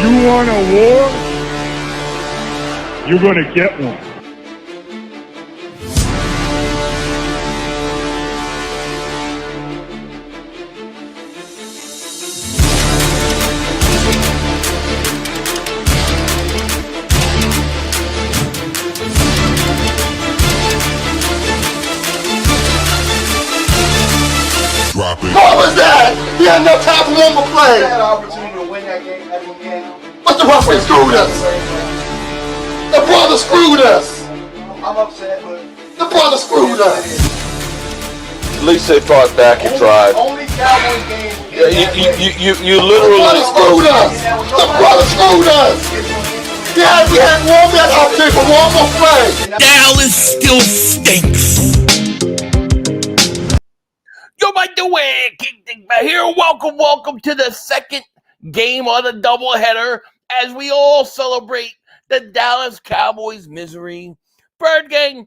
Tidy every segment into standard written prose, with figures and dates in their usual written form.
You want a war? You're going to get one. Drop it. What was that? He had no time for one more play. He had an opportunity to win that game. But the referee screwed us. The brother screwed us. I'm upset, but the brother screwed us. At least they fought back and tried. Only Cowboys game. You The literally brother screwed us. The brother screwed us. Yeah, we had one that opportunity for one more play. Dallas still stinks. Yo, by the way, King Dingbat here. Welcome to the second game of the doubleheader as we all celebrate the Dallas Cowboys' misery. Bird Gang,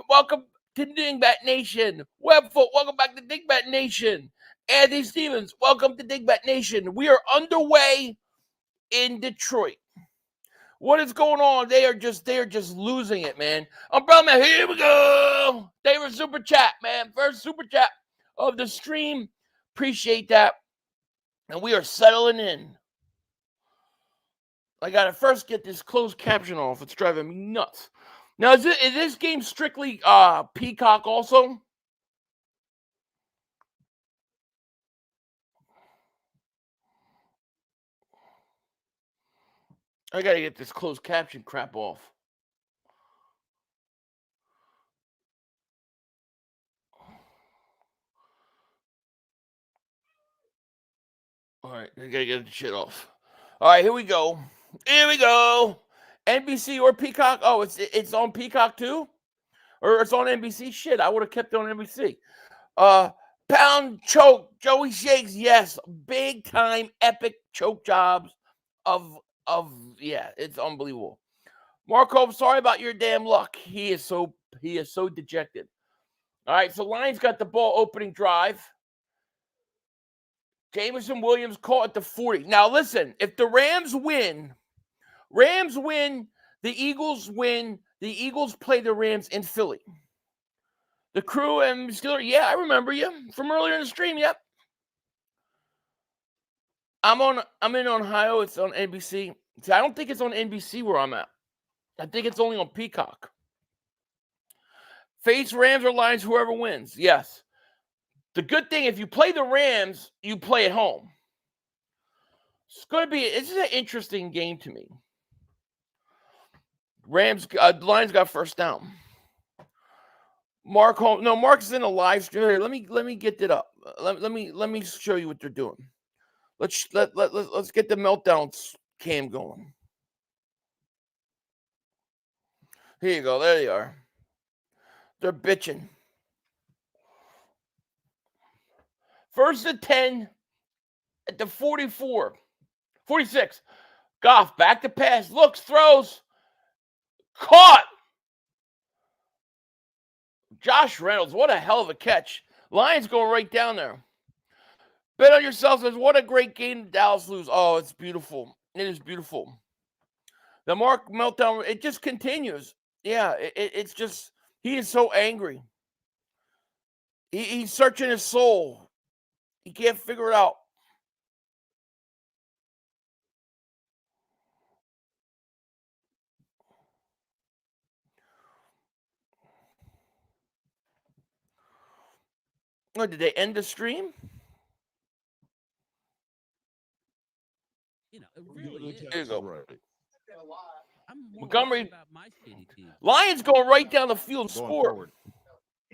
welcome to Dingbat Nation. Webfoot, welcome back to Dingbat Nation. Andy Stevens, welcome to Dingbat Nation. We are underway in Detroit. What is going on? They are just losing it, man. Umbrella Man, here we go. They were super chat, man. First super chat of the stream. Appreciate that. And we are settling in. I gotta first get this closed caption off. It's driving me nuts. Now, is this game strictly Peacock also? I gotta get this closed caption crap off. All right, I gotta get the shit off. All right, here we go. NBC or Peacock? Oh, it's on Peacock too, or it's on NBC. Shit, I would have kept it on NBC. Pound choke, Joey Shakes. Yes, big time, epic choke jobs of it's unbelievable. Mark Holmes, sorry about your damn luck. He is so dejected. All right, so Lions got the ball opening drive. Jameson Williams caught at the 40. Now listen, if the Rams win, the Eagles win. The Eagles play the Rams in Philly. The Crew and Steeler, yeah, I remember you from earlier in the stream. Yep. I'm in Ohio. It's on NBC. See, I don't think it's on NBC where I'm at. I think it's only on Peacock. Face Rams or Lions, whoever wins. Yes. The good thing, if you play the Rams, you play at home. This is an interesting game to me. Lions got first down. Mark Holmes, no, Mark's in a live stream. Here, let me get that up. Let me show you what they're doing. Let's get the meltdown cam going. Here you go. There they are. They're bitching. First and 10 at the 44. 46. Goff back to pass. Looks, throws. Caught. Josh Reynolds, what a hell of a catch. Lions going right down there. Bet on yourself says, what a great game Dallas lose. Oh, it's beautiful. It is beautiful. The Mark meltdown, it just continues. Yeah, it's just, he is so angry. He's searching his soul. He can't figure it out. Oh, did they end the stream? You know, it really is. There you go. Right. Montgomery. About my shitty team. Lions going right down the field and Going score. forward.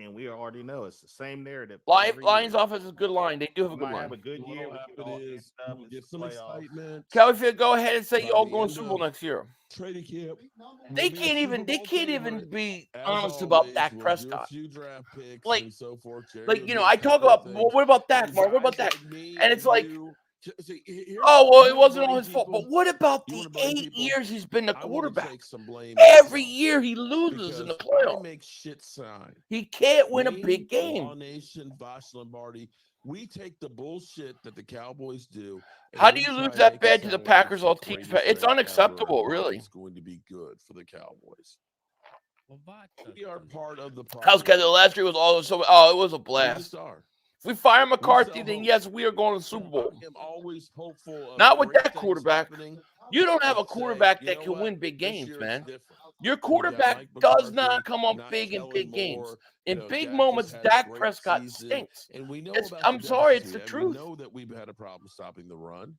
And we already know it's the same narrative. Lions offense is a good line. They do have a good might have line. a good year. We get all is amped up. we'll It's get some playoffs. excitement. Calvin, go ahead and say By you all the going end Super Bowl of next year. Training camp. They we'll be a can't even. Super They Bowl can't even favorite. be As honest about always, Dak we'll do a Prescott. few draft picks Like- and so forth. Jerry Like, will you do know, a I talk couple of about, well, things. what about Dak, And Mark? What about guys Dak? like me And it's like, you- see, here's- oh, well, it you wanna wasn't blame all his fault. people? But what about You the wanna blame 8 people? years he's been the I wanna quarterback? take some blame Every myself year he loses in the because I playoffs. make shit sign. He can't win a Me, big Law game. Nation, Vosh Lombardi, We take the bullshit that the Cowboys do. and How do we you try lose to that make it bad to the sound like Packers all the teams? greatest It's thing ever, unacceptable, and really. It's going to be good for the Cowboys. Well, We are part of the How's problem. the last year was all so? Oh, it was a We blast. just are. If we fire McCarthy, sell then hope. yes, we are going to the Super Bowl. I am always hopeful of Not with great that things quarterback. happening, You don't have a but say, quarterback you that know can what? win big This games, year man. is different. Your We got quarterback Mike does McCarthy, not come up not big in Kellen big games. Moore. In You know, big Dak moments, just had a Dak great Prescott season, stinks. and we know It's, about I'm the sorry, deficits it's we the had. truth. We know that we've had a problem stopping the run.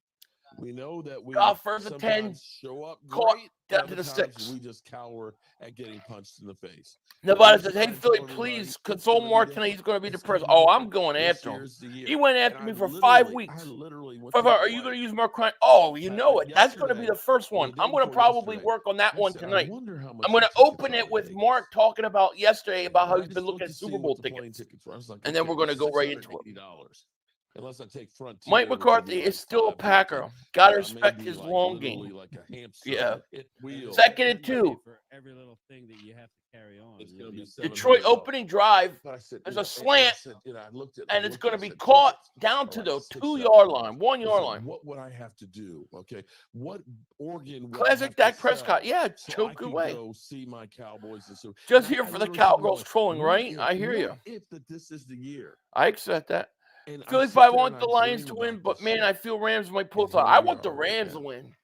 We know that we First and 10, sometimes show up caught great, down and to other the times 6. we just cower at getting punched in the face. Nevada We says, try "Hey and Philly, tell everybody please it's console gonna be Mark tonight. different. He's going to be It's depressed." gonna be Oh, I'm different. going This after him. year's the year. He went And after I me for 5 literally- weeks. I literally went Are to my you going wife to use Mark Cryne? Oh, you know it. That's going to be yesterday, the first or one. the day I'm going to before probably yesterday. work on that I one said, I tonight. wonder how much I'm going the to tickets open are it with today. Mark talking about yesterday about how And I he's just been looked looking to at see Super what Bowl the plane tickets. tickets were. I was like, And then okay, we're gonna go right into it. $680. Unless I take Frontier, Mike which would McCarthy be like is still a $550. Packer. Got to I may respect be his like long literally game. like a hamster Yeah. at wheel. Second and 2. For every little thing that you have to carry on. It's gonna be Detroit $700. opening drive. But I said, There's you a know, slant, I said, you know, I looked at, and it's going to be I said, caught tickets down are to like the 600, 2-yard 700. line, 1-yard It's like, line. what would I have to do? Okay, what organ would I Classic have Dak to Prescott. sell Yeah, so I choke could away. go see my Cowboys and so Just and here I for the literally said to my Cowgirls wife, trolling, what right? if- I hear what you. if that this is the year? I accept that. And I Philly sit 5 there want and the I Lions dream to win, about but this man, shit. I feel Rams might pull And through. here I we want are the right Rams to now. win.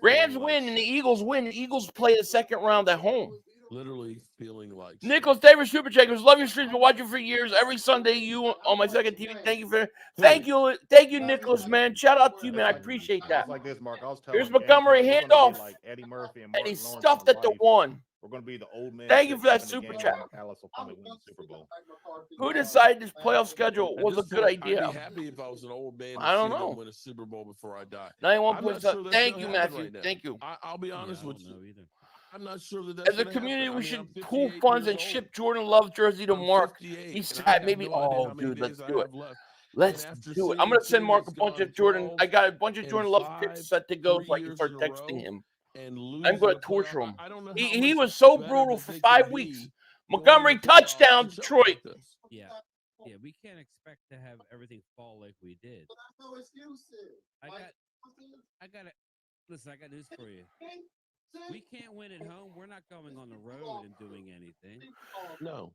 Rams Feeling like win and the shit. Eagles win. The Eagles play the second round at home. Literally feeling like shit. Nicholas Davis, Super Checkers, love your streams. Been watching for years. Every Sunday, you on my second TV. Thank you, Nicholas, man. Shout out to you, man. I appreciate that. It's like this, Mark. I was telling Here's Montgomery, Anton, we're gonna handoff, be like Eddie Murphy and and Martin he Lawrence stuffed on at the Life. 1. We're gonna be the old man. Thank you for that sitting up in the super game chat. when Dallas will come and win the Super Bowl. Who decided this playoff schedule At was a this good point, idea? I'd be happy if I was an old man and I don't see know. them win a Super Bowl before I die. 91 I'm points. not sure that's Thank gonna you, happen Matthew. right now. Thank you. I'll be honest I with don't you. know either. I'm not sure that that's As a gonna community, happen. we I mean, should I'm pool 58 funds years and old. ship Jordan Love jersey to I'm Mark. 58, He's and I sad. have Maybe. no idea Oh, how many dude, let's days I do it. have left. Let's And after do it. I'm seeing gonna send team Mark a that's bunch gone of Jordan. 12 I got a bunch of and Jordan Love 5, picks set to go, 3 so I can years start in a texting row him. and lose I'm going in to the playoff, torture him. I don't know how He much was so better brutal that for they 5 could weeks. be Montgomery going to the playoffs touchdown, and choke Detroit. like this. Yeah, we can't expect to have everything fall like we did. I got listen. I got news for you. We can't win at home. We're not going on the road and doing anything. No.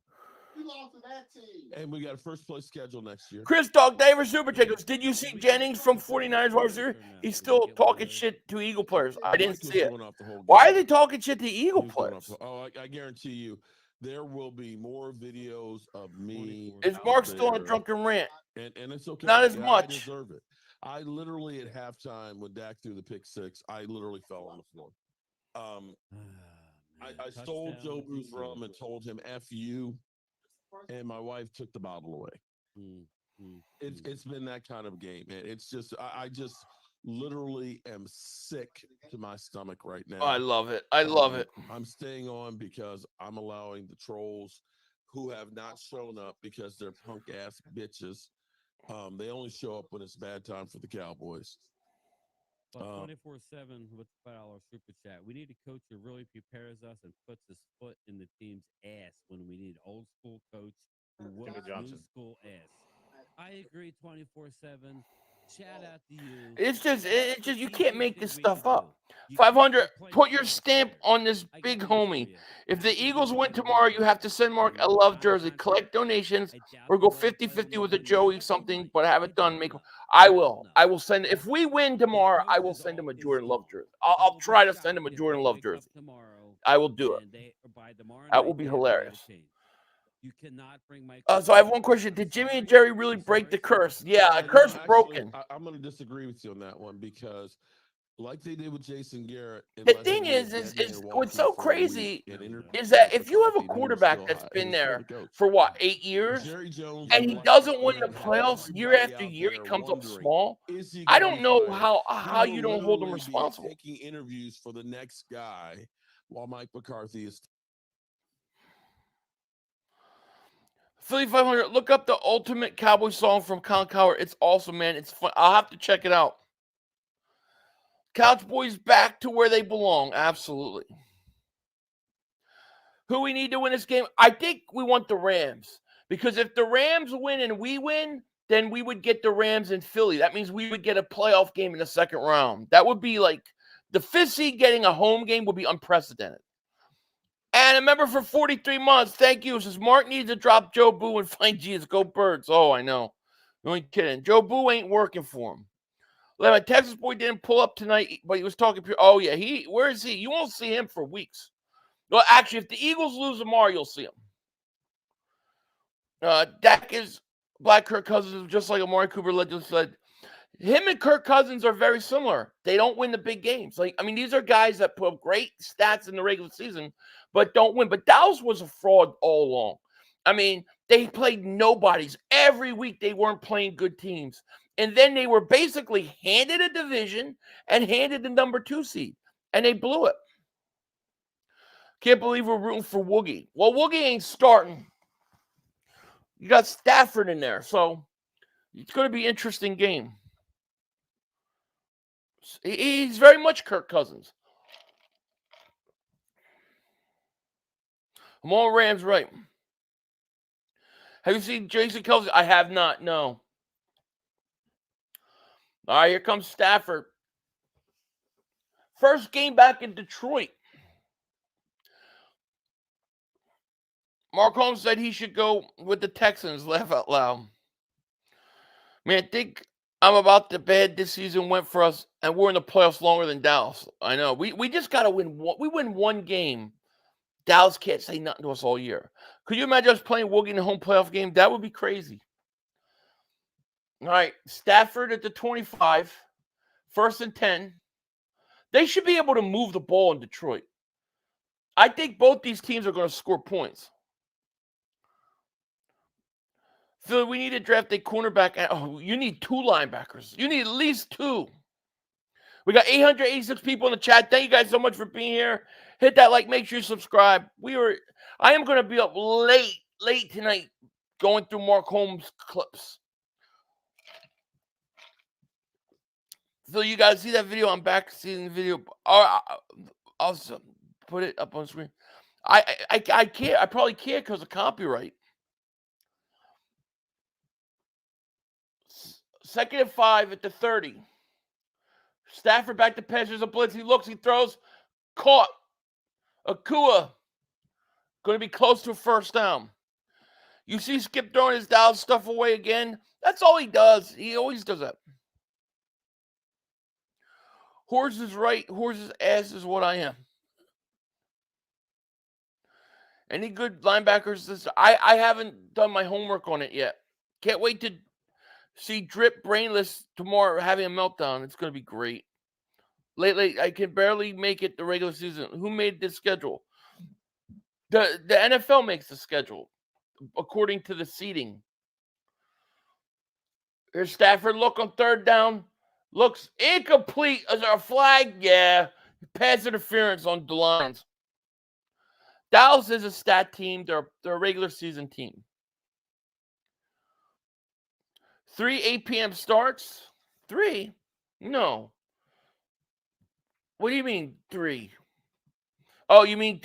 And we got a first place schedule next year. Chris Dog Davis Super Checkers. Did you see Jennings from 49ers wide receiver? He's still talking shit to Eagle players. I didn't Mike was see it. going off the whole game. Why are they talking shit to He Eagle was going off players? the- oh, I guarantee you, there will be more videos of me. Is out Mark still on a there. drunken rant? And it's okay. Not as Yeah, much. I deserve it. I literally at halftime when Dak threw the pick 6, I literally fell on the floor. I stole Joe Bruce rum and told him "F you," and my wife took the bottle away. It's been that kind of game, man. It's just I just literally am sick to my stomach right now. Oh, I love it. I love it. I'm staying on because I'm allowing the trolls who have not shown up because they're punk ass bitches. They only show up when it's bad time for the Cowboys. 24/7 with the $5 super chat. We need a coach who really prepares us and puts his foot in the team's ass when we need old school coach who whoops new school ass. I agree 24/7. Shout out to you. It's just you can't make this stuff up. 500. Put your stamp on this big homie. If the Eagles win tomorrow, you have to send Mark a love jersey. Collect donations or go 50-50 with a Joey something, but have it done. I will send. If we win tomorrow, I will send him a Jordan Love jersey. I'll try to send him a Jordan Love jersey. I will do it. That will be hilarious. You cannot bring Mike. So I have one question. Did Jimmy and Jerry really break the curse? Yeah, a curse broken. I'm going to disagree with you on that one because, like they did with Jason Garrett, the thing is what's so crazy is that if you have a quarterback that's been there for what 8 years, and he doesn't win the playoffs year after year, he comes up small. I don't know how you don't hold him responsible. Taking interviews for the next guy while Mike McCarthy is. Philly 500, look up the ultimate Cowboy song from Colin Cowherd. It's awesome, man. It's fun. I'll have to check it out. Couch Boys back to where they belong. Absolutely. Who we need to win this game? I think we want the Rams. Because if the Rams win and we win, then we would get the Rams in Philly. That means we would get a playoff game in the second round. That would be like the 5th seed getting a home game would be unprecedented. And remember, for 43 months, thank you. It says Mark needs to drop Joe Boo and find Jesus. Go Birds. Oh, I know. No kidding. Joe Boo ain't working for him. My Texas boy didn't pull up tonight, but he was talking pure. Oh, yeah. Where is he? You won't see him for weeks. Well, actually, if the Eagles lose tomorrow, you'll see him. Dak is Black Kirk Cousins, just like Amari Cooper legend said. Him and Kirk Cousins are very similar. They don't win the big games. These are guys that put up great stats in the regular season, but don't win. But Dallas was a fraud all along. They played nobodies. Every week they weren't playing good teams. And then they were basically handed a division and handed the number 2 seed. And they blew it. Can't believe we're rooting for Woogie. Well, Woogie ain't starting. You got Stafford in there. So it's going to be an interesting game. He's very much Kirk Cousins. I'm on Rams right. Have you seen Jason Kelce? I have not, no. All right, here comes Stafford. First game back in Detroit. Mark Holmes said he should go with the Texans. Laugh out loud. Man, I think I'm about the bad this season went for us, and we're in the playoffs longer than Dallas. I know. We just got to win one. We win one game. Dallas can't say nothing to us all year. Could you imagine us playing Woogie in the home playoff game? That would be crazy. All right, Stafford at the 25, 1st and 10. They should be able to move the ball in Detroit. I think both these teams are going to score points. Philly, we need to draft a cornerback. You need 2 linebackers. You need at least 2. We got 886 people in the chat. Thank you guys so much for being here. Hit that like. Make sure you subscribe. I am going to be up late tonight going through Mark Holmes clips. So you guys see that video? I'm back seeing the video. I'll put it up on screen. I can't. I probably can't because of copyright. 2nd and 5 at the 30. Stafford back to pass. There's a blitz. He looks. He throws. Caught. Akua. Going to be close to a first down. You see Skip throwing his Dallas stuff away again. That's all he does. He always does that. Horse is right. Horse's ass is what I am. Any good linebackers? I haven't done my homework on it yet. Can't wait to see Drip Brainless tomorrow having a meltdown. It's going to be great. Lately, I can barely make it the regular season. Who made this schedule? The NFL makes the schedule according to the seeding. Here's Stafford. Look on 3rd down. Looks incomplete. Is there a flag? Yeah. Pass interference on the lines. Dallas is a stat team. They're a regular season team. 3 8 p.m. starts. 3? No. What do you mean 3? Oh, you mean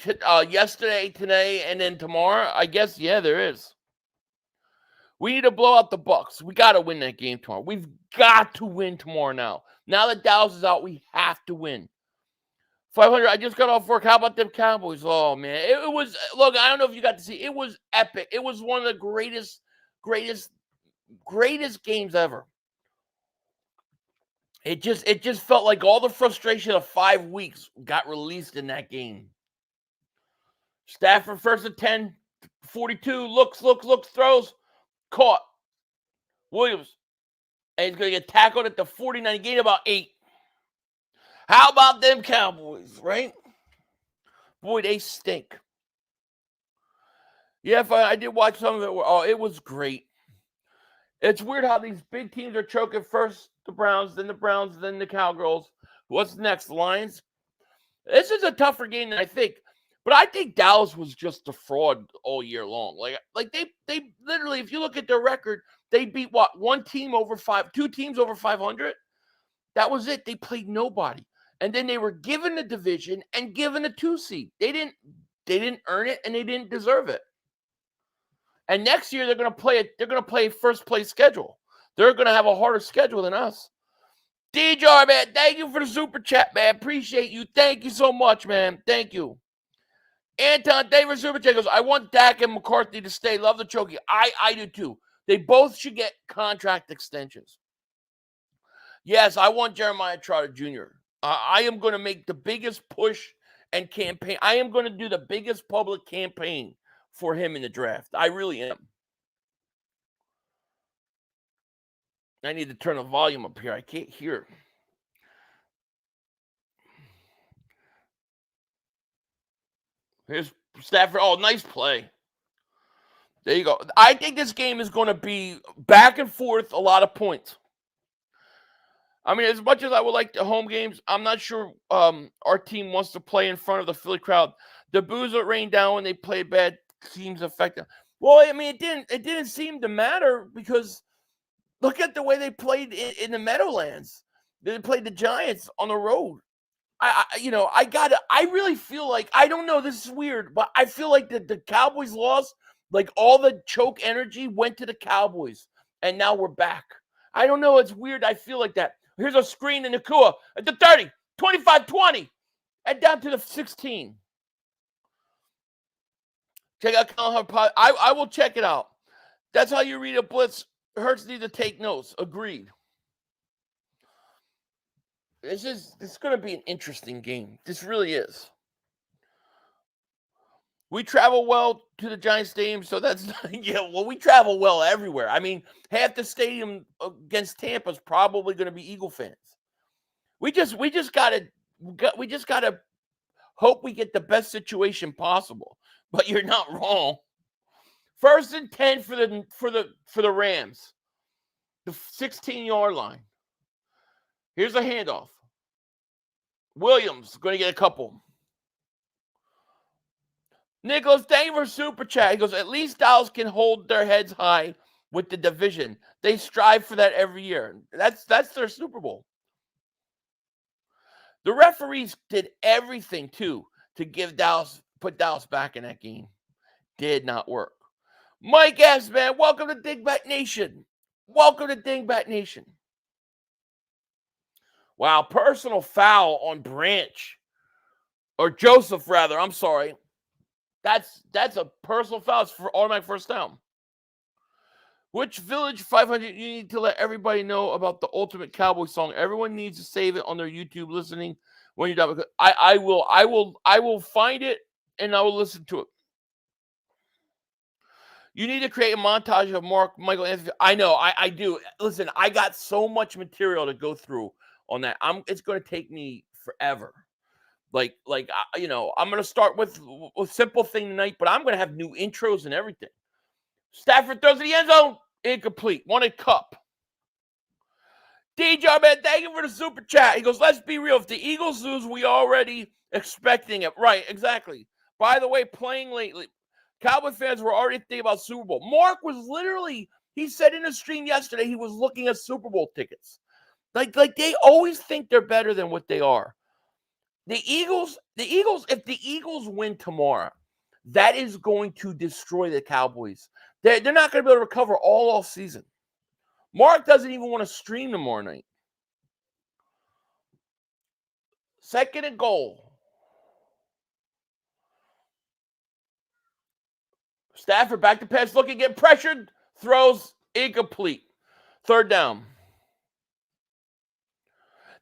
yesterday, today, and then tomorrow? I guess, yeah, there is. We need to blow out the Bucs. We got to win that game tomorrow. We've got to win tomorrow now. Now that Dallas is out, we have to win. 500, I just got off work. How about them Cowboys? Oh, man. It was, look, I don't know if you got to see. It was epic. It was one of the greatest games ever. It just felt like all the frustration of 5 weeks got released in that game. Stafford 1st and 10, 42, looks, throws, caught. Williams. And he's going to get tackled at the 49, gain about 8. How about them Cowboys, right? Boy, they stink. Yeah, I did watch some of it. Oh, it was great. It's weird how these big teams are choking first the Browns, then the Cowgirls. What's next, Lions? This is a tougher game than I think. But I think Dallas was just a fraud all year long. Like they literally, if you look at their record, they beat what? 2 teams over 500? That was it. They played nobody. And then they were given the division and given a 2 seed. They didn't earn it and they didn't deserve it. And next year they're going to play a first place schedule. They're going to have a harder schedule than us. DJ, man, thank you for the super chat, man. Appreciate you. Thank you so much, man. Thank you. Anton, thank you for super chat. Goes, I want Dak and McCarthy to stay. Love the choking. I do too. They both should get contract extensions. Yes, I want Jeremiah Trotter Jr. I am going to make the biggest push and campaign. I am going to do the biggest public campaign for him in the draft. I really am. I need to turn the volume up here. I can't hear. Here's Stafford. Oh, nice play. There you go. I think this game is going to be back and forth, a lot of points. I mean, as much as I would like the home games, I'm not sure our team wants to play in front of the Philly crowd. The boos that rained down when they played bad teams affect them. Well, I mean, it didn't seem to matter because look at the way they played in the Meadowlands. They played the Giants on the road. I really feel like, I don't know, this is weird, but I feel like the Cowboys lost, like all the choke energy went to the Cowboys, and now we're back. I don't know, it's weird. I feel like that. Here's a screen in Nakua at the 30, 25-20, and down to the 16. Check out I will check it out. That's how you read a blitz. Hurts need to take notes. Agreed. It's going to be an interesting game. This really is. We travel well to the Giants Stadium, so that's we travel well everywhere. I mean, half the stadium against Tampa is probably going to be Eagle fans. We just gotta hope we get the best situation possible. But you're not wrong. 1st and 10 for the Rams, the 16-yard line. Here's a handoff. Williams going to get a couple. Nicholas, thank you for super chat. He goes, at least Dallas can hold their heads high with the division. They strive for that every year. That's their Super Bowl. The referees did everything, too, to put Dallas back in that game. Did not work. Mike S., man, welcome to Dingbat Nation. Welcome to Dingbat Nation. Wow, personal foul on Branch. Or Joseph, rather. I'm sorry. That's a personal foul. It's for automatic first down. Which Village 500 you need to let everybody know about the Ultimate Cowboy song? Everyone needs to save it on their YouTube listening when you're done. I will find it and I will listen to it. You need to create a montage of Michael Anthony. I know, I do. Listen, I got so much material to go through on that. It's going to take me forever. I'm going to start with a simple thing tonight, but I'm going to have new intros and everything. Stafford throws to the end zone. Incomplete. Wanted cup. DJ, man, thank you for the super chat. He goes, let's be real. If the Eagles lose, we already expecting it. Right, exactly. By the way, playing lately, Cowboy fans were already thinking about Super Bowl. Mark was literally, he said in a stream yesterday, he was looking at Super Bowl tickets. Like they always think they're better than what they are. The Eagles, if the Eagles win tomorrow, that is going to destroy the Cowboys. They're not going to be able to recover all season. Mark doesn't even want to stream tomorrow night. 2nd and goal. Stafford back to pass, looking, get pressured, throws incomplete. 3rd down.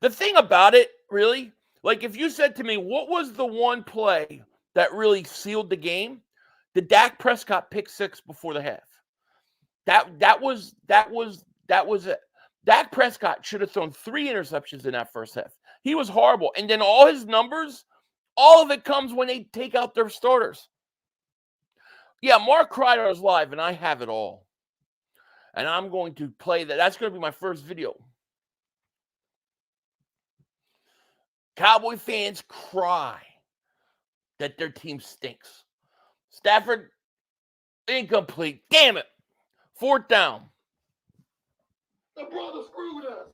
The thing about it, really, like if you said to me, what was the one play that really sealed the game? The Dak Prescott pick 6 before the half. That was it. Dak Prescott should have thrown 3 interceptions in that first half. He was horrible. And then all his numbers, all of it comes when they take out their starters. Yeah, Mark Kreider is live, and I have it all. And I'm going to play that. That's going to be my first video. Cowboy fans cry that their team stinks. Stafford, incomplete. Damn it. 4th down. The brother screwed us.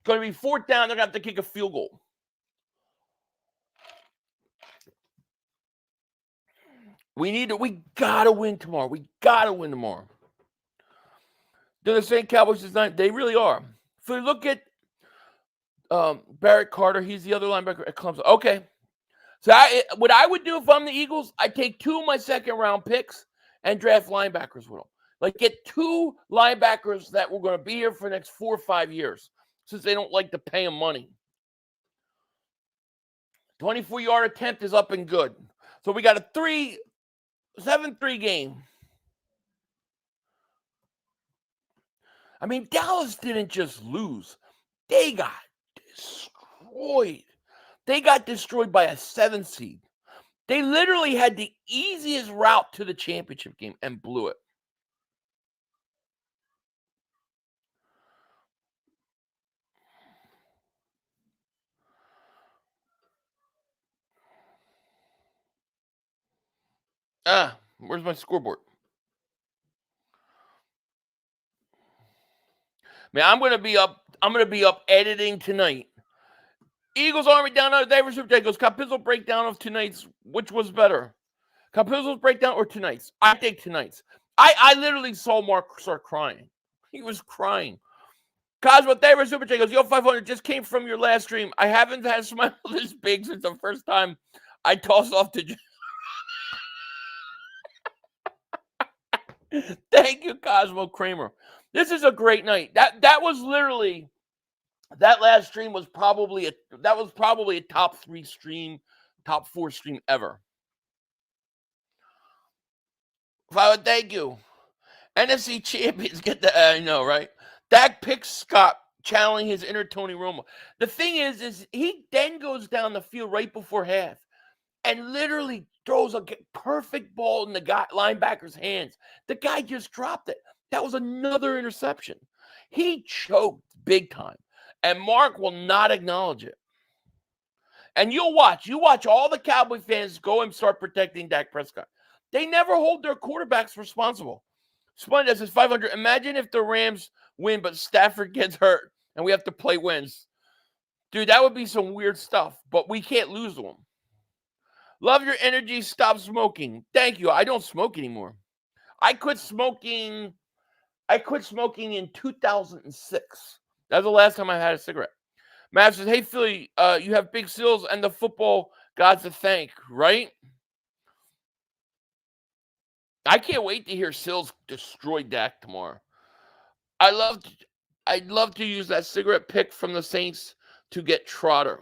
Going to be 4th down. They're going to have to kick a field goal. We got to win tomorrow. We got to win tomorrow. They're the same Cowboys as 9. They really are. If you look at Barrett Carter, he's the other linebacker at Clemson. Okay. So what I would do if I'm the Eagles, I take 2 of my second-round picks and draft linebackers with them. Like, get 2 linebackers that were going to be here for the next 4 or 5 years, since they don't like to pay them money. 24-yard attempt is up and good. So we got a 7-3 game. I mean, Dallas didn't just lose. They got destroyed. They got destroyed by a 7 seed. They literally had the easiest route to the championship game and blew it. Where's my scoreboard? Man, I'm gonna be up editing tonight. Eagles Army down under David Super Day goes, Capizzle breakdown of tonight's, which was better? Capizzle's breakdown or tonight's? I think tonight's. I literally saw Mark start crying. He was crying. Cosmo David Super Day goes, yo, 500 just came from your last stream. I haven't had a smile this big since the first time I tossed off the Thank you, Cosmo Kramer. This is a great night. That was literally, that last stream was probably a top 3 stream, top 4 stream ever. Thank you. NFC champions get the I know, right? Dak picks Scott channeling his inner Tony Romo. The thing is he then goes down the field right before half and literally throws a perfect ball in the linebacker's hands. The guy just dropped it. That was another interception. He choked big time, and Mark will not acknowledge it. And you watch all the Cowboy fans go and start protecting Dak Prescott. They never hold their quarterbacks responsible. Splendid says 500. Imagine if the Rams win, but Stafford gets hurt, and we have to play wins. Dude, that would be some weird stuff, but we can't lose to them. Love your energy. Stop smoking. Thank you. I don't smoke anymore. I quit smoking in 2006. That was the last time I had a cigarette. Matt says, hey, Philly, you have big seals and the football gods to thank, right? I can't wait to hear Sills destroy Dak tomorrow. I'd love to use that cigarette pick from the Saints to get Trotter.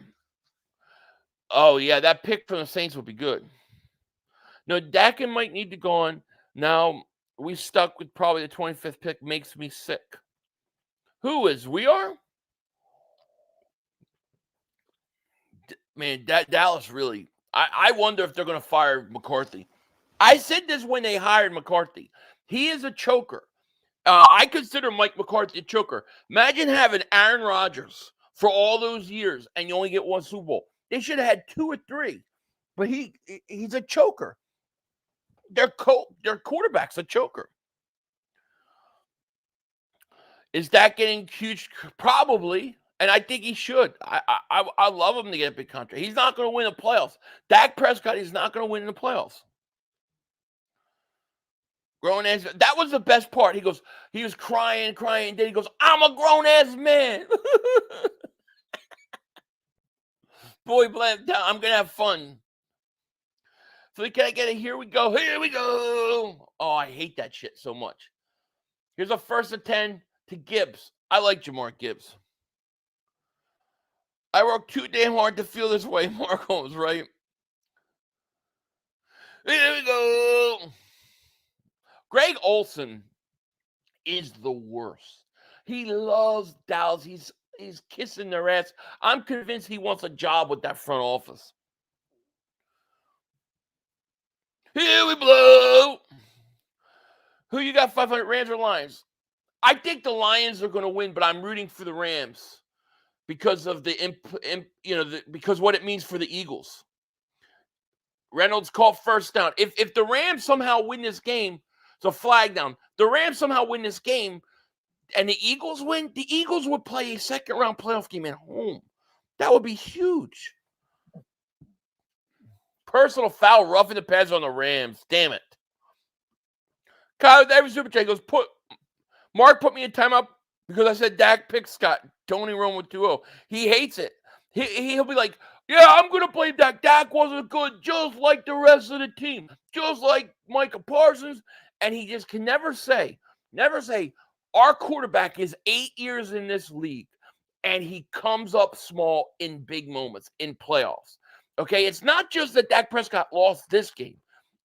Oh, yeah, that pick from the Saints would be good. No, Dak and Mike need to go on. Now, we stuck with probably the 25th pick. Makes me sick. Who is? We are? Man, Dallas really. I wonder if they're going to fire McCarthy. I said this when they hired McCarthy. He is a choker. I consider Mike McCarthy a choker. Imagine having Aaron Rodgers for all those years and you only get 1 Super Bowl. They should have had 2 or 3. But he's a choker. Their quarterback's a choker. Is that getting huge? Probably. And I think he should. I love him to get a big contract. He's not going to win the playoffs. Dak Prescott is not going to win in the playoffs. Grown ass. That was the best part. He was crying. Then he goes, I'm a grown ass man. Boy, I'm going to have fun. So can I get it? Here we go. Oh, I hate that shit so much. Here's a 1st and 10 to Gibbs. I like Jamar Gibbs. I worked too damn hard to feel this way. Mark Holmes, right? Here we go. Greg Olson is the worst. He loves Dallas. He's kissing their ass. I'm convinced he wants a job with that front office. Here we blow. Who you got, 500, Rams or Lions? I think the Lions are going to win, but I'm rooting for the Rams because of because what it means for the Eagles. Reynolds caught 1st down. If the Rams somehow win this game, it's a flag down. The Rams somehow win this game and the Eagles win, the Eagles would play a 2nd-round playoff game at home. That would be huge. Personal foul, roughing the pads on the Rams. Damn it. Kyle David Super Chat goes, put Mark put me in timeout because I said Dak Prescott, Tony Romo with 2-0. He hates it. He'll be like, yeah, I'm going to blame Dak. Dak wasn't good, just like the rest of the team, just like Micah Parsons. And he just can never say, our quarterback is 8 years in this league, and he comes up small in big moments, in playoffs. Okay, it's not just that Dak Prescott lost this game.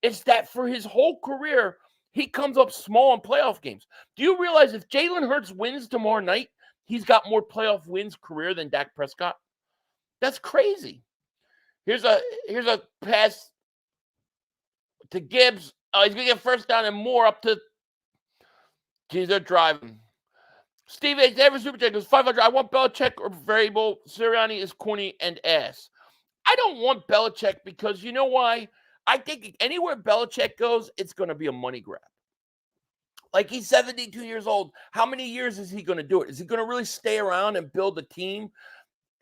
It's that for his whole career, he comes up small in playoff games. Do you realize if Jalen Hurts wins tomorrow night, he's got more playoff wins career than Dak Prescott? That's crazy. Here's a pass to Gibbs. He's going to get first down and more up to. Geez, they're driving. Steve H. Ever Super Chat goes 500. I want Belichick or variable. Sirianni is corny and ass. I don't want Belichick because you know why? I think anywhere Belichick goes, it's going to be a money grab. Like, he's 72 years old. How many years is he going to do it? Is he going to really stay around and build a team?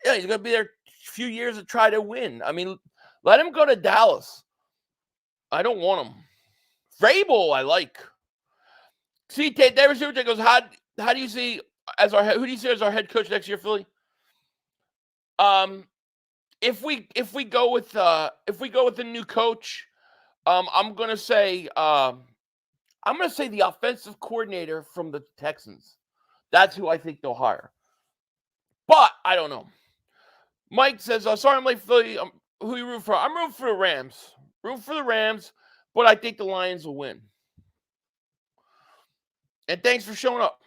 Yeah, he's going to be there a few years to try to win. I mean, let him go to Dallas. I don't want him. Vrabel, I like. See, David Super goes, how do you see who do you see as our head coach next year, Philly? If we go with the new coach, I'm gonna say the offensive coordinator from the Texans. That's who I think they'll hire. But I don't know. Mike says, sorry I'm late, Philly. Who you root for? I'm rooting for the Rams. But I think the Lions will win. And thanks for showing up.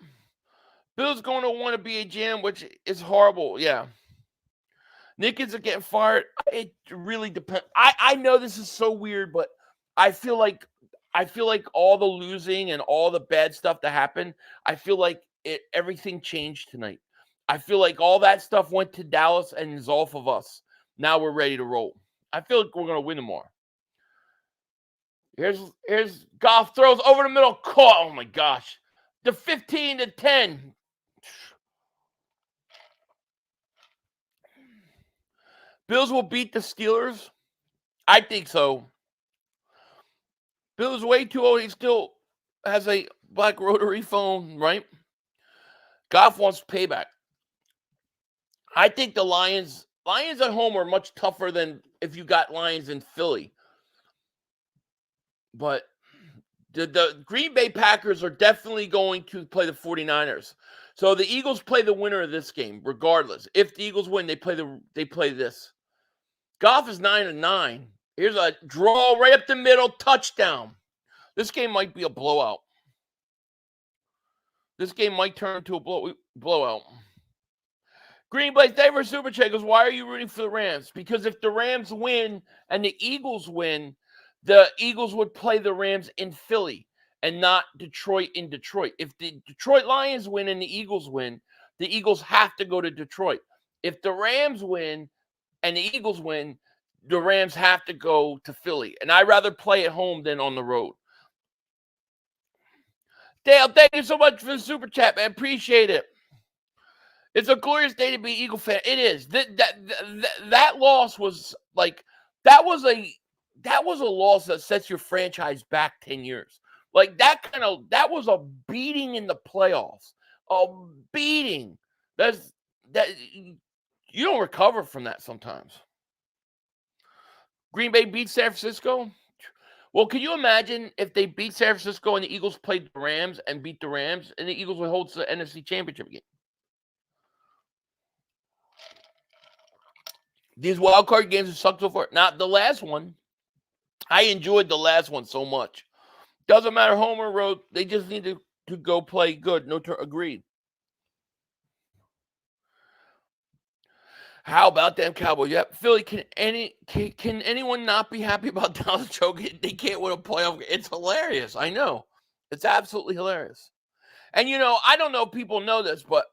Bill's going to want to be a GM, which is horrible. Yeah. Nickens are getting fired. It really depends. I know this is so weird, but I feel like all the losing and all the bad stuff that happened, I feel like everything changed tonight. I feel like all that stuff went to Dallas and is off of us. Now we're ready to roll. I feel like we're going to win tomorrow. Here's Goff throws over the middle. Caught. Oh, my gosh. The 15-10. Bills will beat the Steelers? I think so. Bills way too old. He still has a black rotary phone, right? Goff wants payback. I think the Lions at home are much tougher than if you got Lions in Philly. But the Green Bay Packers are definitely going to play the 49ers. So the Eagles play the winner of this game, regardless. If the Eagles win, they play this. Goff is 9-9. Here's a draw right up the middle, touchdown. This game might be a blowout. This game might turn into a blowout. Green Bay David Super Chat goes, why are you rooting for the Rams? Because if the Rams win and the Eagles win, the Eagles would play the Rams in Philly and not Detroit in Detroit. If the Detroit Lions win and the Eagles win, the Eagles have to go to Detroit. If the Rams win and the Eagles win, the Rams have to go to Philly. And I'd rather play at home than on the road. Dale, thank you so much for the Super Chat, man. Appreciate it. It's a glorious day to be an Eagle fan. It is. That loss was like, that was a loss that sets your franchise back 10 years. Like that was a beating in the playoffs. A beating. That you don't recover from that sometimes. Green Bay beats San Francisco. Well, can you imagine if they beat San Francisco and the Eagles played the Rams and beat the Rams, and the Eagles would hold the NFC Championship game? These wild card games have sucked so far. Now, the last one, I enjoyed the last one so much. Doesn't matter home or road. They just need to go play good. Agreed. How about them Cowboys? Yep. Philly, can anyone not be happy about Dallas choking? They can't win a playoff game. It's hilarious. I know. It's absolutely hilarious. And, I don't know if people know this, but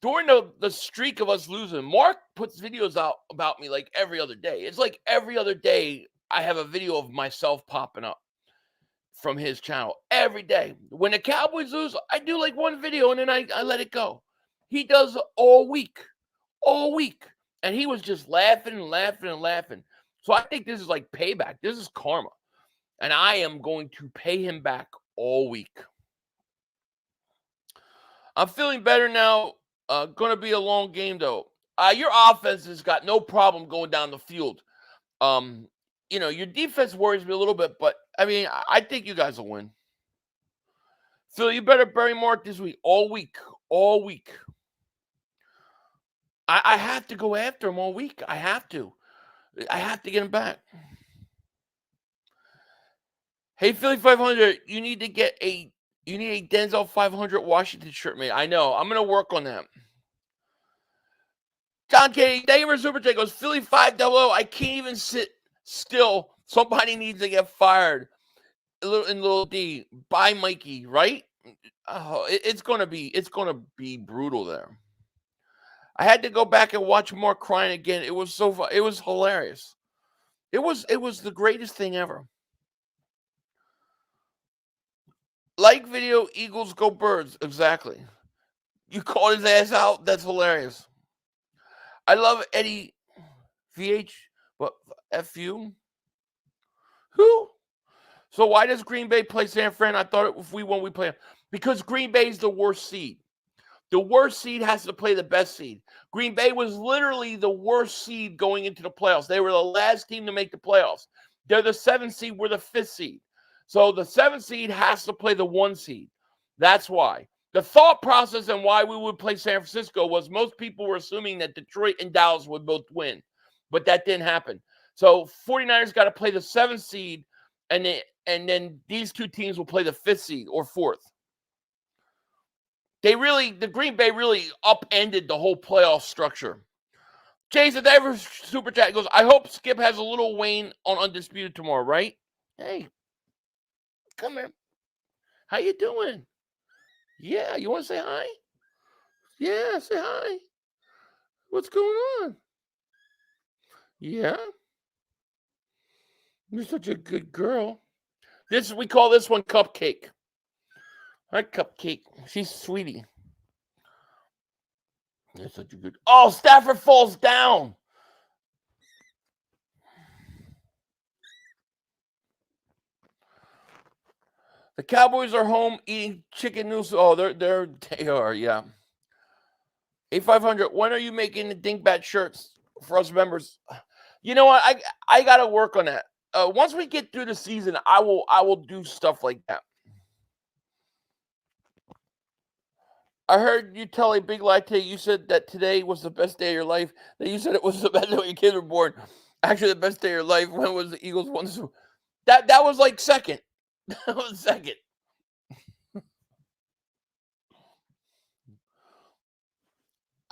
during the streak of us losing, Mark puts videos out about me like every other day. It's like every other day I have a video of myself popping up from his channel every day. When the Cowboys lose, I do like one video and then I let it go. He does all week. And he was just laughing and laughing and laughing. So I think this is like payback. This is karma. And I am going to pay him back all week. I'm feeling better now. Going to be a long game, though. Your offense has got no problem going down the field. Your defense worries me a little bit, but, I mean, I think you guys will win. Phil, you better bury Mark this week. All week. I have to go after him all week. I have to get him back. Hey, Philly 500, you need a Denzel 500 Washington shirt made. I know. I'm going to work on that. John K. Damer Super Chat goes, Philly 500. I can't even sit still. Somebody needs to get fired. Little D. Bye, Mikey, right? Oh, it's going to be brutal there. I had to go back and watch more crying again. It was so fun. It was hilarious. It was the greatest thing ever. Like video, Eagles go Birds. Exactly. You called his ass out. That's hilarious. I love Eddie VH. What? FU? Who? So why does Green Bay play San Fran? I thought if we won, we play them. Because Green Bay is the worst seed. The worst seed has to play the best seed. Green Bay was literally the worst seed going into the playoffs. They were the last team to make the playoffs. They're the 7th seed. We're the 5th seed. So the 7th seed has to play the 1 seed. That's why. The thought process and why we would play San Francisco was most people were assuming that Detroit and Dallas would both win. But that didn't happen. So 49ers got to play the 7th seed, and then these two teams will play the 5th seed or 4th. The Green Bay really upended the whole playoff structure. Jason Davis Super Chat goes, I hope Skip has a little Wayne on Undisputed tomorrow, right? Hey, come here. How you doing? Yeah, you want to say hi? Yeah, say hi. What's going on? Yeah. You're such a good girl. We call this one Cupcake. Hi, Cupcake. She's sweetie. That's such a good. Oh, Stafford falls down. The Cowboys are home eating chicken noodles. Oh, they are, yeah. 8500. When are you making the Dingbat shirts for us members? You know what? I got to work on that. Once we get through the season, I will do stuff like that. I heard you tell a big lie today. You said that today was the best day of your life. That you said it was the best day when your kids were born. Actually, the best day of your life. When was the Eagles won? That was like second. That was second.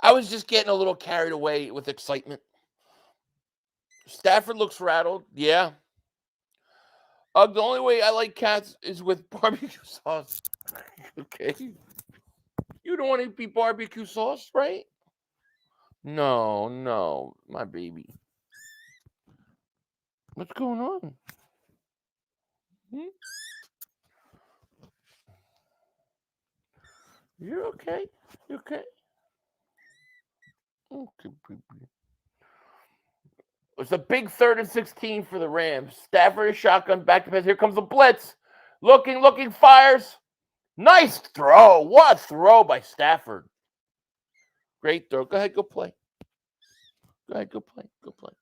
I was just getting a little carried away with excitement. Stafford looks rattled. Yeah. The only way I like cats is with barbecue sauce. Okay. You don't want to be barbecue sauce, right? No, my baby. What's going on? You're okay? You okay? Okay, baby. It's a big 3rd and 16 for the Rams. Stafford is shotgun, back to pass. Here comes the blitz. Looking, fires. Nice throw. What a throw by Stafford. Great throw. Go ahead, go play. Go play.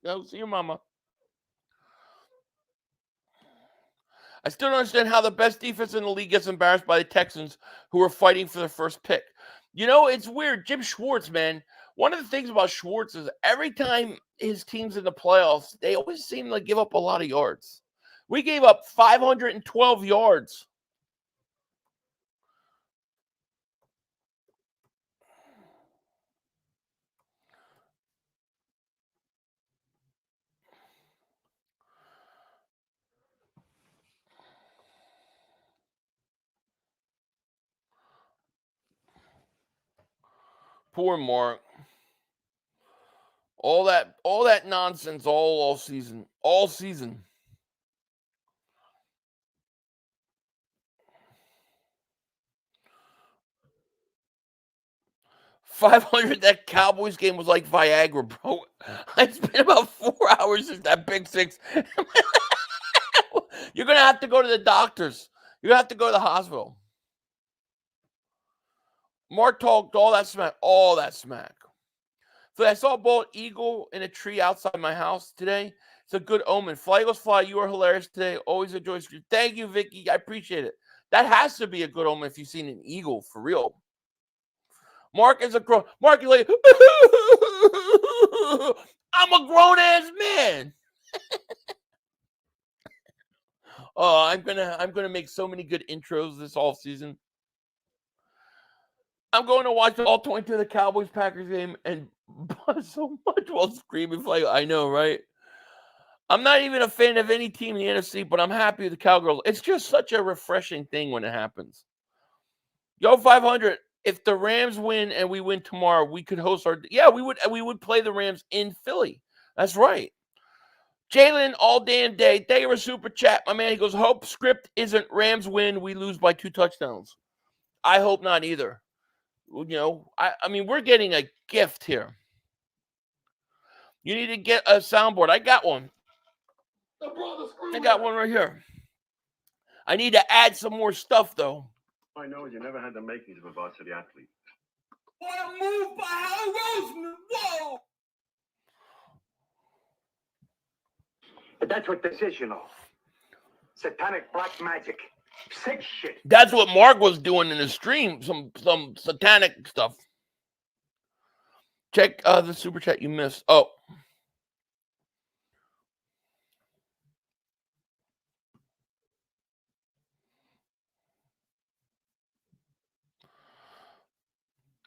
Go see your mama. I still don't understand how the best defense in the league gets embarrassed by the Texans who are fighting for the first pick. You know, it's weird. Jim Schwartz, man. One of the things about Schwartz is every time his team's in the playoffs, they always seem to give up a lot of yards. We gave up 512 yards. Poor Mark. All that nonsense all season. All season. $500. That Cowboys game was like Viagra, bro. It's been about 4 hours since that big 6. You're gonna have to go to the doctors. You're gonna have to go to the hospital. Mark talked all that smack. So I saw a bald eagle in a tree outside my house today. It's a good omen. Fly Eagles fly. You are hilarious today. Always enjoy stream. Thank you, Vicky. I appreciate it. That has to be a good omen if you've seen an eagle for real. Mark is a grown. Mark is like, I'm a grown ass man. Oh, I'm gonna make so many good intros this off season. I'm going to watch all 22 of the Cowboys Packers game and buzz so much while screaming. Like, I know, right? I'm not even a fan of any team in the NFC, but I'm happy with the Cowgirls. It's just such a refreshing thing when it happens. Yo, 500. If the Rams win and we win tomorrow, we could host our. Yeah, we would play the Rams in Philly. That's right. Jalen, all damn day. Thank you for super chat, my man. He goes, hope script isn't Rams win, we lose by 2 touchdowns. I hope not either. You know, I mean, we're getting a gift here. You need to get a soundboard. I got one. I got one right here. I need to add some more stuff, though. I know you never had the makings of a varsity athlete. What a move by Howie Roseman. Whoa! But that's what this is, you know. Satanic black magic. Sick shit. That's what Mark was doing in the stream. Some satanic stuff. Check the super chat you missed. Oh.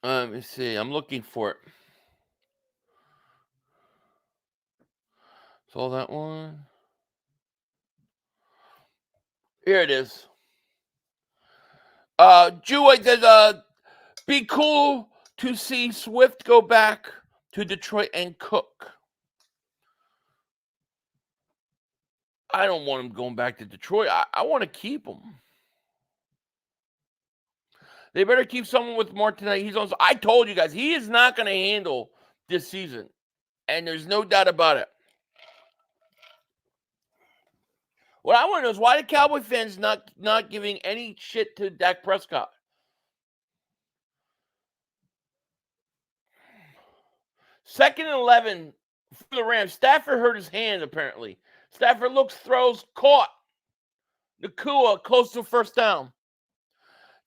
Let me see. I'm looking for it. Saw that one. Here it is. Jew says, be cool to see Swift go back to Detroit and cook. I don't want him going back to Detroit. I want to keep him. They better keep someone with Mark tonight. He's on. I told you guys, he is not going to handle this season. And there's no doubt about it. What I want to know is why the Cowboy fans not giving any shit to Dak Prescott. Second and 11 for the Rams. Stafford hurt his hand, apparently. Stafford looks, throws, caught. Nakua close to first down.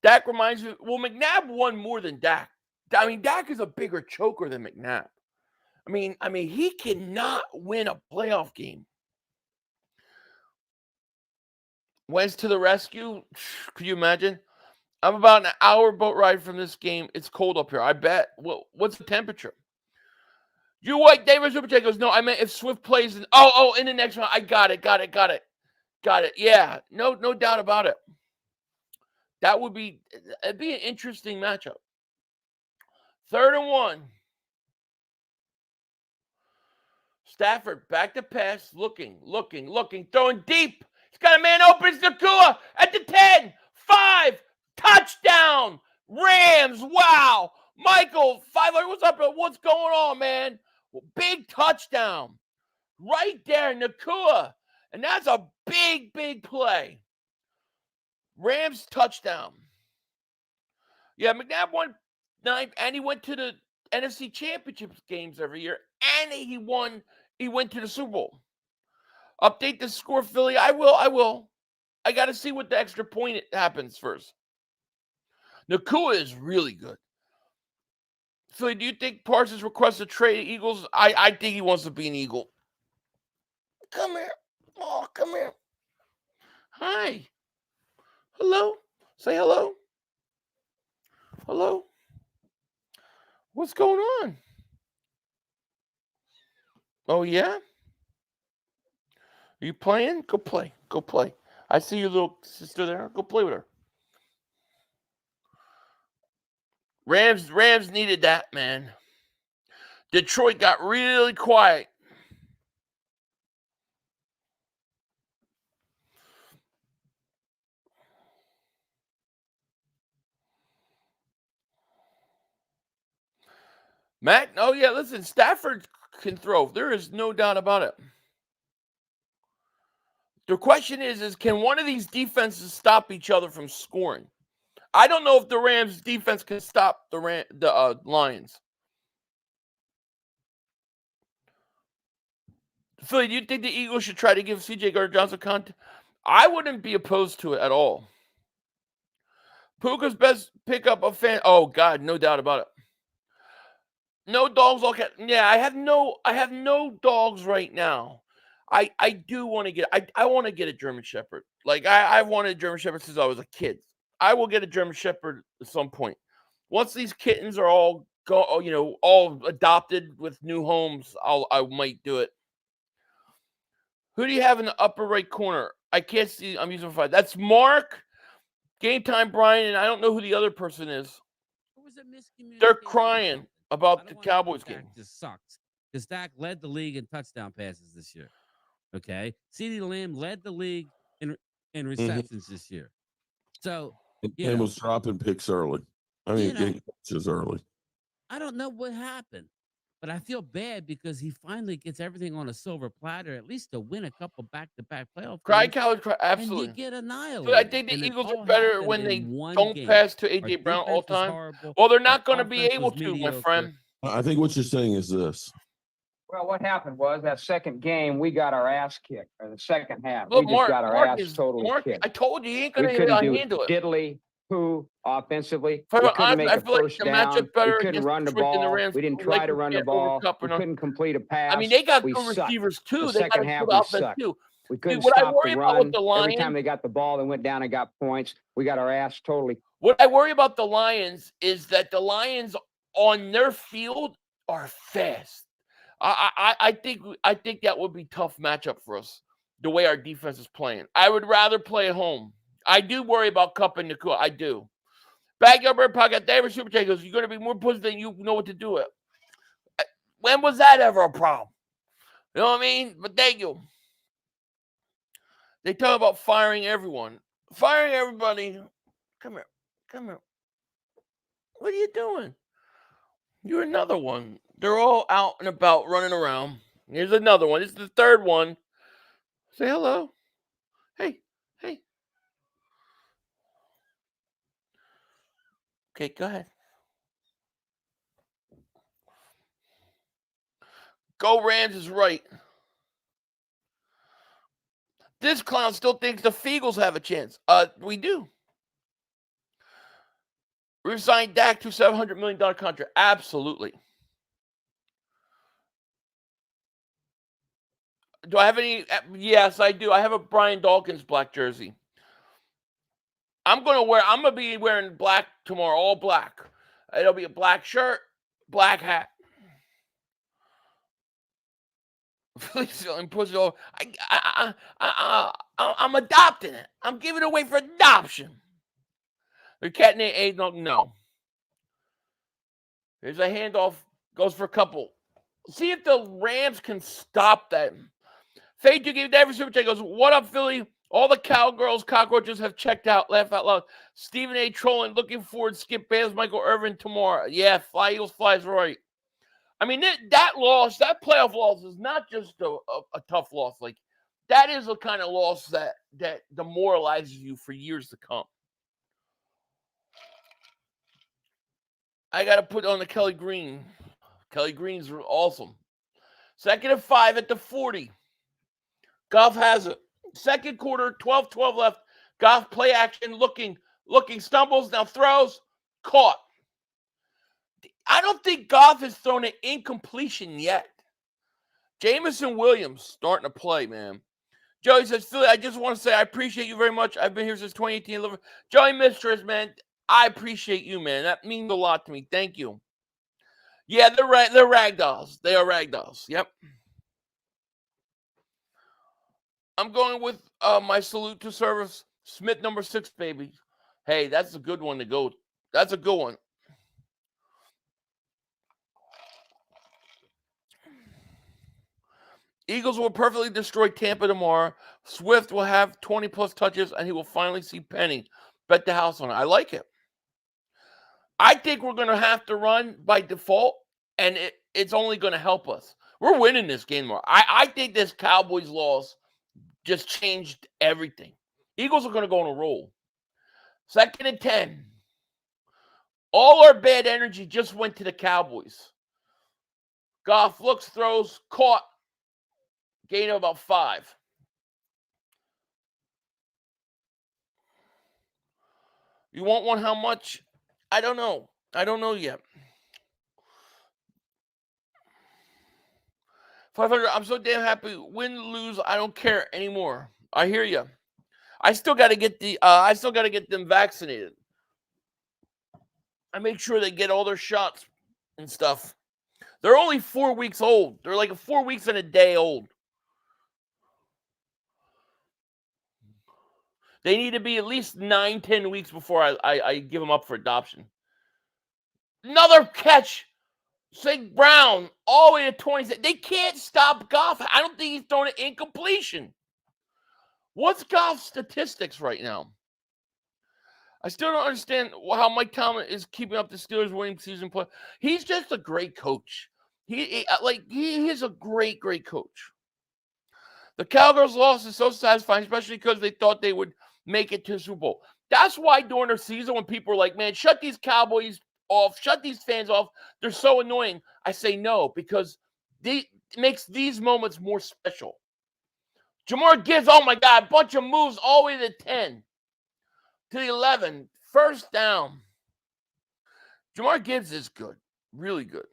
Dak reminds me, well, McNabb won more than Dak. I mean, Dak is a bigger choker than McNabb. I mean, he cannot win a playoff game. Wentz to the rescue. Could you imagine? I'm about an hour boat ride from this game. It's cold up here. I bet. What's the temperature? You what? David Superchat goes, no, I meant if Swift plays in in the next one. I got it. Yeah. No doubt about it. It'd be an interesting matchup. 3rd and 1. Stafford back to pass, looking, throwing deep. He's got a man open. It's Nakua at the 10, 5, touchdown, Rams. Wow. Michael, 500, what's up? What's going on, man? Big touchdown. Right there, Nakua. And that's a big play. Rams touchdown. Yeah, McNabb won 9, and he went to the NFC Championship games every year, and he went to the Super Bowl. Update the score, Philly. I will. I got to see what the extra point happens first. Nakua is really good. Philly, do you think Parsons requests a trade Eagles? I think he wants to be an Eagle. Come here. Oh, come here. Hi. Hello. Say hello. Hello. What's going on? Oh, yeah? Are you playing? Go play. I see your little sister there. Go play with her. Rams needed that, man. Detroit got really quiet. Matt, oh yeah, listen, Stafford can throw. There is no doubt about it. The question is can one of these defenses stop each other from scoring? I don't know if the Rams defense can stop the Lions. Philly, do you think the Eagles should try to give C.J. Gardner-Johnson contact? I wouldn't be opposed to it at all. Puka's best pickup of fan. Oh God, no doubt about it. No dogs. Okay, yeah, I have no dogs right now. I do want to get. I want to get a German Shepherd. Like I've wanted a German Shepherd since I was a kid. I will get a German Shepherd at some point. Once these kittens are all all adopted with new homes, I might do it. Who do you have in the upper right corner? I can't see. I'm using 5. That's Mark, Game Time Brian, and I don't know who the other person is. It was a miscommunication. They're crying about the Cowboys game. Just sucks because Dak led the league in touchdown passes this year. Okay, CeeDee Lamb led the league in receptions this year. So and was dropping picks early. I mean, getting catches early. I don't know what happened, but I feel bad because he finally gets everything on a silver platter, at least to win a couple back-to-back playoff games. Cowboys, absolutely. And you get annihilated. So I think the Eagles are better when they don't pass to A.J. Brown all the time. Well, they're not going to be able to, my friend. I think what you're saying is this. Well, what happened was that second game, we got our ass kicked, or the second half. Look, we just got our ass totally kicked. I told you, he ain't going We to couldn't handle do it. diddly poo offensively. I We couldn't make a feel like first the down. matchup better We couldn't against run the Detroit than the ball. Rams. We didn't Like, try to we run the can't ball. overcup We or nothing. couldn't complete a pass. I mean, they got We good sucked. receivers too. The They got second a half, good we offense sucked. too. We couldn't what I stop worry the about run. with the Every time Lions- they got the ball, they went down and got points. We got our ass totally. What I worry about the Lions is that the Lions on their field are fast. I think that would be tough matchup for us, the way our defense is playing. I would rather play at home. I do worry about Kupp and Nakua. I do. Backyard Bird Pocket, David Super Chat goes, you're going to be more pussy than you know what to do with. When was that ever a problem? You know what I mean? But thank you. They talk about firing everyone. Firing everybody. Come here. Come here. What are you doing? You're another one. They're all out and about running around. Here's another one. This is the third one. Say hello. Hey. Okay, go ahead. Go Rams is right. This clown still thinks the Feagles have a chance. We do. We signed Dak to a $700 million contract. Absolutely. Do I have any? Yes, I do. I have a Brian Dawkins black jersey. I'm gonna be wearing black tomorrow, all black. It'll be a black shirt, black hat. I'm adopting it. I'm giving it away for adoption. The cat named A. No. Here's a handoff. Goes for a couple. See if the Rams can stop them. Fade to give David Super Chat goes, what up, Philly? All the cowgirls, cockroaches have checked out. Laugh out loud. Stephen A. trolling, looking forward. Skip Bayless, Michael Irvin tomorrow. Yeah, Fly Eagles flies right. I mean, that loss, that playoff loss is not just a tough loss. Like, that is a kind of loss that demoralizes you for years to come. I got to put on the Kelly Green. Kelly Green's awesome. 2nd and 5 at the 40. Goff has it. Second quarter, 12-12 left. Goff play action, looking, stumbles, now throws, caught. I don't think Goff has thrown an incompletion yet. Jamison Williams starting to play, man. Joey says, Philly, I just want to say I appreciate you very much. I've been here since 2018. Joey Mistress, man, I appreciate you, man. That means a lot to me. Thank you. Yeah, they're ragdolls. They are ragdolls. Yep. I'm going with my salute to service. Smith number 6, baby. Hey, that's a good one to go. That's a good one. Eagles will perfectly destroy Tampa tomorrow. Swift will have 20-plus touches, and he will finally see Penny. Bet the house on it. I like it. I think we're going to have to run by default, and it's only going to help us. We're winning this game more. I think this Cowboys loss just changed everything. Eagles are going to go on a roll. 2nd and 10. All our bad energy just went to the Cowboys. Goff looks, throws, caught. Gain of about 5. You want one? How much? I don't know. I don't know yet. 500. I'm so damn happy. Win, lose, I don't care anymore. I hear you. I still got to get them vaccinated. I make sure they get all their shots and stuff. They're only 4 weeks old. They're like 4 weeks and a day old. They need to be at least 9-10 weeks before I give them up for adoption. Another catch. St. Brown all the way to 20. They can't stop Goff. I don't think he's throwing an incompletion. What's Goff's statistics right now? I still don't understand how Mike Tomlin is keeping up the Steelers' winning season play. He's just a great coach. He is a great coach. The Cowgirls' loss is so satisfying, especially because they thought they would make it to the Super Bowl. That's why during their season, when people are like, man, shut these Cowboys off, shut these fans off, they're so annoying. I say no, because it makes these moments more special. Jamar Gibbs, oh my God, a bunch of moves all the way to the 10, to the 11, first down. Jamar Gibbs is good, really good.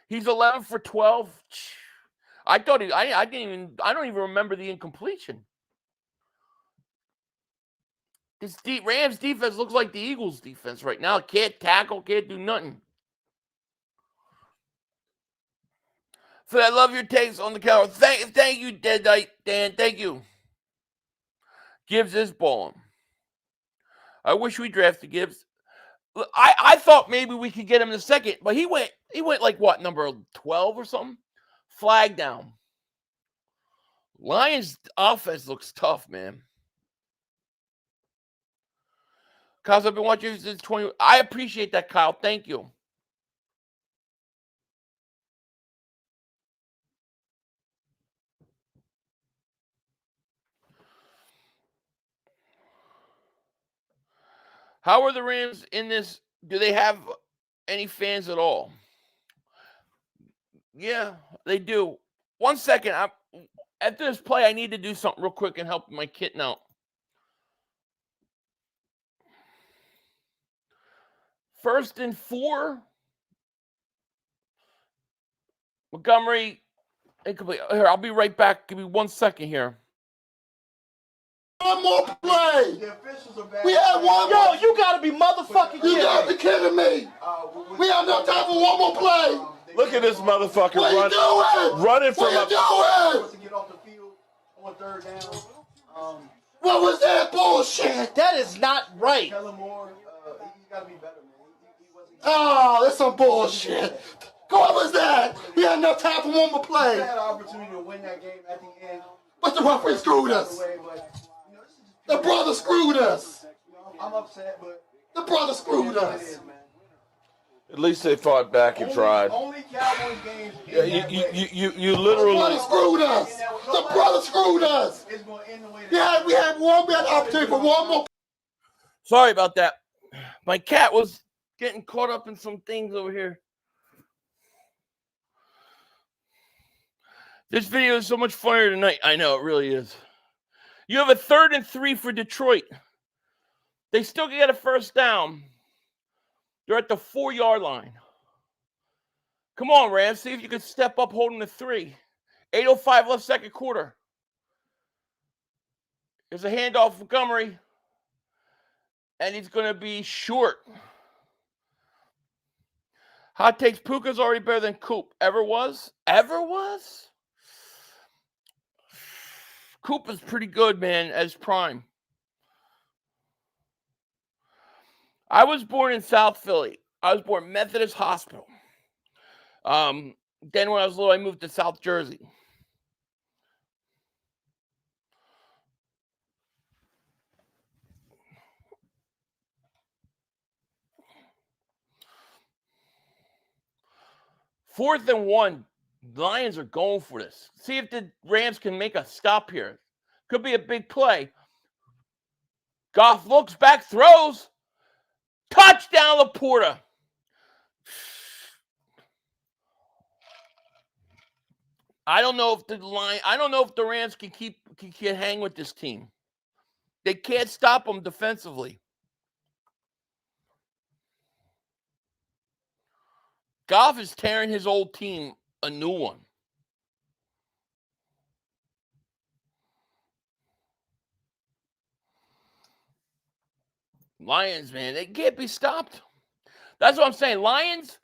He's 11 for 12. I don't even remember the incompletion. This Rams defense looks like the Eagles defense right now. Can't tackle, can't do nothing. So I love your takes on the Cowboys. Thank you, Deadite Dan. Thank you. Gibbs is balling. I wish we drafted Gibbs. I thought maybe we could get him in the second, but he went like what, number 12 or something? Flag down. Lions offense looks tough, man. Kyle, I've been watching you since 20. I appreciate that, Kyle. Thank you. How are the Rams in this? Do they have any fans at all? Yeah, they do. 1 second. After this play, I need to do something real quick and help my kitten out. First and 4. Montgomery, incomplete. Here, I'll be right back. Give me 1 second here. One more play. The officials are bad. We had one Yo, more. you gotta be motherfucking You kidding gotta me. be kidding me. We have no time for one more play. Look at this motherfucker What are you doing? running from What a. are you doing? To get off the field on 3rd down. What was that bullshit? That is not right. Kellen Moore, he's got to be better, man. He wasn't. Oh, that's some bullshit. What was that? We had no time for one more He play. had an opportunity to win that game at the end. But the referee screwed us. Away, but, you know, this is just The brother screwed us. You know, I'm upset, but The brother screwed it is what it us. is, man. At least they fought back and tried. Only Cowboys games. Yeah, you literally. The brother screwed us. The brother screwed us. It's going to end the way We had opportunity for one more. Sorry about that. My cat was getting caught up in some things over here. This video is so much funnier tonight. I know, it really is. You have a 3rd and 3 for Detroit. They still get a first down. They're at the 4-yard line. Come on, Rams. See if you can step up holding the 3. 8:05 left, second quarter. There's a handoff for Montgomery. And he's going to be short. Hot takes. Puka's already better than Coop. Ever was? Ever was? Coop is pretty good, man, as prime. I was born in South Philly. I was born Methodist Hospital. Then when I was little, I moved to South Jersey. Fourth and 1. The Lions are going for this. See if the Rams can make a stop here. Could be a big play. Goff looks back, throws. Touchdown, Laporta. I don't know if the Rams can hang with this team. They can't stop them defensively. Goff is tearing his old team a new one. Lions, man, they can't be stopped. That's what I'm saying. Lions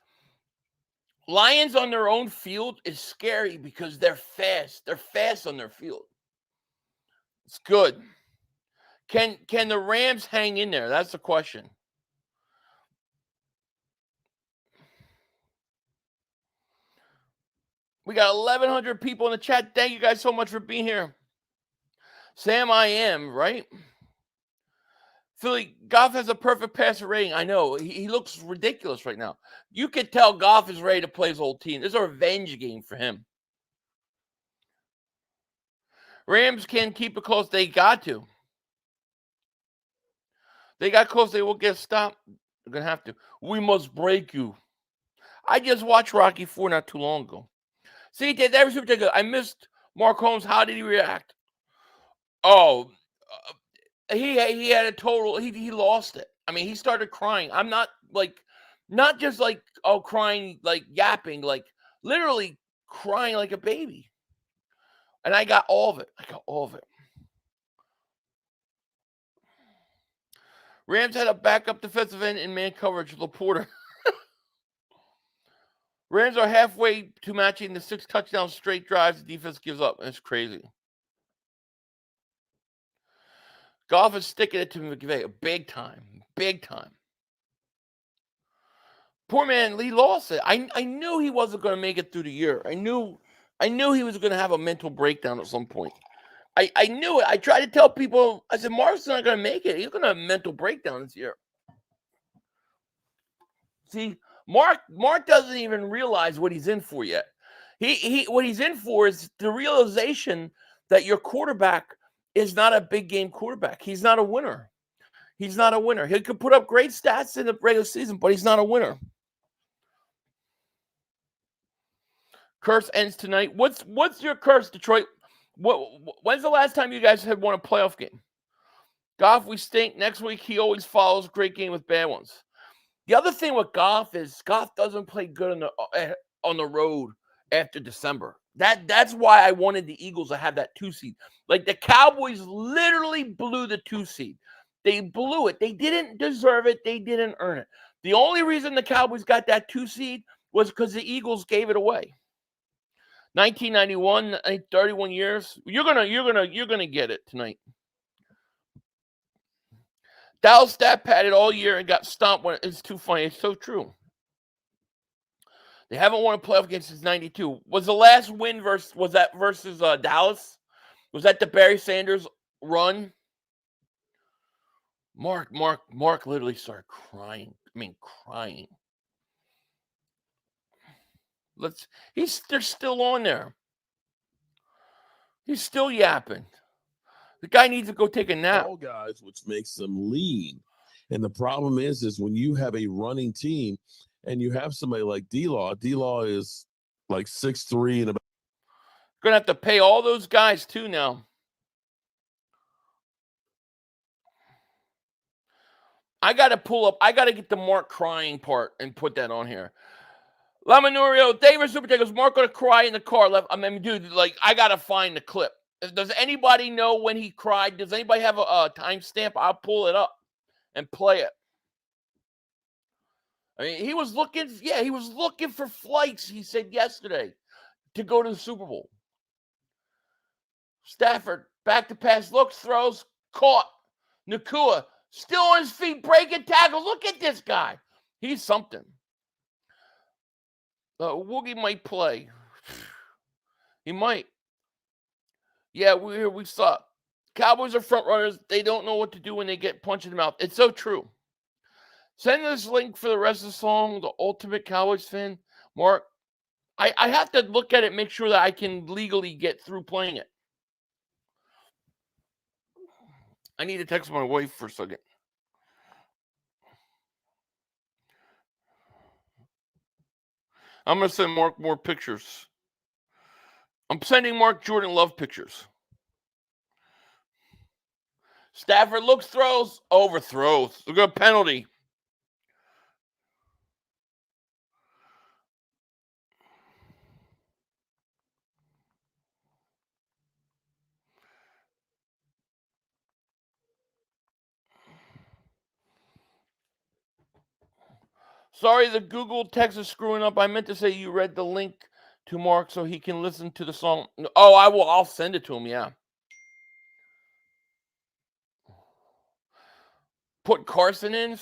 on their own field is scary because they're fast. They're fast on their field. It's good. Can the Rams hang in there? That's the question. We got 1,100 people in the chat. Thank you guys so much for being here. Sam, I am, right? Philly, Goff has a perfect passer rating. I know. He looks ridiculous right now. You can tell Goff is ready to play his whole team. This is a revenge game for him. Rams can keep it close. They got to. They got close. They will get stopped. They're going to have to. We must break you. I just watched Rocky IV not too long ago. See, that was super good. I missed Mark Holmes. How did he react? Oh, he had a total. He lost it. I mean, he started crying. I'm not just like crying, like yapping, like literally crying like a baby. And I got all of it. Rams had a backup defensive end in man coverage, Laporta. Rams are halfway to matching the 6 touchdown straight drives the defense gives up. It's crazy. Goff is sticking it to McVay big time. Big time. Poor man, Lee lost it. I knew he wasn't going to make it through the year. I knew he was going to have a mental breakdown at some point. I knew it. I tried to tell people, I said, Mark's not going to make it. He's going to have a mental breakdown this year. See, Mark doesn't even realize what he's in for yet. What he's in for is the realization that your quarterback is not a big game quarterback. He's not a winner. He could put up great stats in the regular season, but he's not a winner. Curse ends tonight. What's your curse, Detroit? When's the last time you guys had won a playoff game? Goff, we stink. Next week, he always follows great game with bad ones. The other thing with Goff is Goff doesn't play good on the road after December. That's why I wanted the Eagles to have that 2 seed. Like the Cowboys literally blew the 2 seed. They blew it. They didn't deserve it. They didn't earn it. The only reason the Cowboys got that 2 seed was because the Eagles gave it away. 1991, 31 years. You're gonna get it tonight. Dallas stat padded all year and got stomped when it's too funny. It's so true. They haven't won a playoff game since 92. Was the last win versus Dallas? Was that the Barry Sanders run? Mark literally started crying. I mean, crying. They're still on there. He's still yapping. The guy needs to go take a nap. All guys, which makes them lean. And the problem is when you have a running team and you have somebody like D-Law is like 6'3" and about. Going to have to pay all those guys too now. I got to get the Mark crying part and put that on here. Lamanurio, David Super goes, Mark going to cry in the car. I mean, dude, I got to find the clip. Does anybody know when he cried? Does anybody have a timestamp? I'll pull it up and play it. I mean, he was looking for flights, he said yesterday, to go to the Super Bowl. Stafford, back to pass, looks, throws, caught. Nakua, still on his feet, breaking tackles. Look at this guy. He's something. Woogie might play. He might. Yeah, we suck. Cowboys are front runners. They don't know what to do when they get punched in the mouth. It's so true. Send this link for the rest of the song, The Ultimate Cowboys Fan. Mark, I have to look at it, make sure that I can legally get through playing it. I need to text my wife for a second. I'm going to send Mark more pictures. I'm sending Mark Jordan Love pictures. Stafford looks, throws, overthrows. Look at a penalty. Sorry, the Google text is screwing up. I meant to say you read the link to Mark so he can listen to the song. Oh, I will. I'll send it to him, yeah. Put Carson in?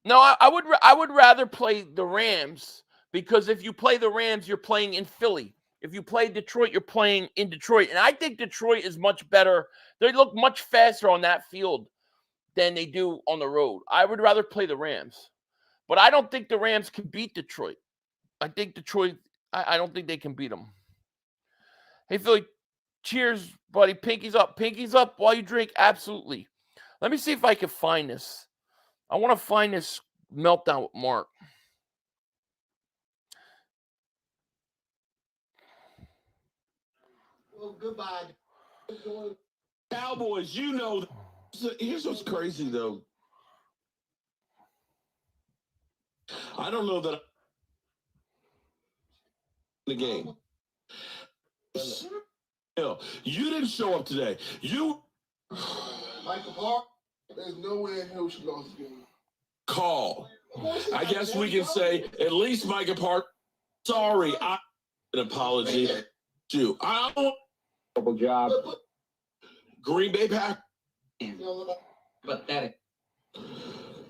No, I would rather play the Rams, because if you play the Rams, you're playing in Philly. If you play Detroit, you're playing in Detroit. And I think Detroit is much better. They look much faster on that field than they do on the road. I would rather play the Rams. But I don't think the Rams can beat Detroit. I think Detroit, I don't think they can beat them. Hey, Philly, cheers, buddy. Pinkies up. Pinkies up while you drink. Absolutely. Let me see if I can find this. I want to find this meltdown with Mark. Well, goodbye. Cowboys, you know. Here's what's crazy, though. I don't know that the game. You didn't show up today. You Michael Park, there's no way in hell she lost the game. call. I guess we can say at least Micah Park. Sorry, I an apology. To I don't. Double job. Green Bay Pack. Pathetic.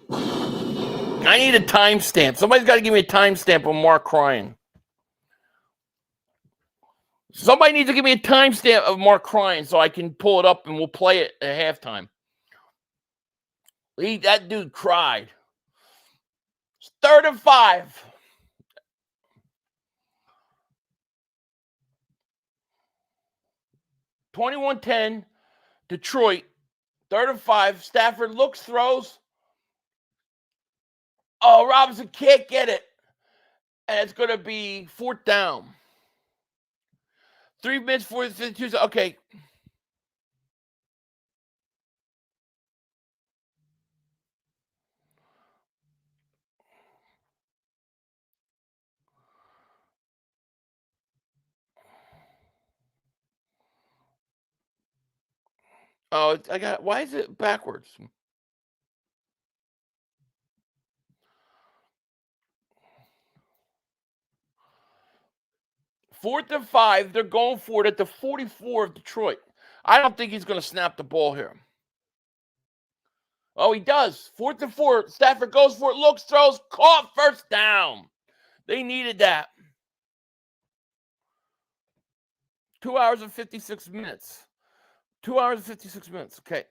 I need a timestamp. Somebody's got to give me a timestamp on Mark crying. Somebody needs to give me a timestamp of Mark crying so I can pull it up and we'll play it at halftime. That dude cried. It's 3rd and 5. (21-10) Detroit. 3rd and 5. Stafford looks, throws. Oh, Robinson can't get it. And it's going to be 4th down. 3 minutes, 52. Okay. Oh, why is it backwards? Fourth and 5, they're going for it at the 44 of Detroit. I don't think he's going to snap the ball here. Oh, he does. 4th and 4. Stafford goes for it, looks, throws, caught, 1st down. They needed that. 2 hours and 56 minutes. 2 hours and 56 minutes. Okay.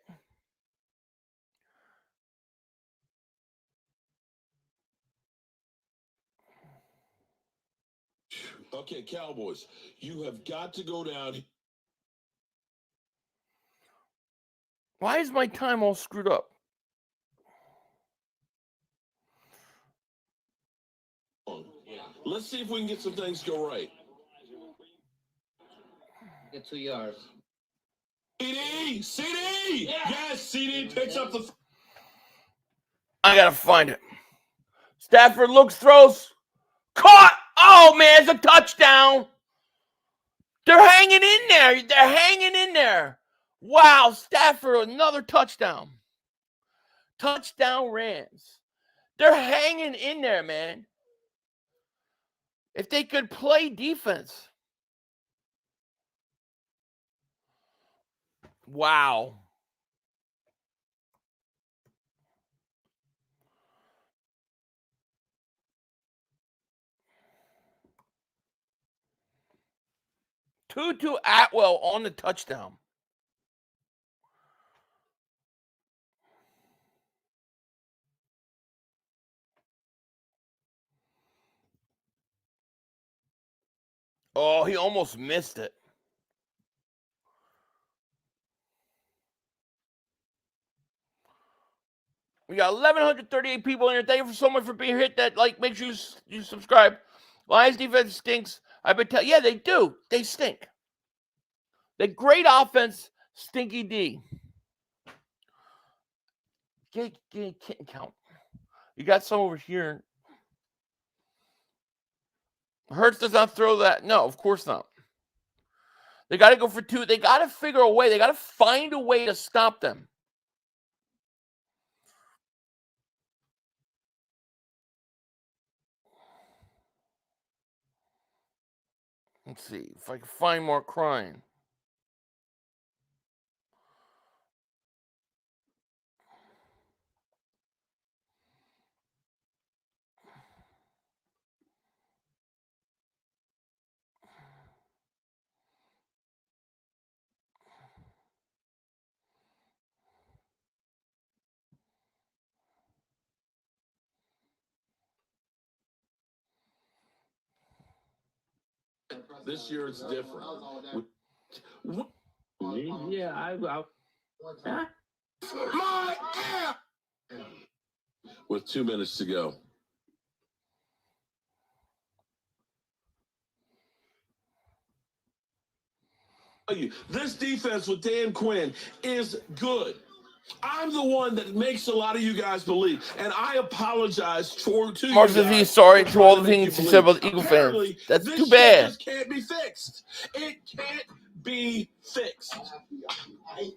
Okay, Cowboys, you have got to go down. Why is my time all screwed up? Let's see if we can get some things go right. Get 2 yards. CD! CD! Yes, CD picks up the... I got to find it. Stafford looks, throws, caught. Oh, man, it's a touchdown. They're hanging in there. They're hanging in there. Wow, Stafford, another touchdown. Touchdown Rams. They're hanging in there, man. If they could play defense. Wow. Tutu Atwell on the touchdown. Oh, he almost missed it. We got 1,138 people in here. Thank you so much for being here. Hit that like. Make sure you subscribe. Lions defense stinks. I've been telling. Yeah, they do. They stink. They great offense, stinky D. Get count. You got some over here. Hurts does not throw that. No, of course not. They got to go for 2. They got to figure a way. They got to find a way to stop them. Let's see if I can find more crying. This year it's different. My app! With 2 minutes to go. This defense with Dan Quinn is good. I'm the one that makes a lot of you guys believe, and I apologize to you. Mark says he's sorry to all the things he said about the Eagle fans. That's too bad. This can't be fixed. It can't be fixed. And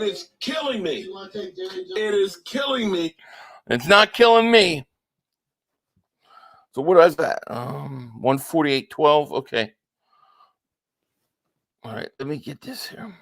it's killing me. It is killing me. It's not killing me. So what is that? 148.12. Okay. All right. Let me get this here.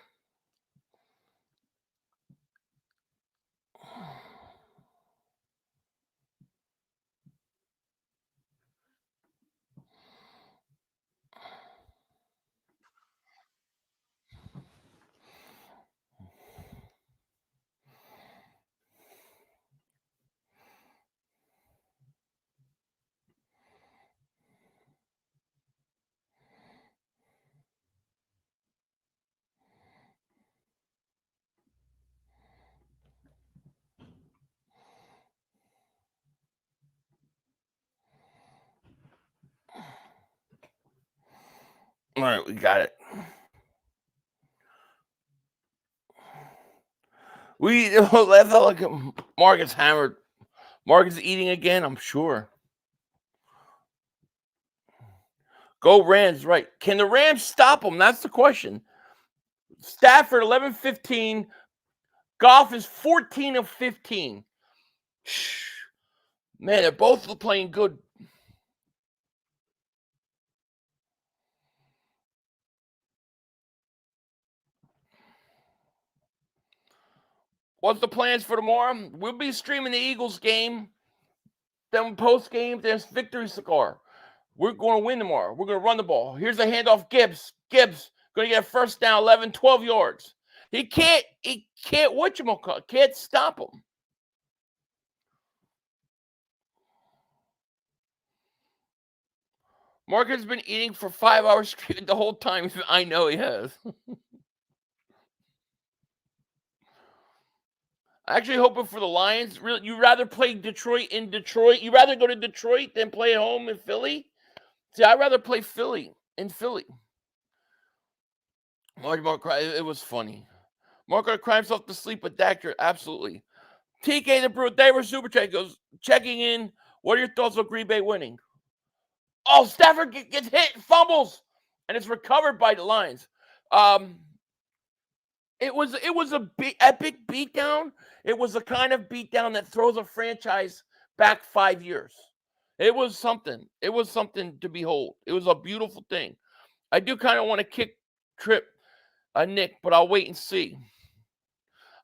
All right, we got it. That felt like Mark is hammered. Mark is eating again, I'm sure. Go Rams, right. Can the Rams stop them? That's the question. Stafford, 11-15. Goff is 14 of 15. Man, they're both playing good. What's the plans for tomorrow? We'll be streaming the Eagles game. Then post game, there's victory cigar. We're going to win tomorrow. We're going to run the ball. Here's a handoff. Gibbs going to get a first down, 11, 12 yards. He can't can't stop him. Mark has been eating for 5 hours straight the whole time. I know he has. Actually hoping for the Lions. Really, you rather play Detroit in Detroit? You rather go to Detroit than play at home in Philly? See, I'd rather play Philly in Philly. Mark, it was funny. Mark gonna cry himself to sleep with Dactor. Absolutely. TK the Brute, David Super Chat goes, checking in. What are your thoughts on Green Bay winning? Oh, Stafford gets hit, fumbles, and it's recovered by the Lions. It was a epic beatdown. It was the kind of beatdown that throws a franchise back 5 years. It was something. It was something to behold. It was a beautiful thing. I do kind of want to kick Trip Nick, but I'll wait and see.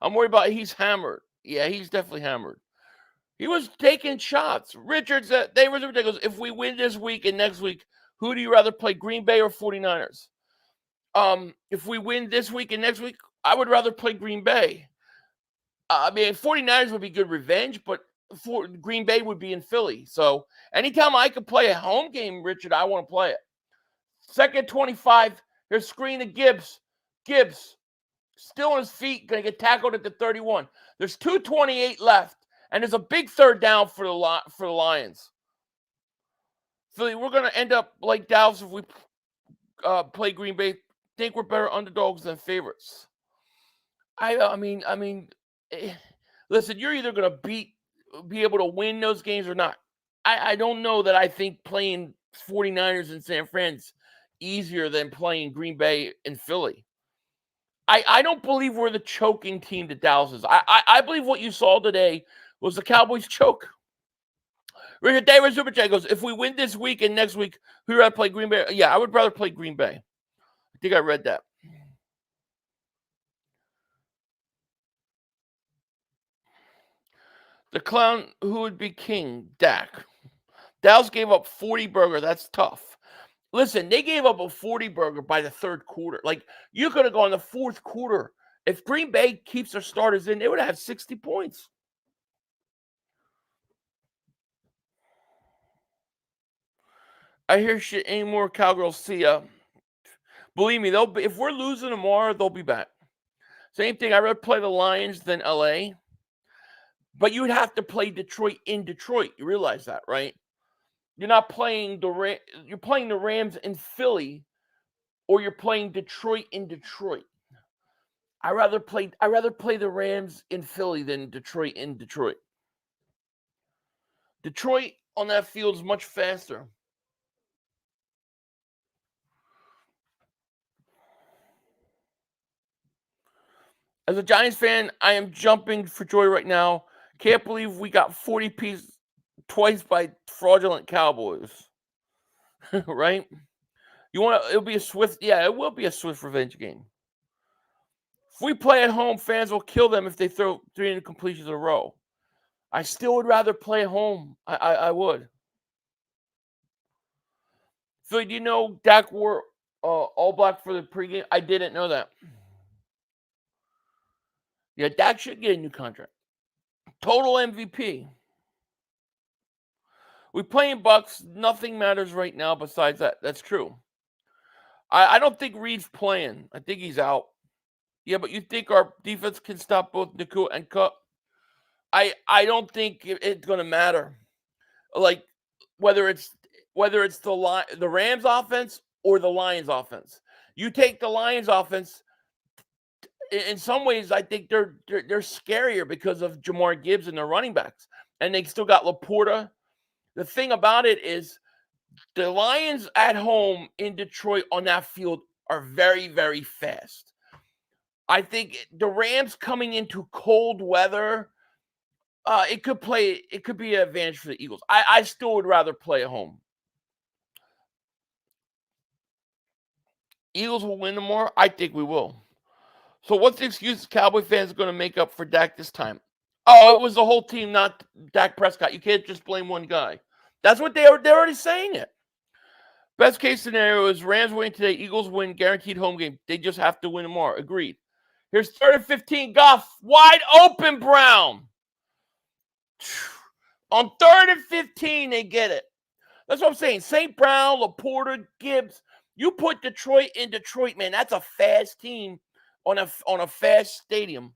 I'm worried about he's hammered. Yeah, he's definitely hammered. He was taking shots. Richards, they were ridiculous. If we win this week and next week, who do you rather play, Green Bay or 49ers? If we win this week and next week, I would rather play Green Bay. 49ers would be good revenge, but Green Bay would be in Philly. So anytime I could play a home game, Richard, I want to play it. Second 25. Here's screen to Gibbs. Still on his feet, going to get tackled at the 31. There's 2:28 left, and there's a big third down for the Lions. Philly, we're going to end up like Dallas if we play Green Bay. Think we're better underdogs than favorites. I mean, listen, you're either going to be able to win those games or not. I don't know that I think playing 49ers in San Fran's easier than playing Green Bay in Philly. I don't believe we're the choking team that Dallas is. I believe what you saw today was the Cowboys choke. Richard David Super Chat goes, if we win this week and next week, who'd rather play Green Bay? Yeah, I would rather play Green Bay. I think I read that. The clown who would be king, Dak. Dallas gave up 40 burger. That's tough. Listen, they gave up a 40 burger by the third quarter. Like, you could have gone the fourth quarter. If Green Bay keeps their starters in, they would have had 60 points. I hear shit anymore, Cowgirls. See ya. Believe me, if we're losing tomorrow, they'll be back. Same thing. I'd rather play the Lions than LA. But you would have to play Detroit in Detroit. You realize that, right? You're not playing you're playing the Rams in Philly, or you're playing Detroit in Detroit. I rather play the Rams in Philly than Detroit in Detroit. Detroit on that field is much faster. As a Giants fan, I am jumping for joy right now. Can't believe we got 40 pieces twice by fraudulent Cowboys. Right? It'll be a swift, it will be a swift revenge game. If we play at home, fans will kill them if they throw 3 incompletions in a row. I still would rather play at home. I would. Philly, do you know Dak wore all black for the pregame? I didn't know that. Yeah, Dak should get a new contract. Total MVP. We playing Bucks. Nothing matters right now besides that. That's true. I don't think Reed's playing. I think he's out. Yeah, but you think our defense can stop both Nakua and Cup? I don't think it's going to matter. Like whether it's the Rams offense or the Lions offense. You take the Lions offense. In some ways, I think they're scarier because of Jamar Gibbs and their running backs, and they still got Laporta. The thing about it is, the Lions at home in Detroit on that field are very, very fast. I think the Rams coming into cold weather, it could be an advantage for the Eagles. I still would rather play at home. Eagles will win tomorrow. I think we will. So what's the excuse Cowboy fans are going to make up for Dak this time? Oh, it was the whole team, not Dak Prescott. You can't just blame one guy. That's what they're already saying it. Best case scenario is Rams win today, Eagles win, guaranteed home game. They just have to win tomorrow. Agreed. Here's 3rd and 15. Goff, wide open, Brown. On 3rd and 15, they get it. That's what I'm saying. St. Brown, Laporta, Gibbs. You put Detroit in Detroit, man. That's a fast team on a fast stadium.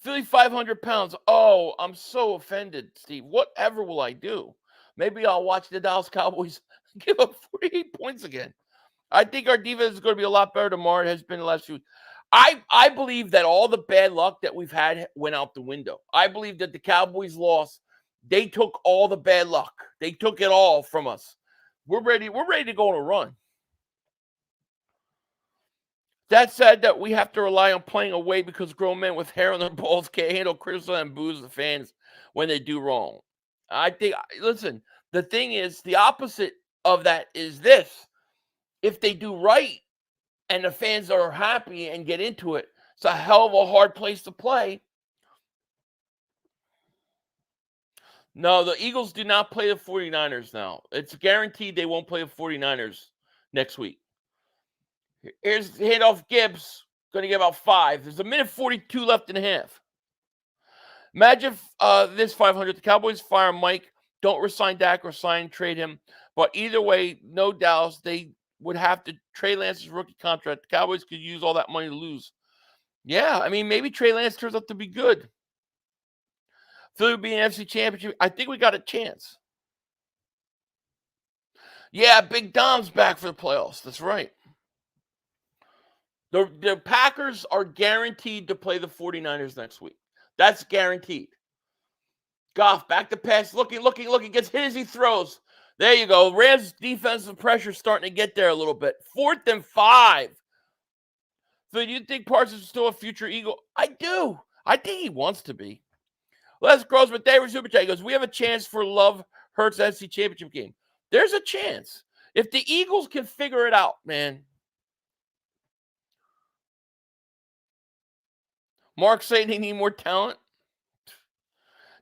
Philly 500 pounds. Oh, I'm so offended, Steve. Whatever will I do? Maybe I'll watch the Dallas Cowboys give up 48 points again. I think our defense is going to be a lot better tomorrow. It has been the last few. I believe that all the bad luck that we've had went out the window. I believe that the Cowboys lost. They took all the bad luck. They took it all from us. We're ready to go on a run. That said, that we have to rely on playing away because grown men with hair on their balls can't handle criticism and booze the fans when they do wrong. I think, listen, the thing is, the opposite of that is this. If they do right and the fans are happy and get into it, it's a hell of a hard place to play. No, the Eagles do not play the 49ers now. It's guaranteed they won't play the 49ers next week. Here's the handoff. Gibbs going to get about 5. There's a minute 42 left in the half. Imagine this 500. The Cowboys fire Mike. Don't resign Dak or trade him. But either way, no Dallas. They would have to Trey Lance's rookie contract. The Cowboys could use all that money to lose. Yeah, I mean, maybe Trey Lance turns out to be good. Philly would be an NFC Championship. I think we got a chance. Yeah, Big Dom's back for the playoffs. That's right. The Packers are guaranteed to play the 49ers next week. That's guaranteed. Goff back to pass, looking, gets hit as he throws. There you go. Rams defensive pressure starting to get there a little bit. 4th and 5. So do you think Parsons is still a future Eagle? I do. I think he wants to be. Les Grossman, David Super Chat goes, we have a chance for Love Hurts NFC Championship game. There's a chance. If the Eagles can figure it out, man. Mark saying they need more talent.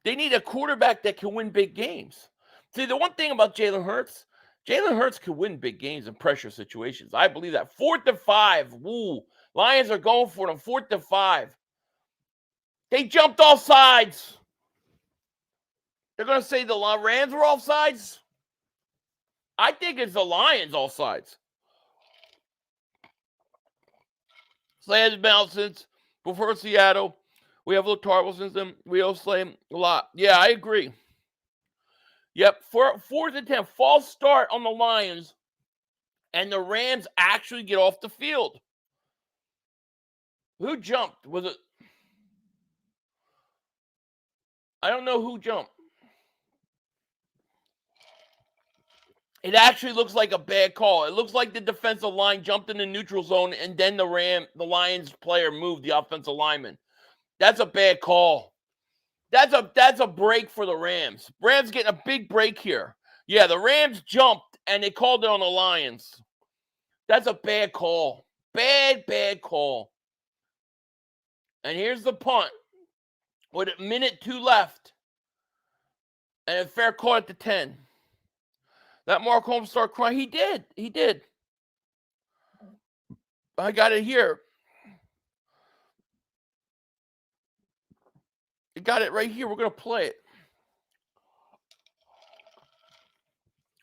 They need a quarterback that can win big games. See, the one thing about Jalen Hurts can win big games in pressure situations. I believe that. 4th and 5. Woo. Lions are going for them. 4th and 5. They jumped off sides. They're going to say the Rams were off sides. I think it's the Lions off sides. Slay has been out since before Seattle. We have looked horrible since then. We owe Slay a lot. Yeah, I agree. Yep, 4th and 10. False start on the Lions. And the Rams actually get off the field. Who jumped? Was it? I don't know who jumped. It actually looks like a bad call. It looks like the defensive line jumped in the neutral zone, and then the Lions player moved the offensive lineman. That's a bad call. That's a break for the Rams. Rams getting a big break here. Yeah, the Rams jumped, and they called it on the Lions. That's a bad call. Bad call. And here's the punt. With a minute 2 left. And a fair call at the 10. That Mark Holmes started crying. He did. I got it here. I got it right here. We're going to play it.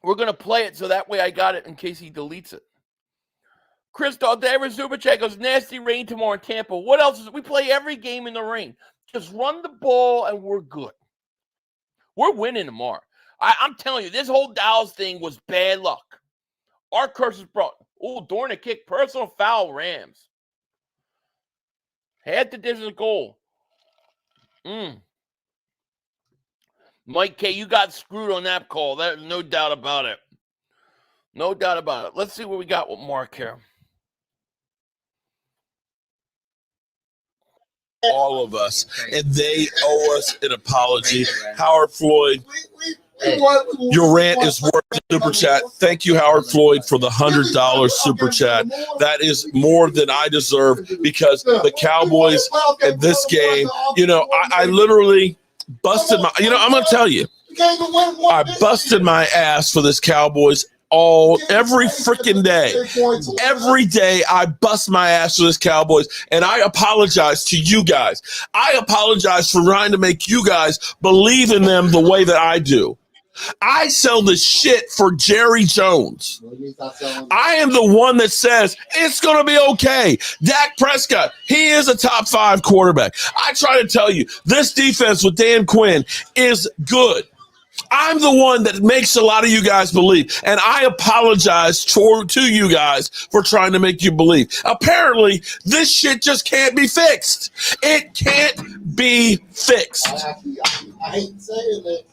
We're going to play it so that way I got it in case he deletes it. Crystal David Zubacek goes, nasty rain tomorrow in Tampa. What else is it? We play every game in the rain. Just run the ball and we're good. We're winning tomorrow. I'm telling you, this whole Dallas thing was bad luck. Our curse is brought. Oh, Dornick kick, personal foul, Rams. Had the distance goal. Mike K, you got screwed on that call. There's no doubt about it. No doubt about it. Let's see what we got with Mark here. All of us, and they owe us an apology. Howard Floyd, your rant is worth the super chat. Thank you, Howard Floyd, for the $100 super chat. That is more than I deserve because the Cowboys in this game, I literally busted my, I'm going to tell you, I busted my ass for this Cowboys every freaking day. Every day I bust my ass for this Cowboys, and I apologize to you guys. I apologize for trying to make you guys believe in them the way that I do. I sell the shit for Jerry Jones. I am the one that says it's going to be okay. Dak Prescott, he is a top 5 quarterback. I try to tell you, this defense with Dan Quinn is good. I'm the one that makes a lot of you guys believe, and I apologize to you guys for trying to make you believe. Apparently, this shit just can't be fixed. It can't be fixed. I hate saying that.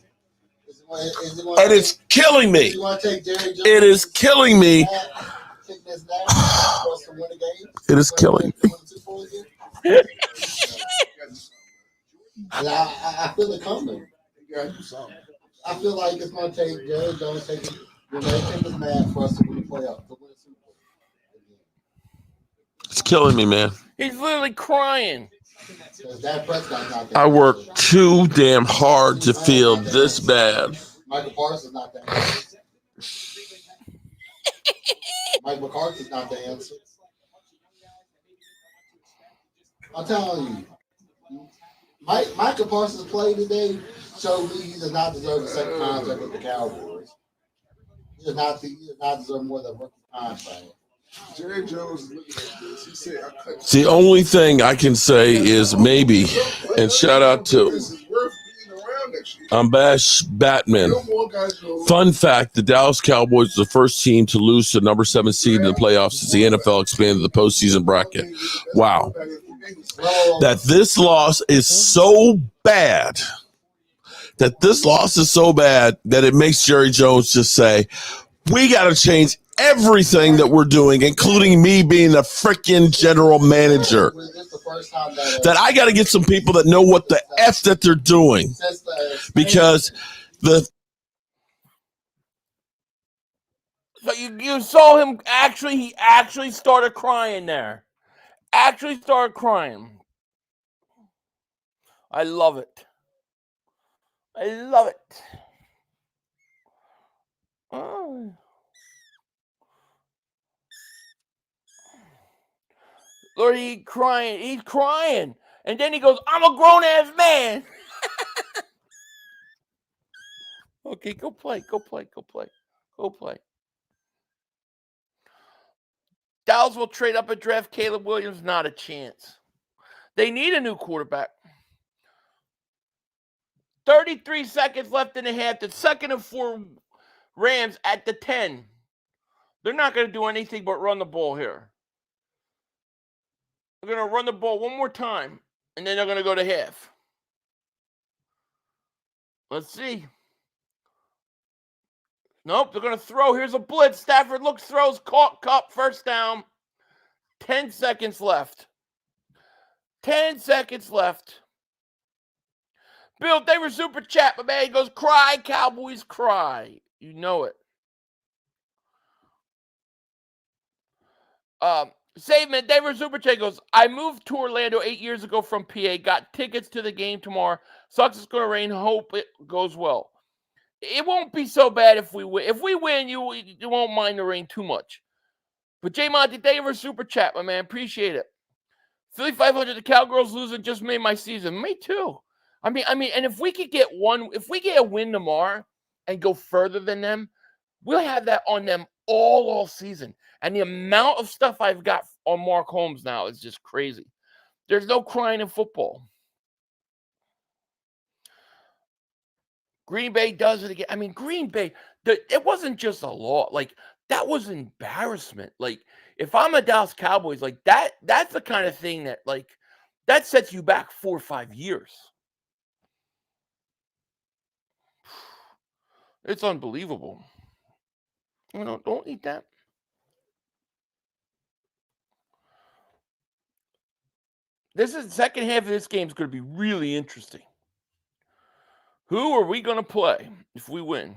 And it's killing me. It is killing me. It is killing me. I feel it coming. I feel like it's going to take Jerry Jones taking his man for us to win the playoff. It's killing me, man. He's literally crying. I worked too damn hard to feel this bad. Michael Parsons not the answer. Mike McCarthy's not the answer. I'm telling you, Michael Parsons' play today showed me he does not deserve a second contract with the Cowboys. He did not deserve more than rookie contract. Jerry Jones is looking at this. He said, I cut The only thing I can say is maybe, and shout out to this is worth being around next year. Bash Batman. No more guys go. Fun fact, the Dallas Cowboys are the first team to lose to number 7 seed in the playoffs since the NFL expanded the postseason bracket. Wow. That this loss is so bad, that it makes Jerry Jones just say, we got to change everything that we're doing, including me being the freaking general manager. That I got to get some people that know what the F that they're doing. Because So you saw him he actually started crying there. Actually started crying. I love it. I love it. Oh. Lord, he's crying. And then he goes, I'm a grown-ass man. Okay, go play. Dallas will trade up and draft Caleb Williams. Not a chance. They need a new quarterback. 33 seconds left in the half. The 2nd and 4 Rams at the 10. They're not going to do anything but run the ball here. They're going to run the ball one more time, and then they're going to go to half. Let's see. Nope, they're going to throw. Here's a blitz. Stafford looks, throws, caught, cup, first down. 10 seconds left. 10 seconds left. Bill, they were super chat, but man, he goes, cry, Cowboys, cry. You know it. Saveman, David Super Chat goes, I moved to Orlando 8 years ago from PA, got tickets to the game tomorrow. Sucks it's going to rain. Hope it goes well. It won't be so bad if we win. If we win, you won't mind the rain too much. But J Monty, David Super Chat, my man, appreciate it. Philly 500, the Cowgirls losing just made my season. Me too. I mean, and if we get a win tomorrow and go further than them, we'll have that on them all season. And the amount of stuff I've got on Mark Holmes now is just crazy. There's no crying in football. Green Bay does it again. I mean, Green Bay, it wasn't just a law. Like, that was embarrassment. Like, if I'm a Dallas Cowboys, like, that's the kind of thing that, like, that sets you back 4 or 5 years. It's unbelievable. Don't eat that. The second half of this game is going to be really interesting. Who are we going to play if we win?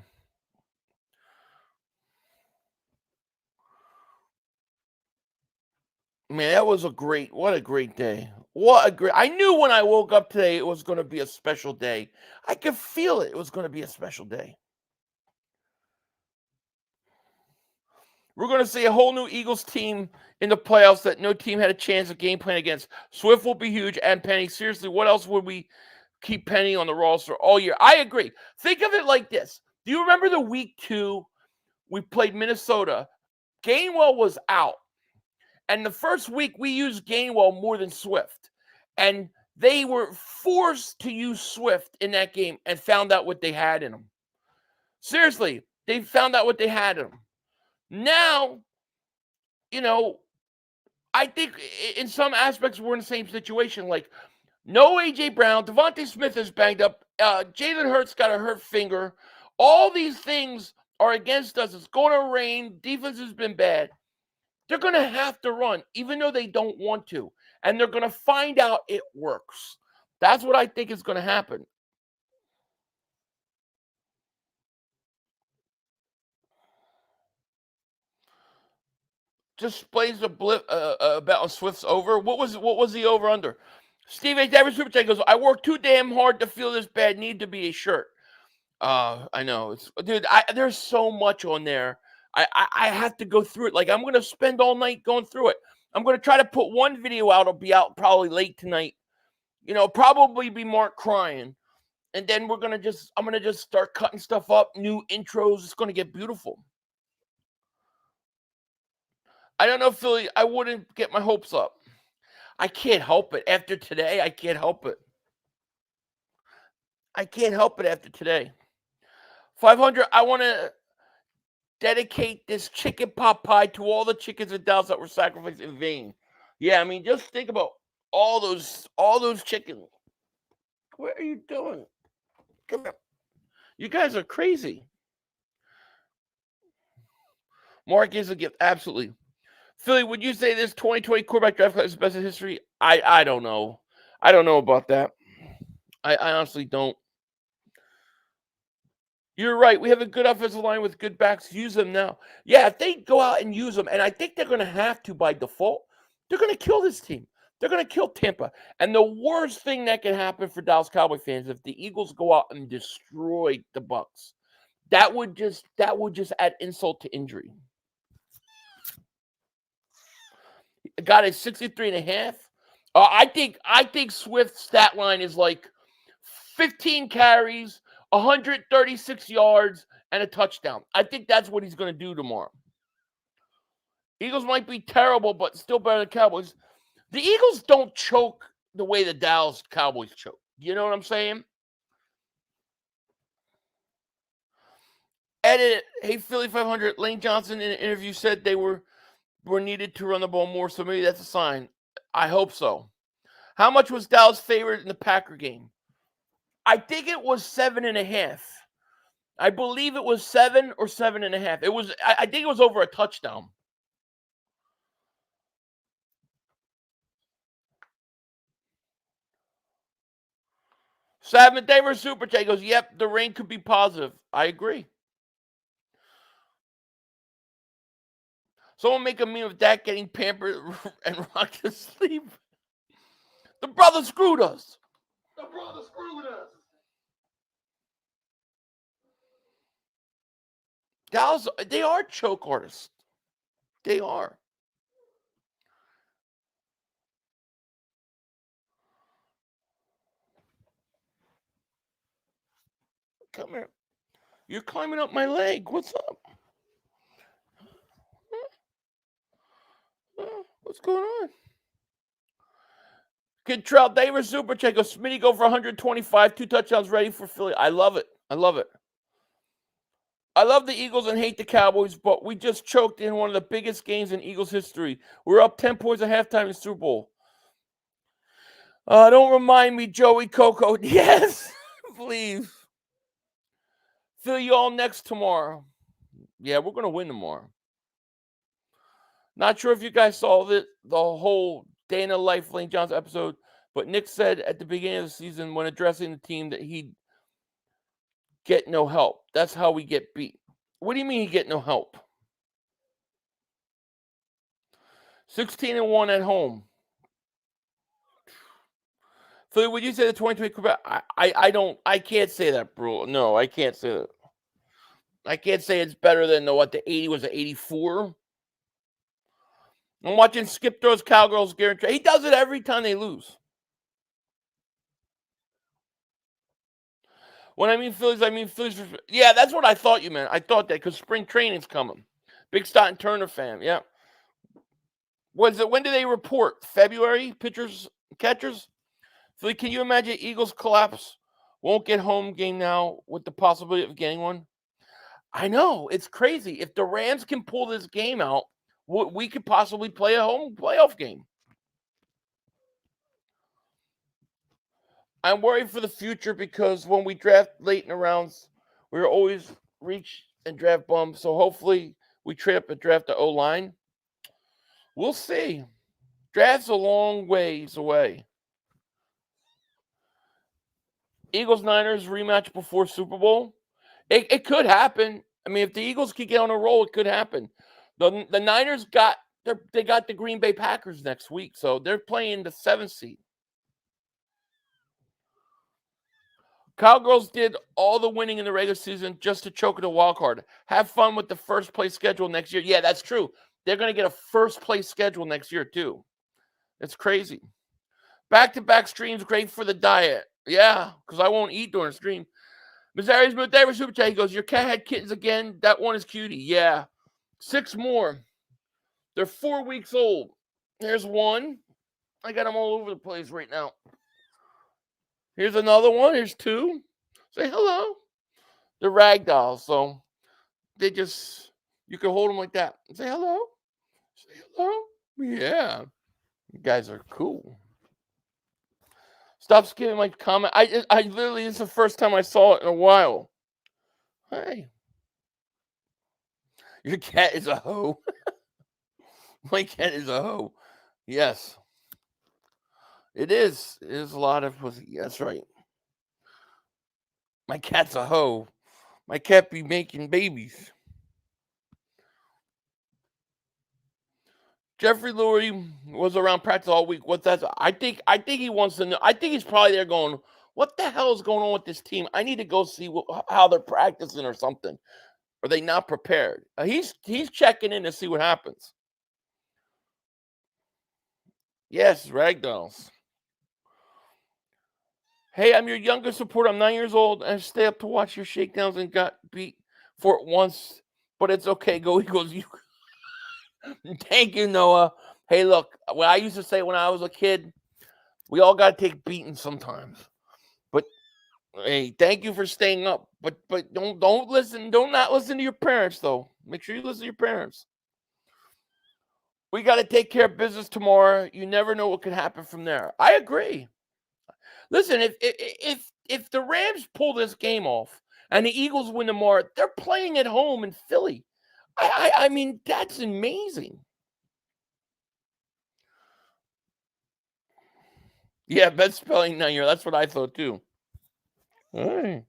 Man, what a great day. I knew when I woke up today it was going to be a special day. I could feel it. It was going to be a special day. We're going to see a whole new Eagles team in the playoffs that no team had a chance of game plan against. Swift will be huge, and Penny. Seriously, what else would we keep Penny on the roster all year? I agree. Think of it like this. Do you remember the week 2 we played Minnesota? Gainwell was out. And the first week we used Gainwell more than Swift. And they were forced to use Swift in that game and found out what they had in him. Seriously, they found out what they had in him. Now, I think in some aspects we're in the same situation. Like, no A.J. Brown. Devontae Smith is banged up. Jalen Hurts got a hurt finger. All these things are against us. It's going to rain. Defense has been bad. They're going to have to run, even though they don't want to. And they're going to find out it works. That's what I think is going to happen. Just plays a blip about on Swift's over. What was the over under? Steve H. David Super Chat goes, I worked too damn hard to feel this bad. Need to be a shirt. I know. There's so much on there. I have to go through it. Like, I'm going to spend all night going through it. I'm going to try to put one video out. It'll be out probably late tonight. Probably be Mark crying. And then I'm going to just start cutting stuff up, new intros. It's going to get beautiful. I don't know, Philly. I wouldn't get my hopes up. I can't help it. After today, I can't help it. I can't help it after today. 500, I want to dedicate this chicken pot pie to all the chickens in Dallas that were sacrificed in vain. Yeah, I mean, just think about all those chickens. What are you doing? Come here. You guys are crazy. Mark is a gift. Absolutely. Philly, would you say this 2020 quarterback draft class is the best in history? I don't know. I don't know about that. I honestly don't. You're right. We have a good offensive line with good backs. Use them now. Yeah, if they go out and use them, and I think they're going to have to by default, they're going to kill this team. They're going to kill Tampa. And the worst thing that can happen for Dallas Cowboy fans if the Eagles go out and destroy the Bucs. That would just add insult to injury. Got a 63.5. I think Swift's stat line is like 15 carries, 136 yards, and a touchdown. I think that's what he's going to do tomorrow. Eagles might be terrible, but still better than Cowboys. The Eagles don't choke the way the Dallas Cowboys choke. You know what I'm saying? Edit. Hey, Philly 500. Lane Johnson in an interview said they were needed to run the ball more, so maybe that's a sign. I hope so. How much was Dallas favored in the Packer game? I think it was 7.5. I believe it was 7 or 7.5. It was. I think it was over a touchdown. Savin Davis Super Chat goes, yep, the rain could be positive. I agree. Someone make a meme of Dak getting pampered and rocked to sleep. The brother screwed us. The brother screwed us. Dallas, they are choke artists. They are. Come here. You're climbing up my leg. What's up? What's going on? Contrell Davis Super Check. Smitty go for 125. 2 touchdowns ready for Philly. I love it. I love it. I love the Eagles and hate the Cowboys, but we just choked in one of the biggest games in Eagles history. We're up 10 points at halftime in the Super Bowl. Don't remind me, Joey Coco. Yes, please. Phil, you all next tomorrow. Yeah, we're going to win tomorrow. Not sure if you guys saw the whole Day in the Life Lane Johnson episode, but Nick said at the beginning of the season when addressing the team that he'd get no help. That's how we get beat. What do you mean he get no help? 16-1 at home. Philly, would you say the 2020 quarterback? I can't say that, bro. No, I can't say that. I can't say it's better than the 80 was an 84. I'm watching Skip throws Cowgirls guarantee. He does it every time they lose. When I mean Phillies. Yeah, that's what I thought you meant. I thought that because spring training's coming. Big Stott and Turner fan. Yeah. When do they report? February? Pitchers, catchers? Philly, can you imagine Eagles collapse? Won't get home game now with the possibility of getting one? I know. It's crazy. If the Rams can pull this game out, we could possibly play a home playoff game. I'm worried for the future because when we draft late in the rounds, we're always reach and draft bums. So hopefully we trade up and draft the O-line. We'll see. Draft's a long ways away. Eagles-Niners rematch before Super Bowl. It could happen. I mean, if the Eagles could get on a roll, it could happen. The Niners got the Green Bay Packers next week, so they're playing the 7th seed. Cowgirls did all the winning in the regular season just to choke at a wild card. Have fun with the first place schedule next year. Yeah, that's true. They're going to get a first place schedule next year, too. It's crazy. Back-to-back streams, great for the diet. Yeah, because I won't eat during a stream. Missouri's Smooth Davis Super Chat. He goes, your cat had kittens again? That one is cutie. Yeah. 6 more. They're 4 weeks old. There's one. I got them all over the place right now. Here's another one. Here's two. Say hello. They're ragdolls, so they just, you can hold them like that and say hello. Say hello. Yeah. You guys are cool. Stop skipping my comment. I literally, it's the first time I saw it in a while. Hey. Your cat is a hoe. My cat is a hoe. Yes. It is. It is a lot of pussy. That's right. My cat's a hoe. My cat be making babies. Jeffrey Lurie was around practice all week. What's that? I think he wants to know. I think he's probably there going, what the hell is going on with this team? I need to go see how they're practicing or something. Are they not prepared? He's checking in to see what happens. Yes, ragdolls. Hey, I'm your younger supporter. I'm 9 years old. I stay up to watch your shakedowns and got beat for it once, but it's okay. Go Eagles. You. Thank you, Noah. Hey, look, what I used to say when I was a kid, we all got to take beatings sometimes. But hey, thank you for staying up. But don't listen. Don't not listen to your parents though. Make sure you listen to your parents. We got to take care of business tomorrow. You never know what could happen from there. I agree. Listen, if the Rams pull this game off and the Eagles win tomorrow, they're playing at home in Philly. I mean, that's amazing. Yeah, best spelling 9 year. That's what I thought too. Hey.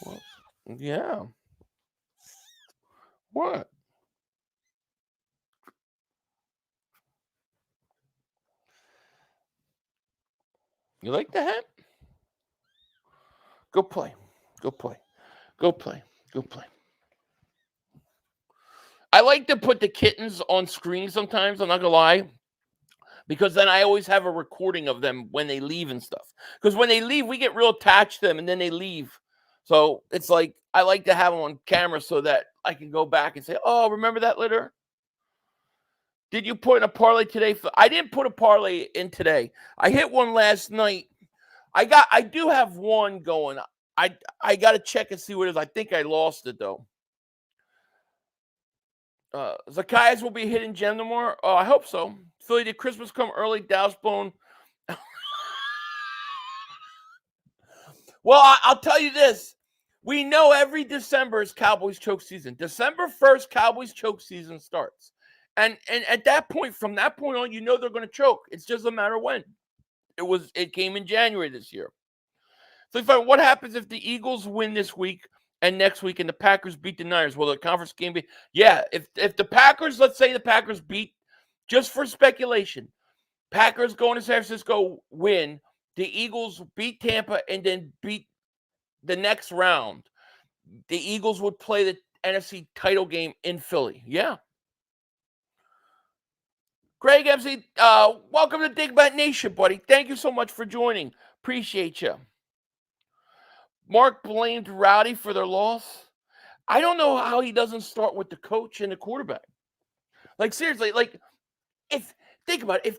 Well, yeah. What? You like the hat? Go play. Go play. Go play. Go play. I like to put the kittens on screen sometimes, I'm not going to lie, because then I always have a recording of them when they leave and stuff. Because when they leave, we get real attached to them, and then they leave. So it's like I like to have them on camera so that I can go back and say, oh, remember that litter? Did you put in a parlay today? I didn't put a parlay in today. I hit one last night. I do have one going. I got to check and see what it is. I think I lost it, though. Zacchaeus will be hitting Gem tomorrow. Oh, I hope so. Philly, did Christmas come early? Dallas blown. Well, I'll tell you this. We know every December is Cowboys choke season. December 1st, Cowboys choke season starts. And at that point, from that point on, you know they're going to choke. It's just a matter of when. It came in January this year. So what happens if the Eagles win this week and next week and the Packers beat the Niners? Will the conference game be? Yeah, if the Packers, let's say the Packers beat, just for speculation, Packers going to San Francisco, win, the Eagles beat Tampa and then beat the next round, the Eagles would play the NFC title game in Philly. Yeah. Greg MC, welcome to Dingbat Nation, buddy. Thank you so much for joining. Appreciate you. Mark blamed Rowdy for their loss. I don't know how he doesn't start with the coach and the quarterback. Like seriously, like think about it,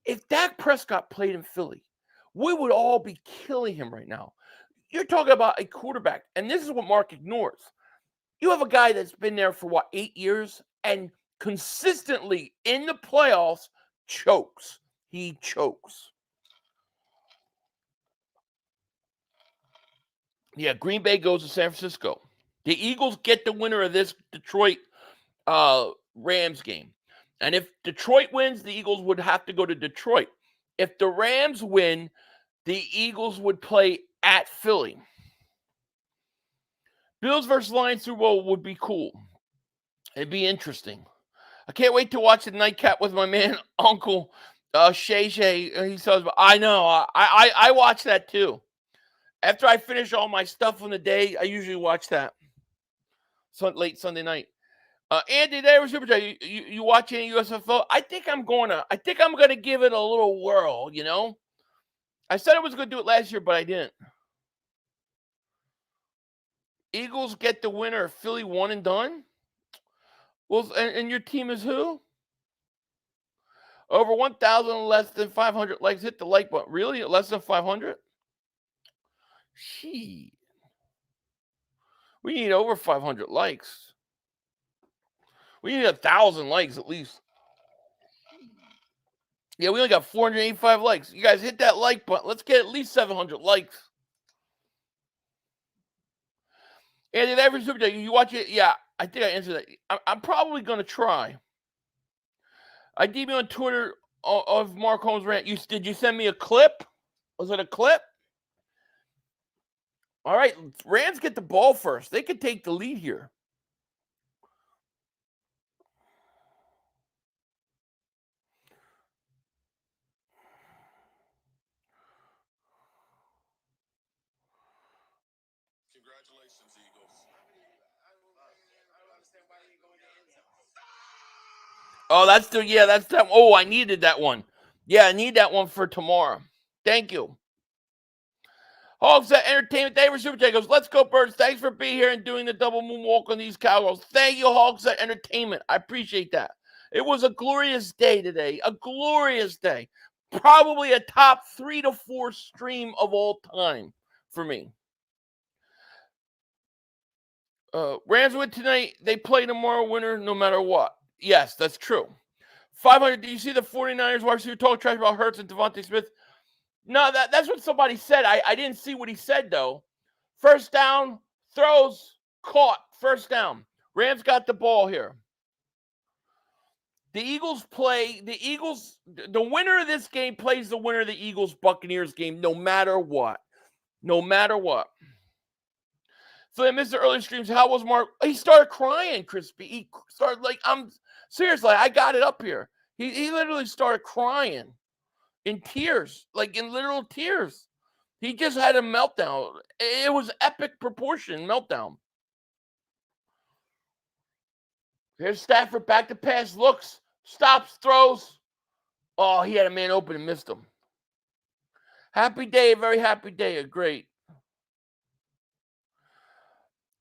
if Dak Prescott played in Philly, we would all be killing him right now. You're talking about a quarterback, and this is what Mark ignores. You have a guy that's been there for 8 years and consistently in the playoffs chokes. He chokes. Yeah, Green Bay goes to San Francisco. The Eagles get the winner of this Detroit Rams game. And if Detroit wins, the Eagles would have to go to Detroit. If the Rams win, the Eagles would play at Philly. Bills versus Lions Super Bowl would be cool. It'd be interesting. I can't wait to watch the nightcap with my man, Uncle Shay Shay. He says, I know. I watch that too. After I finish all my stuff from the day, I usually watch that late Sunday night. Andy, there was Super Chat. You watch any USFL? I think I'm gonna give it a little whirl. You know, I said I was gonna do it last year, but I didn't. Eagles get the winner. Philly one and done. Well, and your team is who? Over 1,000, less than 500 likes. Hit the like button. Really? Less than 500? Shit. We need over 500 likes. We need 1,000 likes at least. Yeah, we only got 485 likes. You guys hit that like button. Let's get at least 700 likes. And in every super chat, you watch it. Yeah, I think I answered that. I'm probably going to try. I DM you on Twitter of Mark Holmes rant. Did you send me a clip? Was it a clip? All right, Rams get the ball first. They could take the lead here. Congratulations, Eagles. Oh, that's that. Oh, I needed that one. Yeah, I need that one for tomorrow. Thank you. Hogset Entertainment, Dave Super Chat goes, let's go, Birds. Thanks for being here and doing the double moonwalk on these Cowboys. Thank you, Hogset Entertainment. I appreciate that. It was a glorious day today. A glorious day. Probably a top 3 to 4 stream of all time for me. Rams win tonight. They play tomorrow, winner no matter what. Yes, that's true. 500. Do you see the 49ers wide receiver talk trash about Hurts and Devontae Smith? No, that's what somebody said. I didn't see what he said, though. First down, throws, caught, first down. Rams got the ball here. The winner of this game plays the winner of the Eagles-Buccaneers game no matter what. No matter what. So they missed the early streams. How was Mark? He started crying, Crispy. He started seriously, I got it up here. He literally started crying. In tears, like in literal tears. He just had a meltdown. It was epic proportion meltdown. Here's Stafford back to pass, looks, stops, throws. Oh, he had a man open and missed him. Happy day, a very happy day, great.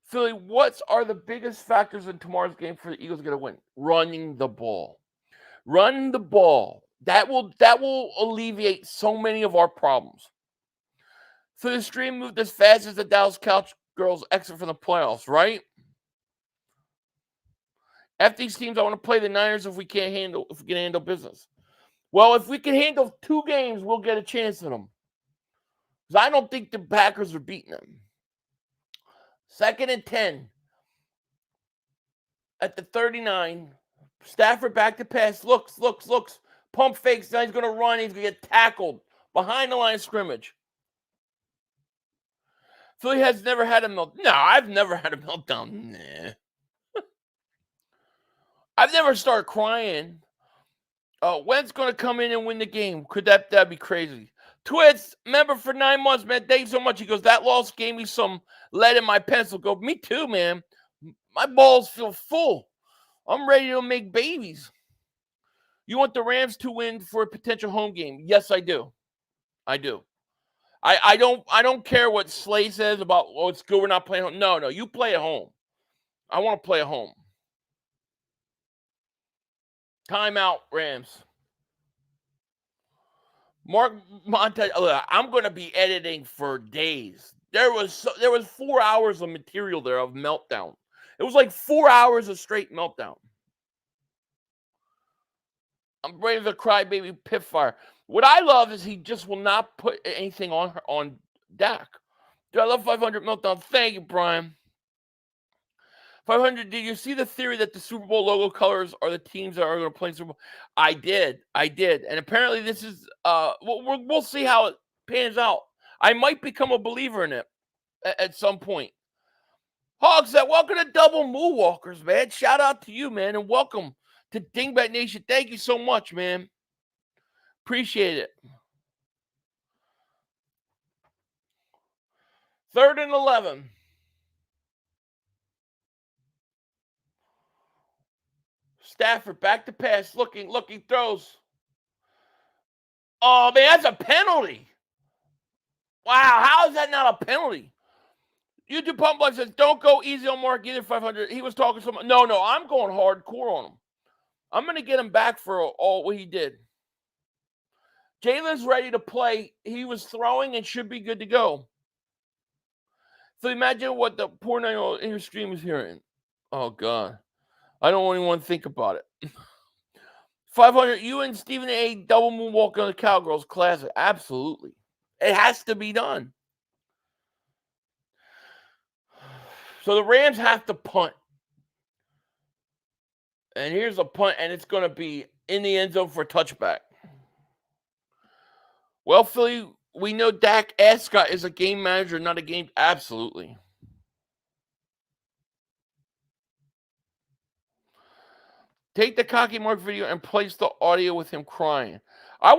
Philly, what are the biggest factors in tomorrow's game for the Eagles to get a win? Running the ball. Run the ball. That will alleviate so many of our problems. So the stream moved as fast as the Dallas Cowgirls exit from the playoffs, right? After these teams, I want to play the Niners if we can handle business. Well, if we can handle 2 games, we'll get a chance at them. Because I don't think the Packers are beating them. 2nd and 10. At the 39. Stafford back to pass. Looks. Pump fakes. Now he's going to run. He's going to get tackled behind the line of scrimmage. Philly has never had a meltdown. No, I've never had a meltdown. Nah. I've never started crying. When's going to come in and win the game? That'd be crazy. Twits, member for 9 months, man. Thank you so much. He goes, that loss gave me some lead in my pencil. Go, me too, man. My balls feel full. I'm ready to make babies. You want the Rams to win for a potential home game? Yes, I do. I do. I don't care what Slay says about, oh, it's good we're not playing home. No, you play at home. I want to play at home. Timeout, Rams. Mark Monte, I'm going to be editing for days. There was 4 hours of material there of meltdown. It was like 4 hours of straight meltdown. I'm ready to cry, baby, Pitfire. What I love is he just will not put anything on Dak. Dude, I love 500 meltdown. Thank you, Brian. 500, did you see the theory that the Super Bowl logo colors are the teams that are going to play Super Bowl? I did. And apparently this is, we'll see how it pans out. I might become a believer in it at some point. Hogs, welcome to Double Moonwalkers, man. Shout out to you, man, and welcome to Dingbat Nation. Thank you so much, man. Appreciate it. 3rd and 11. Stafford back to pass, looking, throws. Oh, man, that's a penalty. Wow, how is that not a penalty? YouTube Pump Life says, don't go easy on Mark either, 500. He was talking some. No, I'm going hardcore on him. I'm going to get him back for all what he did. Jalen's ready to play. He was throwing and should be good to go. So imagine what the poor 9-year-old in your stream is hearing. Oh, God. I don't even want to think about it. 500, you and Stephen A. double moonwalk on the Cowgirls Classic. Absolutely. It has to be done. So the Rams have to punt. And here's a punt, and it's going to be in the end zone for a touchback. Well, Philly, we know Dak Prescott is a game manager, not a game. Absolutely. Take the Cocky Mark video and place the audio with him crying. I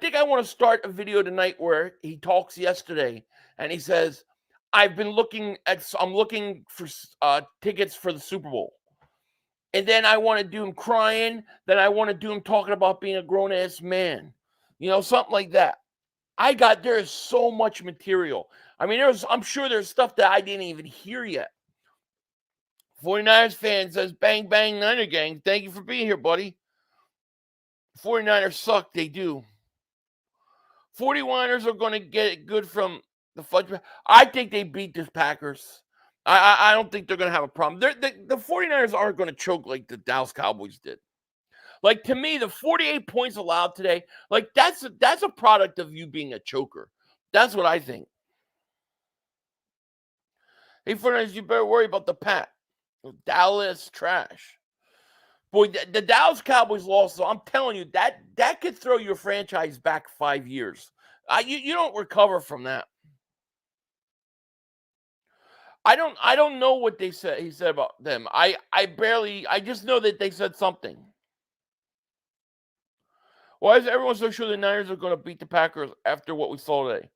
think I want to start a video tonight where he talks yesterday and he says, I'm looking for tickets for the Super Bowl. And then I want to do him crying. Then I want to do him talking about being a grown-ass man. Something like that. There is so much material. I mean, I'm sure there's stuff that I didn't even hear yet. 49ers fan says, bang, bang, Niner gang. Thank you for being here, buddy. 49ers suck. They do. 41ers are going to get it good from the fudge. I think they beat the Packers. I don't think they're going to have a problem. The 49ers aren't going to choke like the Dallas Cowboys did. Like, to me, the 48 points allowed today, like, that's a product of you being a choker. That's what I think. Hey, 49ers, you better worry about the Pat. Dallas trash. Boy, the Dallas Cowboys lost, so I'm telling you, that could throw your franchise back 5 years. You don't recover from that. I don't know what he said about them. I just know that they said something. Why is everyone so sure the Niners are going to beat the Packers after what we saw today?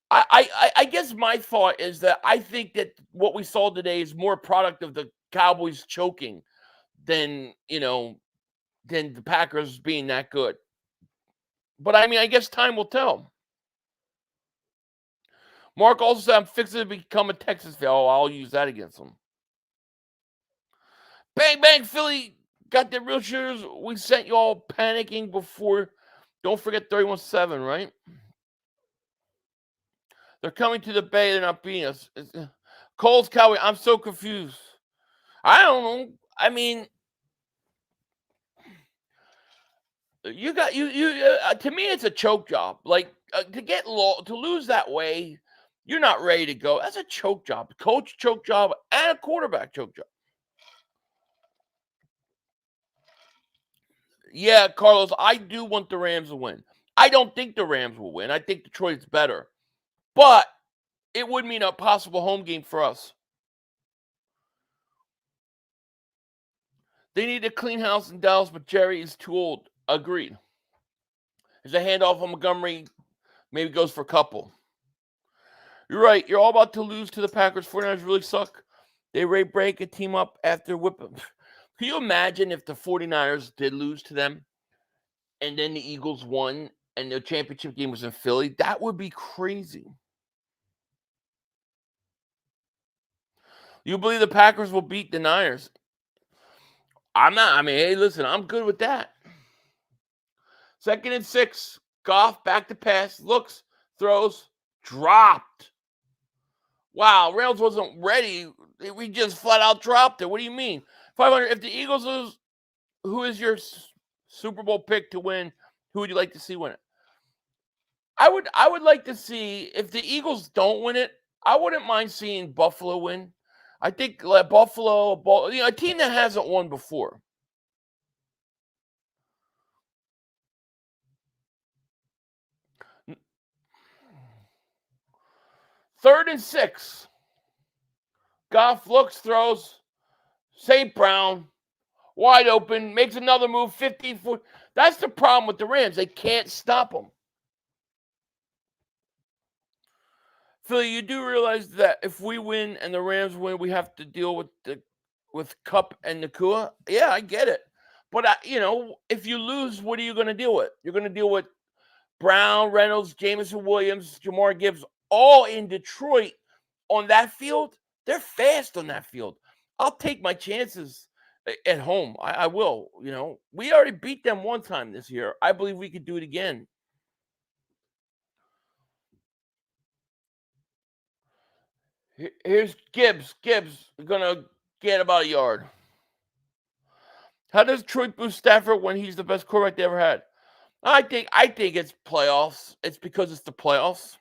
I guess my thought is that I think that what we saw today is more a product of the Cowboys choking than the Packers being that good. But I mean, I guess time will tell. Mark also said, I'm fixing to become a Texas fan. Oh, I'll use that against him. Bang, bang, Philly. Got the real shooters. We sent you all panicking before. Don't forget 31-7, right? They're coming to the Bay. They're not beating us. Cole's Cowboy. I'm so confused. I don't know. I mean, you to me, it's a choke job. Like, to lose that way, you're not ready to go. That's a choke job. Coach choke job and a quarterback choke job. Yeah, Carlos, I do want the Rams to win. I don't think the Rams will win. I think Detroit's better. But it would mean a possible home game for us. They need a clean house in Dallas, but Jerry is too old. Agreed. There's a handoff on Montgomery. Maybe goes for a couple. You're right. You're all about to lose to the Packers. 49ers really suck. They break a team up after whipping. Can you imagine if the 49ers did lose to them and then the Eagles won and the championship game was in Philly? That would be crazy. You believe the Packers will beat the Niners? I'm not. I mean, hey, listen, I'm good with that. 2nd and 6. Goff back to pass. Looks, throws, dropped. Wow, Reynolds wasn't ready. We just flat out dropped it. What do you mean? 500. If the Eagles lose, who is your Super Bowl pick to win? Who would you like to see win it? I would like to see, if the Eagles don't win it, I wouldn't mind seeing Buffalo win. I think Buffalo, a team that hasn't won before. Third and 6. Goff looks, throws. St. Brown, wide open, makes another move, 15-foot. That's the problem with the Rams. They can't stop them. Philly, you do realize that if we win and the Rams win, we have to deal with Kupp and Nakua? Yeah, I get it. But, if you lose, what are you going to deal with? You're going to deal with Brown, Reynolds, Jameson Williams, Jamar Gibbs all in Detroit on that field. They're fast on that field. I'll take my chances at home. I will. You know, we already beat them one time this year. I believe we could do it again. Here's Gibbs. Gibbs gonna get about a yard. How does Detroit boost Stafford when he's the best quarterback they ever had? I think it's playoffs. It's because it's the playoffs.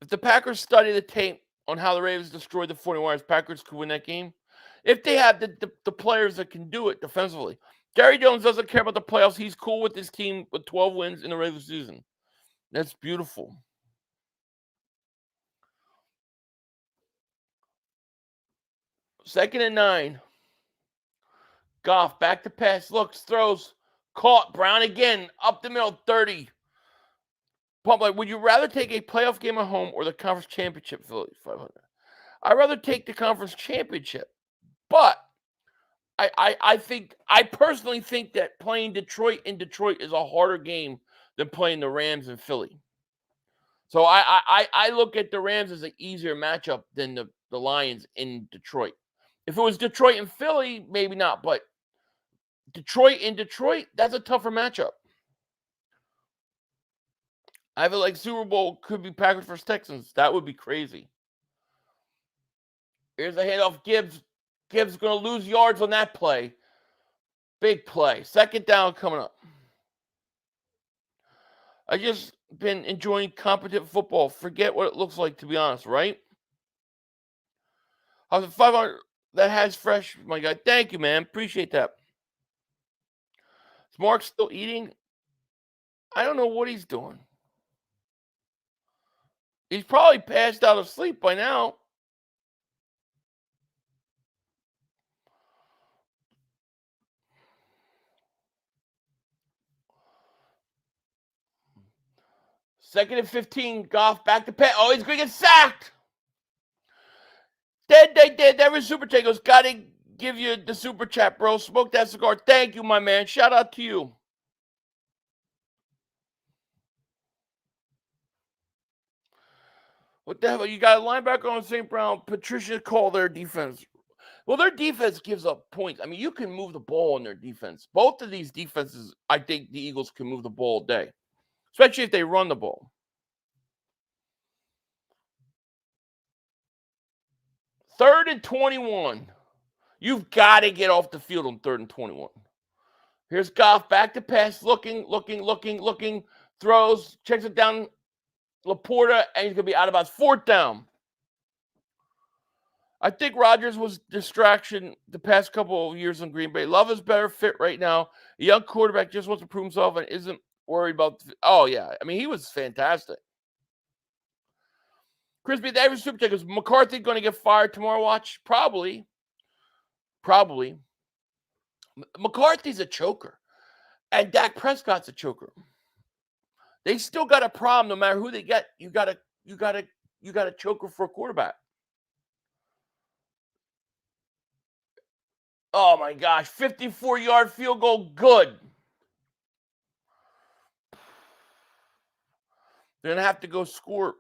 If the Packers study the tape on how the Ravens destroyed the 49ers, Packers could win that game. If they have the players that can do it defensively. Jerry Jones doesn't care about the playoffs. He's cool with his team with 12 wins in the regular season. That's beautiful. Second and 9. Goff back to pass, looks, throws, caught. Brown again, up the middle, 30. Pump, like, would you rather take a playoff game at home or the conference championship, Philly 500? I'd rather take the conference championship. But I personally think that playing Detroit in Detroit is a harder game than playing the Rams in Philly. So I look at the Rams as an easier matchup than the Lions in Detroit. If it was Detroit and Philly, maybe not, but Detroit in Detroit, that's a tougher matchup. I feel like Super Bowl could be Packers versus Texans. That would be crazy. Here's a handoff. Gibbs is going to lose yards on that play. Big play. Second down coming up. I just been enjoying competent football. Forget what it looks like, to be honest, right? How's it 500 that has fresh, my guy? Thank you, man. Appreciate that. Is Mark still eating? I don't know what he's doing. He's probably passed out of sleep by now. Second and 15. Goff back to pass. Oh, he's going to get sacked. That was Super Chat. Goes, got to give you the Super Chat, bro. Smoke that cigar. Thank you, my man. Shout out to you. What the hell? You got a linebacker on St. Brown. Patricia called their defense. Well, their defense gives up points. I mean, you can move the ball on their defense. Both of these defenses, I think the Eagles can move the ball all day, especially if they run the ball. Third and 21. You've got to get off the field on 3rd and 21. Here's Goff back to pass, looking, throws, checks it down, Laporta, and he's going to be out of bounds. 4th down. I think Rodgers was distraction the past couple of years in Green Bay. Love is better fit right now. A young quarterback just wants to prove himself and isn't worried about. Oh, yeah. I mean, he was fantastic. Crispy, the average super check is McCarthy going to get fired tomorrow? Watch? Probably. McCarthy's a choker. And Dak Prescott's a choker. They still got a problem no matter who they get. You got a choker for a quarterback. Oh my gosh, 54-yard field goal, good. They're gonna have to go score.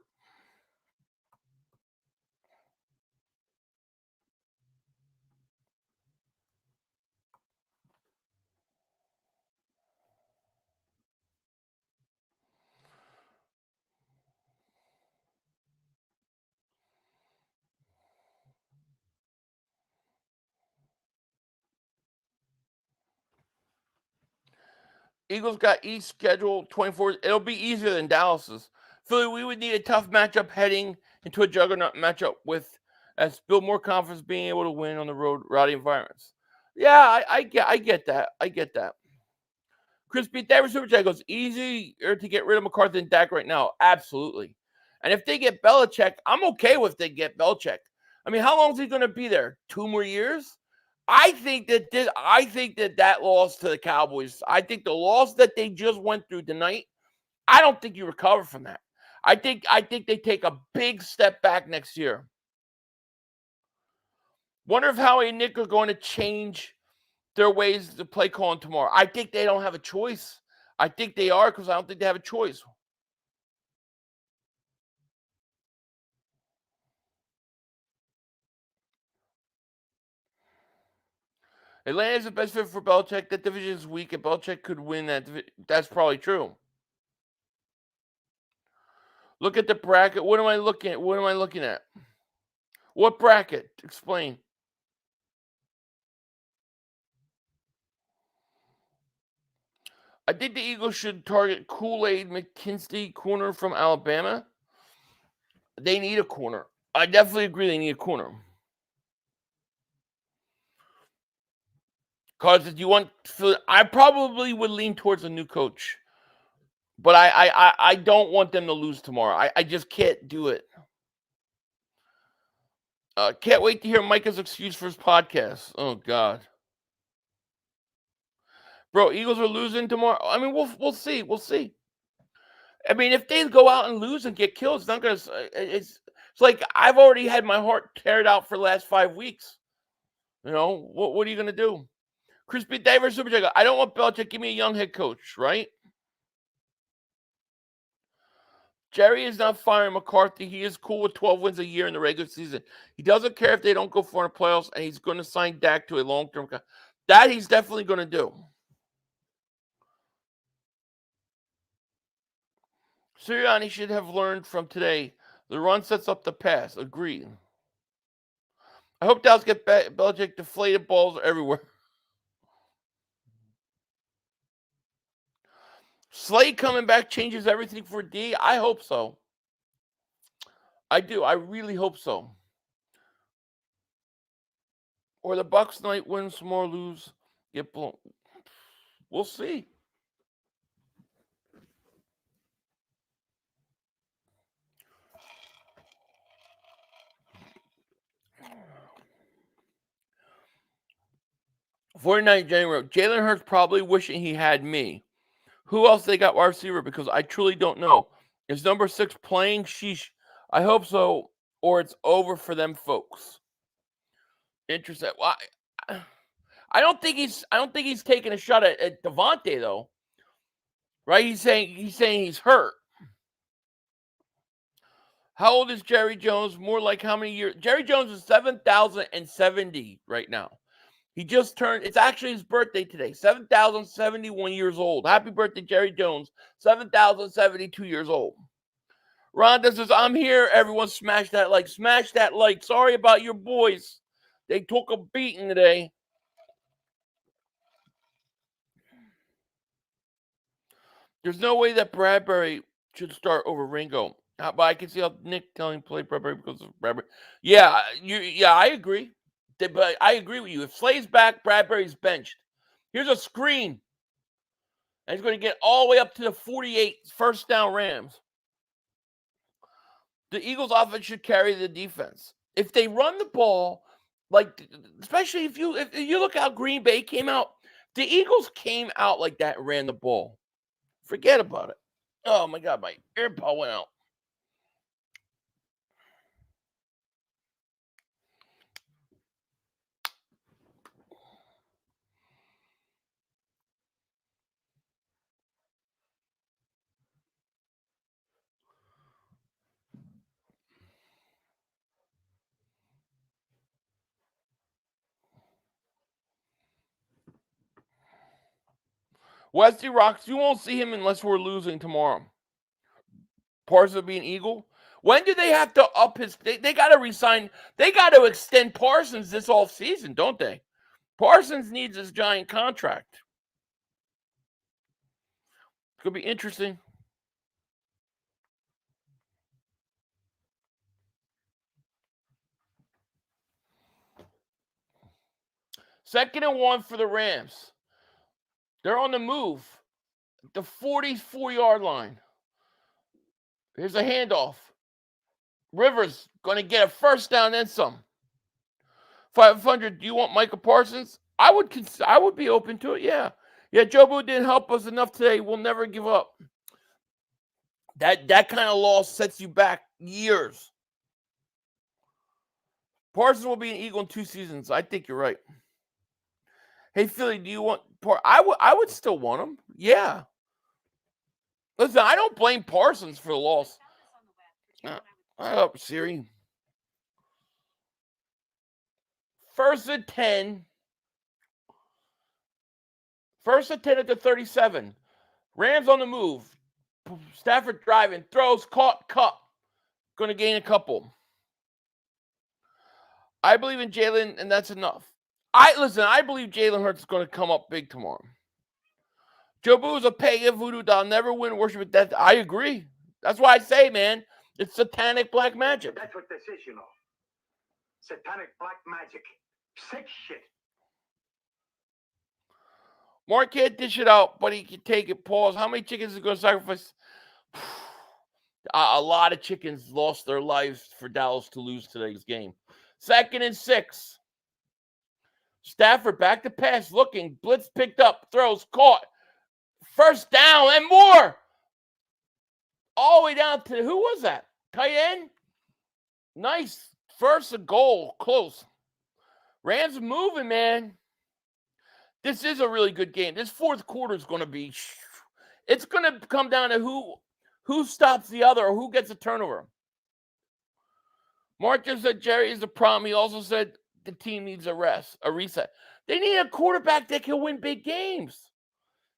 Eagles got East schedule 24. It'll be easier than Dallas's. Philly, we would need a tough matchup heading into a juggernaut matchup with as build more confidence being able to win on the road rowdy environments. Yeah, I get that. Crispy David Super Chat goes, easier to get rid of McCarthy than Dak right now. Absolutely. And if they get Belichick, I'm okay with they get Belichick. I mean, how long is he going to be there? 2 more years? I think that loss to the Cowboys, I think the loss that they just went through tonight, I don't think you recover from that. I think they take a big step back next year. Wonder if Howie and Nick are going to change their ways to play calling tomorrow. I think they don't have a choice. I think they are because I don't think they have a choice. Atlanta's the best fit for Belichick. That division is weak, and Belichick could win that division. That's probably true. Look at the bracket. What am I looking at? What am I looking at? What bracket? Explain. I think the Eagles should target Kool-Aid McKinstry, corner from Alabama. They need a corner. I definitely agree they need a corner. Because if you want, I probably would lean towards a new coach. But I don't want them to lose tomorrow. I just can't do it. Can't wait to hear Micah's excuse for his podcast. Oh, God. Bro, Eagles are losing tomorrow. I mean, we'll see. We'll see. I mean, if they go out and lose and get killed, it's not going to. It's like I've already had my heart teared out for the last 5 weeks. You know, what are you going to do? Crispy Diver Super Jack, I don't want Belichick. Give me a young head coach, right? Jerry is not firing McCarthy. He is cool with 12 wins a year in the regular season. He doesn't care if they don't go far in the playoffs, and he's going to sign Dak to a long-term contract. That he's definitely going to do. Sirianni should have learned from today. The run sets up the pass. Agreed. I hope Dallas get Belichick deflated balls everywhere. Slade coming back changes everything for D. I hope so. I do. I really hope so. Or the Bucks night win some more, lose, get blown. We'll see. January. Jalen Hurts probably wishing he had me. Who else they got wide receiver? Because I truly don't know. Is number 6 playing? Sheesh. I hope so, or it's over for them folks. Interesting. Well, I don't think he's taking a shot at Devontae though. Right? He's saying he's hurt. How old is Jerry Jones? More like how many years? Jerry Jones is 7,070 right now. He just turned, it's actually his birthday today, 7,071 years old. Happy birthday, Jerry Jones, 7,072 years old. Rhonda says, I'm here. Everyone smash that like. Smash that like. Sorry about your boys. They took a beating today. There's no way that Bradbury should start over Ringo. But I can see how Nick telling play Bradbury because of Bradbury. Yeah, I agree. But I agree with you. If Slade's back, Bradbury's benched. Here's a screen. And he's going to get all the way up to the 48 first down Rams. The Eagles' offense should carry the defense. If they run the ball, like especially if you look how Green Bay came out, the Eagles came out like that and ran the ball. Forget about it. Oh my God, my AirPod went out. Westy Rocks, you won't see him unless we're losing tomorrow. Parsons being Eagle. When do they have to up his? They got to resign. They got to extend Parsons this offseason, don't they? Parsons needs his giant contract. Could be interesting. Second and 1 for the Rams. They're on the move. The 44-yard line. Here's a handoff. Rivers going to get a first down and some. 500. Do you want Micah Parsons? I would be open to it. Yeah. Joe Boo didn't help us enough today. We'll never give up. That kind of loss sets you back years. Parsons will be an Eagle in 2 seasons. I think you're right. Hey Philly, do you want I would still want him. Yeah. Listen, I don't blame Parsons for the loss. Up, Siri. First and 10 First and 10 at the 37. Rams on the move. Stafford driving, throws, caught, Cup. Going to gain a couple. I believe in Jalen, and that's enough. I believe Jalen Hurts is going to come up big tomorrow. Joe Boo is a pagan voodoo doll. Never win worship at death. I agree. That's why I say, man, it's satanic black magic. That's what this is, you know. Satanic black magic. Sick shit. Mark can't dish it out, but he can take it. Pause. How many chickens is going to sacrifice? A lot of chickens lost their lives for Dallas to lose today's game. 2nd and 6. Stafford back to pass, looking. Blitz picked up, throws, caught. First down and more. All the way down to, who was that? Tight end? Nice. First and goal. Close. Rams moving, man. This is a really good game. This fourth quarter is going to be, it's going to come down to who stops the other or who gets a turnover. Mark just said Jerry is the problem. He also said the team needs a reset. They need a quarterback that can win big games.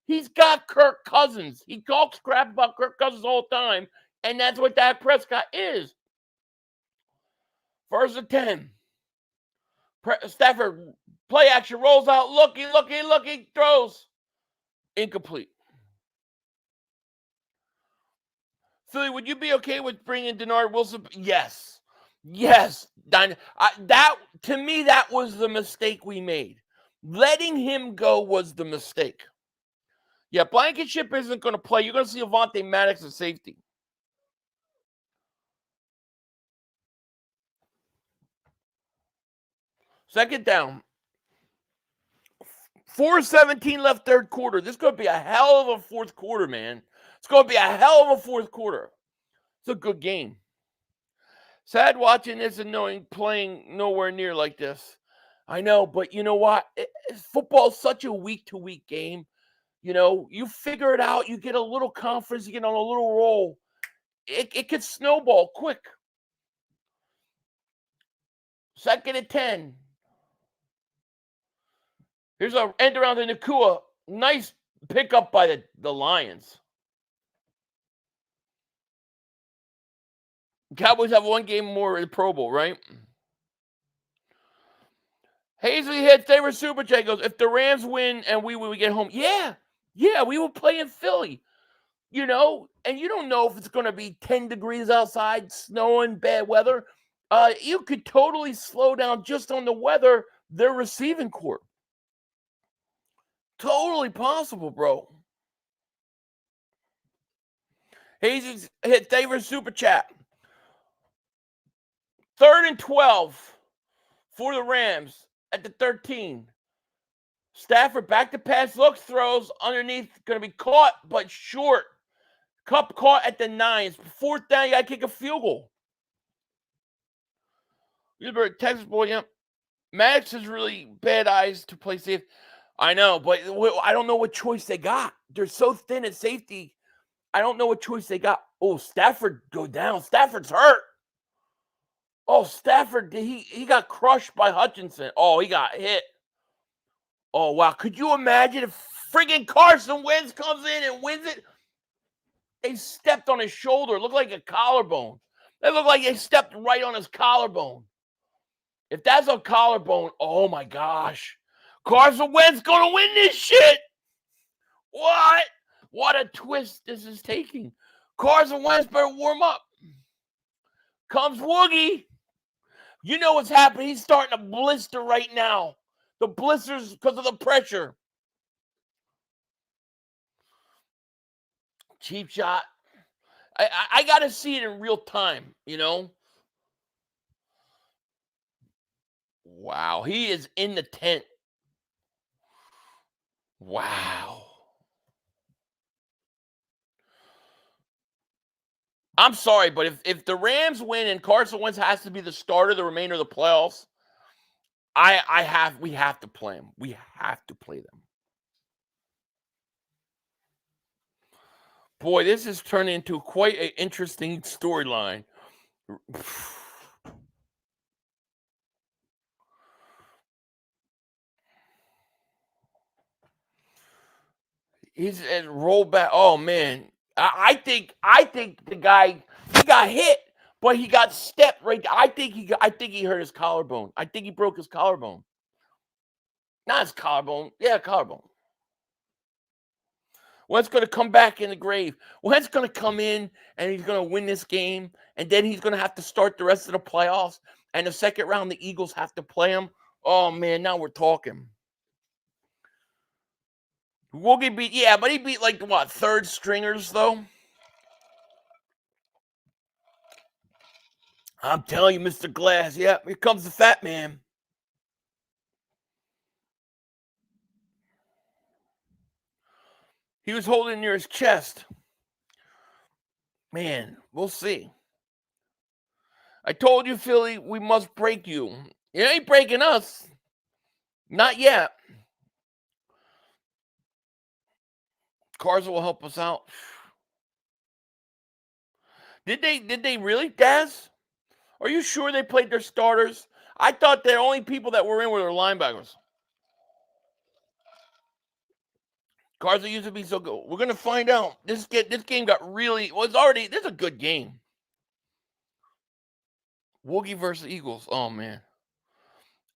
He's got Kirk Cousins. He talks crap about Kirk Cousins all the time, and that's what Dak Prescott is. First and 10. Stafford, play action, rolls out, looking, throws. Incomplete. Philly, would you be okay with bringing Denard Wilson? Yes. That, to me, that was the mistake we made. Letting him go was the mistake. Yeah, Blankenship isn't going to play. You're going to see Avonte Maddox at safety. Second down. 4:17 left third quarter. This is going to be a hell of a fourth quarter, man. It's going to be a hell of a fourth quarter. It's a good game. Sad watching this and knowing playing nowhere near like this. I know, but you know what? Football is such a week-to-week game. You know, you figure it out. You get a little confidence. You get on a little roll. It could snowball quick. 2nd and 10. Here's an end around to Nakua. Nice pickup by the Lions. Cowboys have one game more in the Pro Bowl, right? Hazley hit favorite Super Chat goes, if the Rams win and we get home, yeah, we will play in Philly. You know, and you don't know if it's going to be 10 degrees outside, snowing, bad weather. You could totally slow down just on the weather their receiving court. Totally possible, bro. Hayes hit favorite Super Chat. 3rd and 12 for the Rams at the 13. Stafford back to pass, looks, throws underneath, going to be caught, but short. Cup caught at the 9. 4th down, you got to kick a field goal. Texas boy, yeah. Maddox has really bad eyes to play safe. I know, but I don't know what choice they got. They're so thin at safety. I don't know what choice they got. Oh, Stafford go down. Stafford's hurt. Oh, Stafford, he got crushed by Hutchinson. Oh, he got hit. Oh, wow. Could you imagine if friggin' Carson Wentz comes in and wins it? They stepped on his shoulder. It looked like a collarbone. It looked like they stepped right on his collarbone. If that's a collarbone, oh, my gosh. Carson Wentz going to win this shit. What? What a twist this is taking. Carson Wentz better warm up. Comes Woogie. You know what's happening. He's starting to blister right now. The blisters because of the pressure. Cheap shot. I got to see it in real time, you know. Wow. He is in the tent. Wow. I'm sorry, but if the Rams win and Carson Wentz has to be the starter the remainder of the playoffs, we have to play them. We have to play them. Boy, this is turning into quite an interesting storyline. He's rolled back. Oh man, I think the guy, he got hit, but he got stepped right. I think he hurt his collarbone. I think he broke his collarbone. Not his collarbone. Yeah, collarbone. Wentz going to come back in the grave. Wentz going to come in and he's going to win this game, and then he's going to have to start the rest of the playoffs. And the second round, the Eagles have to play him. Oh man, now we're talking. Woogie beat, yeah, but he beat like what, third stringers though? I'm telling you, Mr. Glass. Yeah, here comes the fat man. He was holding near his chest. Man, we'll see. I told you, Philly, we must break you. You ain't breaking us. Not yet. Cars will help us out. Did they really, Daz? Are you sure they played their starters? I thought the only people that were in were their linebackers. Cars used to be so good. We're gonna find out. This game got really this is a good game. Woogie versus Eagles. Oh man.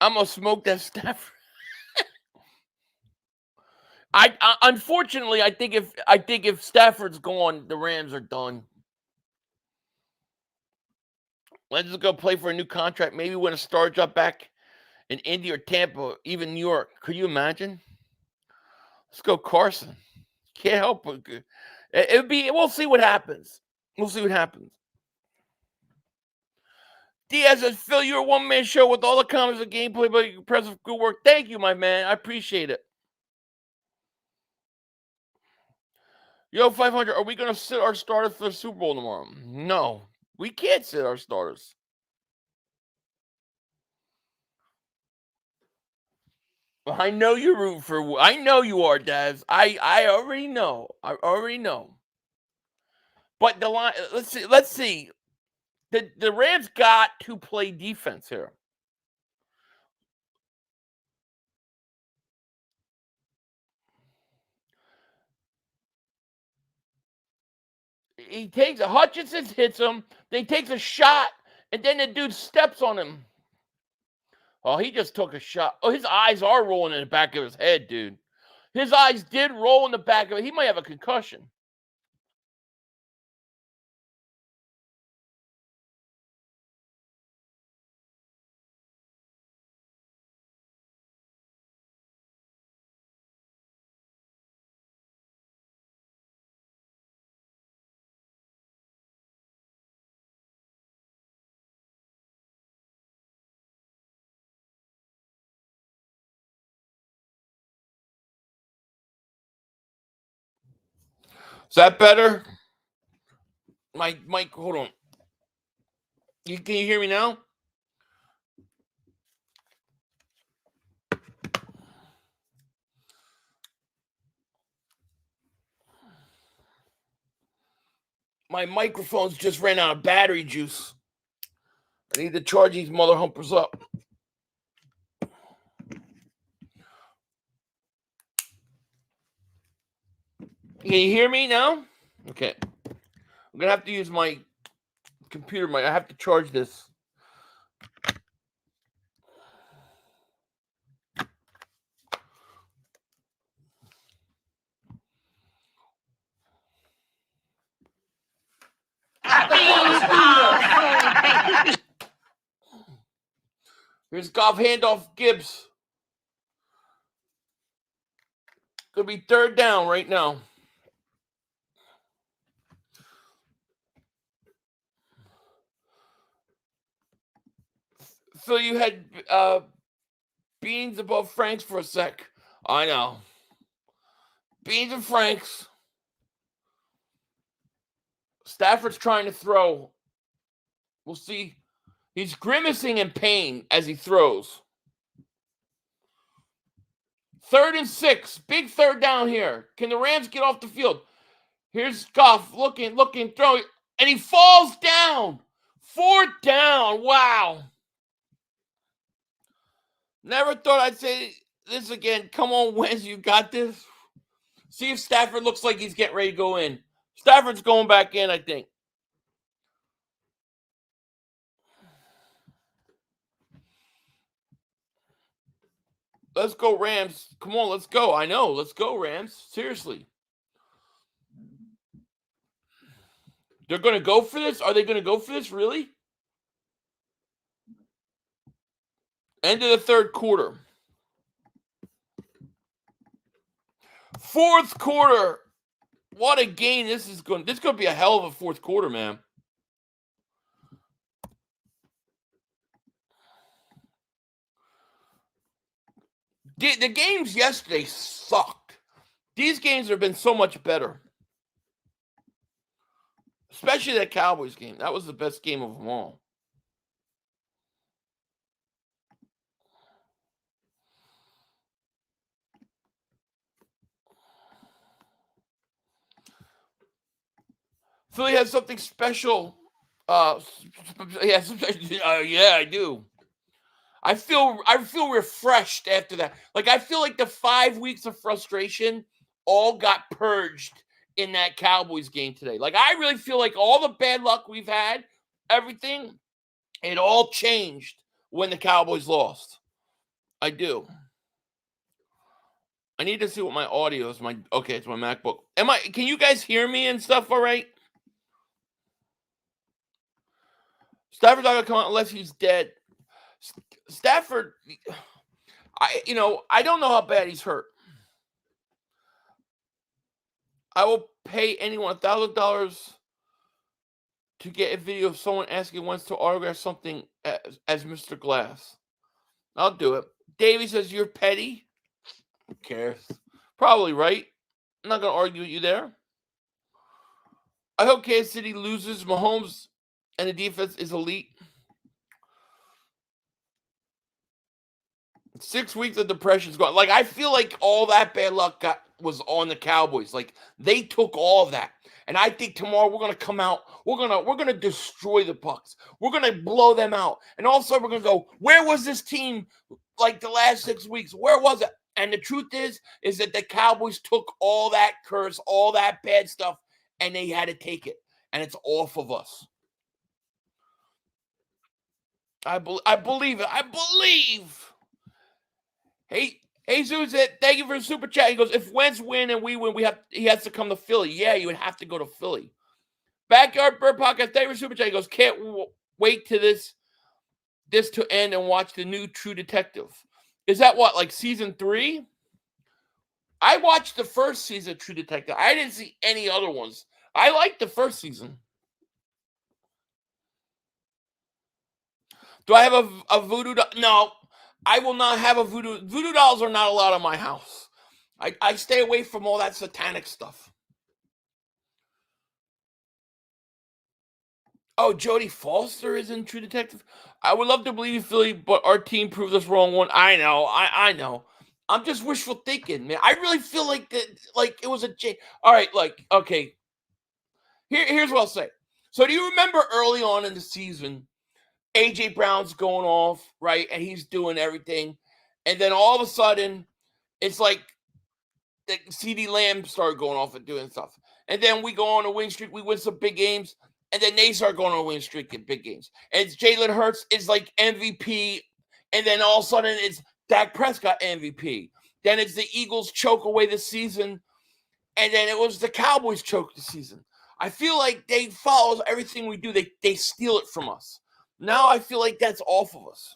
I'm gonna smoke that Stafford. Unfortunately I think if Stafford's gone, the Rams are done. Let's just go play for a new contract. Maybe win a star job back in Indy or Tampa, even New York. Could you imagine? Let's go Carson. Can't help but good. We'll see what happens. We'll see what happens. Diaz says, Phil, you're a one-man show with all the comments and gameplay, but impressive good work. Thank you, my man. I appreciate it. Yo, 500, are we going to sit our starters for the Super Bowl tomorrow? No, we can't sit our starters. I know you're rooting for. I know you are, Daz. I already know. I already know. But the line. Let's see. The Rams got to play defense here. He takes Hutchinson hits him. Then he takes a shot, and then the dude steps on him. Oh, he just took a shot. Oh, his eyes are rolling in the back of his head, dude. His eyes did roll in the back of it. He might have a concussion. Is that better? Mike, hold on. Can you hear me now? My microphones just ran out of battery juice. I need to charge these mother humpers up. Can you hear me now? Okay. I'm going to have to use my computer. I have to charge this. Here's Goff handoff Gibbs. Gonna be third down right now. So you had Beans above Franks for a sec. I know. Beans and Franks. Stafford's trying to throw. We'll see. He's grimacing in pain as he throws. 3rd and 6. Big third down here. Can the Rams get off the field? Here's Goff looking, throwing. And he falls down. 4th down. Wow. Never thought I'd say this again. Come on, Wentz, you got this. See if Stafford looks like he's getting ready to go in. Stafford's going back in, I think. Let's go, Rams. Come on, let's go. I know. Let's go, Rams. Seriously. They're going to go for this? Are they going to go for this? Really? End of the third quarter. Fourth quarter. What a game this is going to be a hell of a fourth quarter, man. The games yesterday sucked. These games have been so much better. Especially that Cowboys game. That was the best game of them all. Philly has something special. Yeah, I do. I feel refreshed after that. Like, I feel like the 5 weeks of frustration all got purged in that Cowboys game today. Like, I really feel like all the bad luck we've had, everything, it all changed when the Cowboys lost. I do. I need to see what my audio is. Okay, it's my MacBook. Can you guys hear me and stuff all right? Stafford's not going to come out unless he's dead. Stafford, I don't know how bad he's hurt. I will pay anyone $1,000 to get a video of someone asking wants to autograph something as Mr. Glass. I'll do it. Davey says, you're petty. Who cares? Probably right. I'm not going to argue with you there. I hope Kansas City loses. Mahomes and the defense is elite. 6 weeks of depression's gone. Like, I feel like all that bad luck was on the Cowboys. Like, they took all of that. And I think tomorrow we're gonna come out. We're gonna destroy the Bucs. We're gonna blow them out. And all of a sudden we're gonna go, where was this team like the last 6 weeks? Where was it? And the truth is that the Cowboys took all that curse, all that bad stuff, and they had to take it. And it's off of us. I believe it. I believe. Hey, Jesus said, thank you for the super chat. He goes, if Wentz win and we win, he has to come to Philly. Yeah, you would have to go to Philly. Backyard Bird Podcast, thank you for the super chat. He goes, can't wait to this to end and watch the new True Detective. Is that what, like season 3? I watched the first season of True Detective. I didn't see any other ones. I liked the first season. Do I have a voodoo doll? No, I will not have a voodoo. Voodoo dolls are not allowed in my house. I stay away from all that satanic stuff. Oh, Jodie Foster is in True Detective. I would love to believe Philly, but our team proved us wrong one. I know. I know. I'm just wishful thinking, man. I really feel like that. Like it was a. All right, like okay. Here's what I'll say. So do you remember early on in the season, AJ Brown's going off, right, and he's doing everything, and then all of a sudden, it's like the CeeDee Lamb started going off and doing stuff, and then we go on a win streak. We win some big games. And then they start going on a win streak in big games. And Jalen Hurts is like MVP. And then all of a sudden it's Dak Prescott MVP. Then it's the Eagles choke away the season. And then it was the Cowboys choke the season. I feel like they follow everything we do. They steal it from us. Now I feel like that's off of us.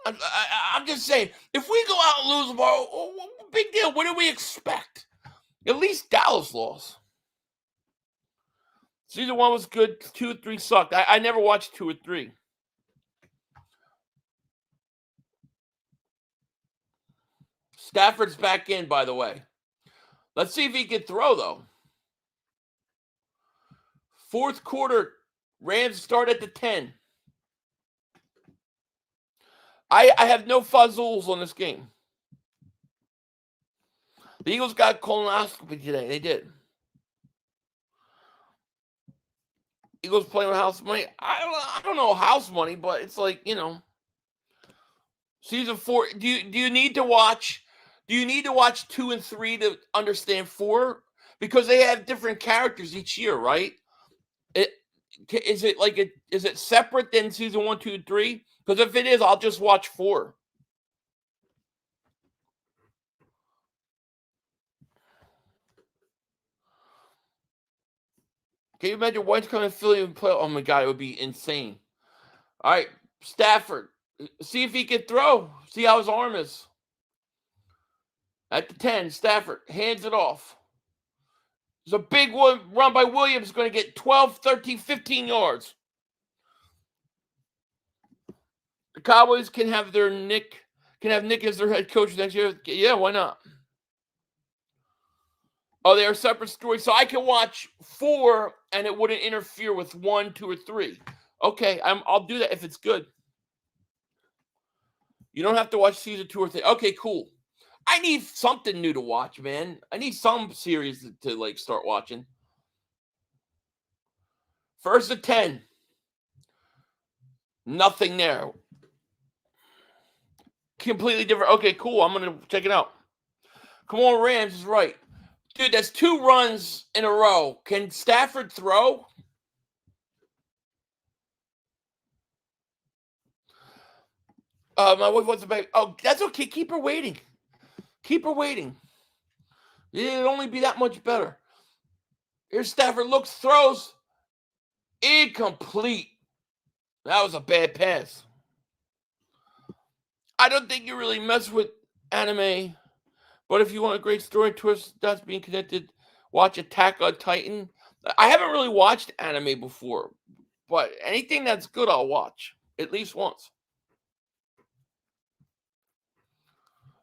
I'm just saying, if we go out and lose tomorrow, big deal. What do we expect? At least Dallas lost. Season 1 was good. 2 and 3 sucked. I never watched 2 or 3. Stafford's back in, by the way. Let's see if he can throw, though. Fourth quarter, Rams start at the 10. I have no fuzzles on this game. The Eagles got colonoscopy today. They did. Eagles playing with house money. I don't know house money, but it's like, season 4. Do you need to watch Do you need to watch 2 and 3 to understand 4? Because they have different characters each year, right? Is it separate than season 1, 2, and 3? Because if it is, I'll just watch 4. Can you imagine White's coming to Philly and play? Oh my God, it would be insane. All right, Stafford. See if he can throw. See how his arm is. At the 10, Stafford hands it off. There's a big one run by Williams, going to get 12, 13, 15 yards. The Cowboys can have Nick as their head coach next year. Yeah, why not? Oh, they're a separate story. So I can watch 4 and it wouldn't interfere with 1, 2, or 3. Okay, I'll do that if it's good. You don't have to watch season 2 or 3. Okay, cool. I need something new to watch, man. I need some series to like start watching. 1st and 10. Nothing there. Completely different. Okay, cool. I'm going to check it out. Come on, Rams is right. Dude, that's 2 runs in a row. Can Stafford throw? My wife wants to back. Oh, that's okay. Keep her waiting. Keep her waiting. It'll only be that much better. Here's Stafford. Looks, throws. Incomplete. That was a bad pass. I don't think you really mess with anime, but if you want a great story twist that's being connected, watch Attack on Titan. I haven't really watched anime before, but anything that's good, I'll watch at least once.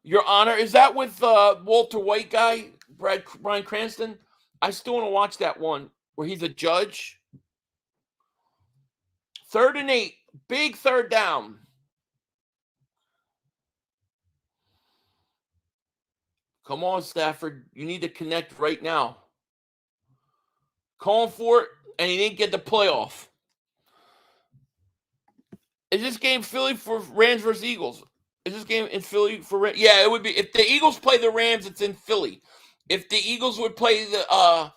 Your Honor, is that with Walter White guy, Bryan Cranston? I still want to watch that one where he's a judge. 3rd and 8, big 3rd down. Come on, Stafford. You need to connect right now. Calling for it, and he didn't get the playoff. Is this game Philly for Rams versus Eagles? Is this game in Philly for Rams? Yeah, it would be. If the Eagles play the Rams, it's in Philly. If the Eagles would play the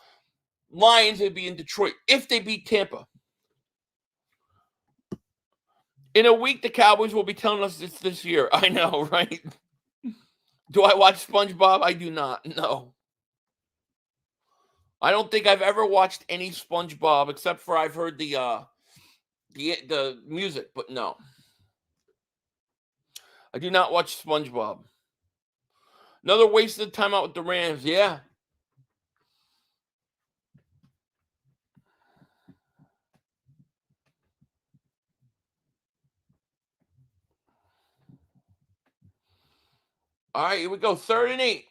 Lions, it'd be in Detroit. If they beat Tampa. In a week, the Cowboys will be telling us it's this year. I know, right? Do I watch SpongeBob? I do not. No. I don't think I've ever watched any SpongeBob except for I've heard the music, but no. I do not watch SpongeBob. Another wasted time out with the Rams. Yeah. All right, here we go. 3rd and 8.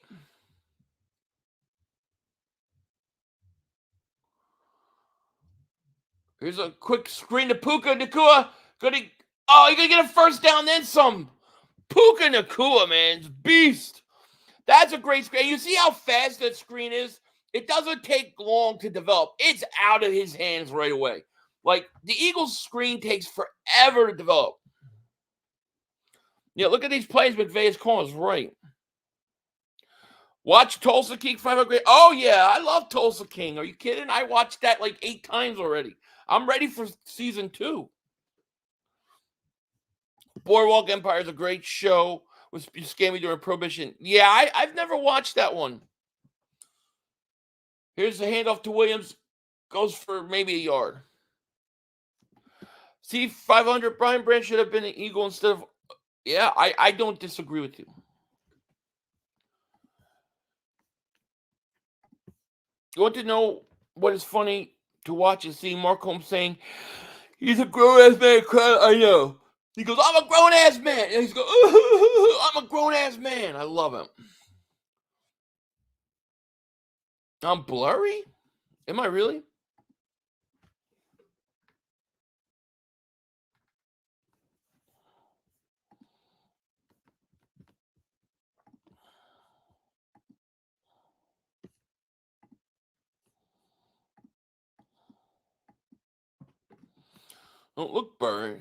Here's a quick screen to Puka Nacua. You're going to get a 1st down, then some. Puka Nacua, man. It's beast. That's a great screen. You see how fast that screen is? It doesn't take long to develop. It's out of his hands right away. Like, the Eagles' screen takes forever to develop. Yeah, look at these plays McVay's calling is right. Watch Tulsa King 500. Oh, yeah, I love Tulsa King. Are you kidding? I watched that like 8 times already. I'm ready for season 2. Boardwalk Empire is a great show. Was scammy during Prohibition. Yeah, I've never watched that one. Here's the handoff to Williams. Goes for maybe a yard. See, 500. Brian Branch should have been an Eagle instead of... Yeah, I don't disagree with you. You want to know what is funny to watch is seeing Mark Holmes saying, he's a grown-ass man. I know. He goes, I'm a grown-ass man. And he's going, I'm a grown-ass man. I love him. I'm blurry? Am I really? Don't look blurry.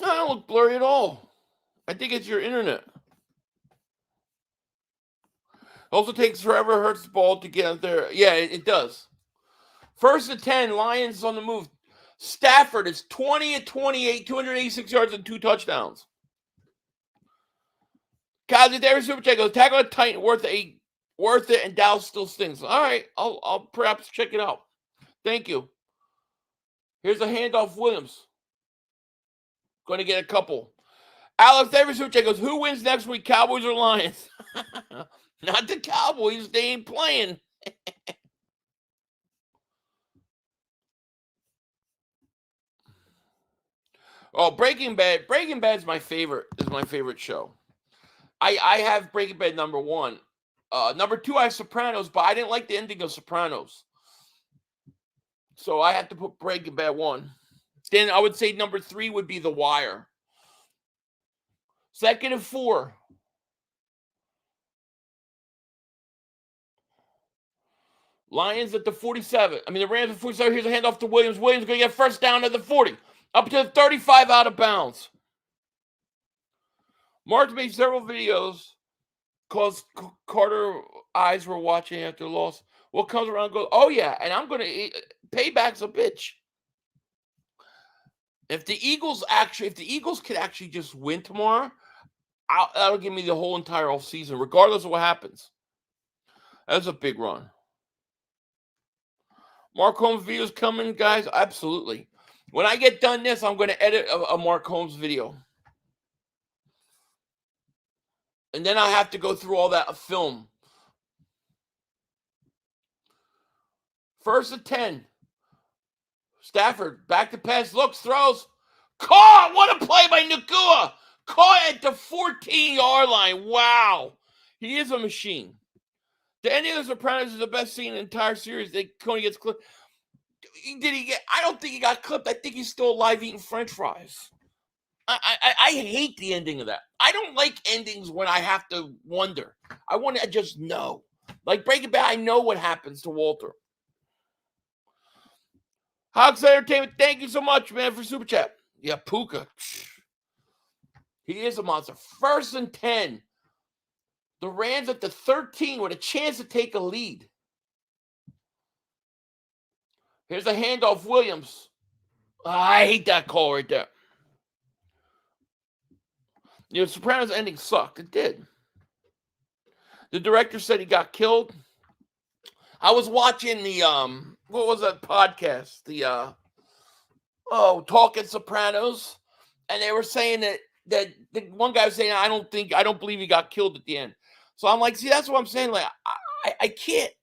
I don't look blurry at all. I think it's your internet. Also takes forever, hurts the ball to get out there. Yeah, it does. 1st and 10, Lions on the move. Stafford is 20-28, 286 yards and 2 touchdowns. Kyle, Davis Super Chat goes, tackle a Titan worth it, and Dallas still stings. All right, I'll perhaps check it out. Thank you. Here's a handoff, Williams. Going to get a couple. Alex Davis Super Chat goes, who wins next week, Cowboys or Lions? Not the Cowboys. They ain't playing. Oh, Breaking Bad. Breaking Bad is my favorite show. I have Breaking Bad number 1. Number 2, I have Sopranos, but I didn't like the ending of Sopranos. So I had to put Breaking Bad 1. Then I would say number 3 would be The Wire. 2nd and 4. Lions at the 47. The Rams at 47. Here's a handoff to Williams. Williams going to get first down at the 40. Up to the 35 out of bounds. Mark made several videos because Carter eyes were watching after the loss. What comes around goes, oh yeah, and I'm going to payback's a bitch. If the Eagles could actually just win tomorrow, that'll give me the whole entire off season, regardless of what happens. That's a big run. Mark Holmes videos coming, guys. Absolutely. When I get done this, I'm going to edit a Mark Holmes video. And then I have to go through all that film. 1st and 10. Stafford, back to pass, looks, throws. Caught! What a play by Nakua! Caught at the 14-yard line. Wow. He is a machine. The ending of The Sopranos is the best scene in the entire series. Coney gets clipped. I don't think he got clipped. I think he's still alive eating French fries. I hate the ending of that. I don't like endings when I have to wonder. I want to just know. Like Breaking Bad, I know what happens to Walter. Hogs Entertainment, thank you so much, man, for Super Chat. Yeah, Puka. He is a monster. 1st and 10. The Rams at the 13 with a chance to take a lead. Here's a handoff, Williams. I hate that call right there. Sopranos ending sucked. It did. The director said he got killed. I was watching the what was that podcast? The Talking Sopranos, and they were saying that the one guy was saying, I don't believe he got killed at the end. So I'm like, see, that's what I'm saying. Like, I can't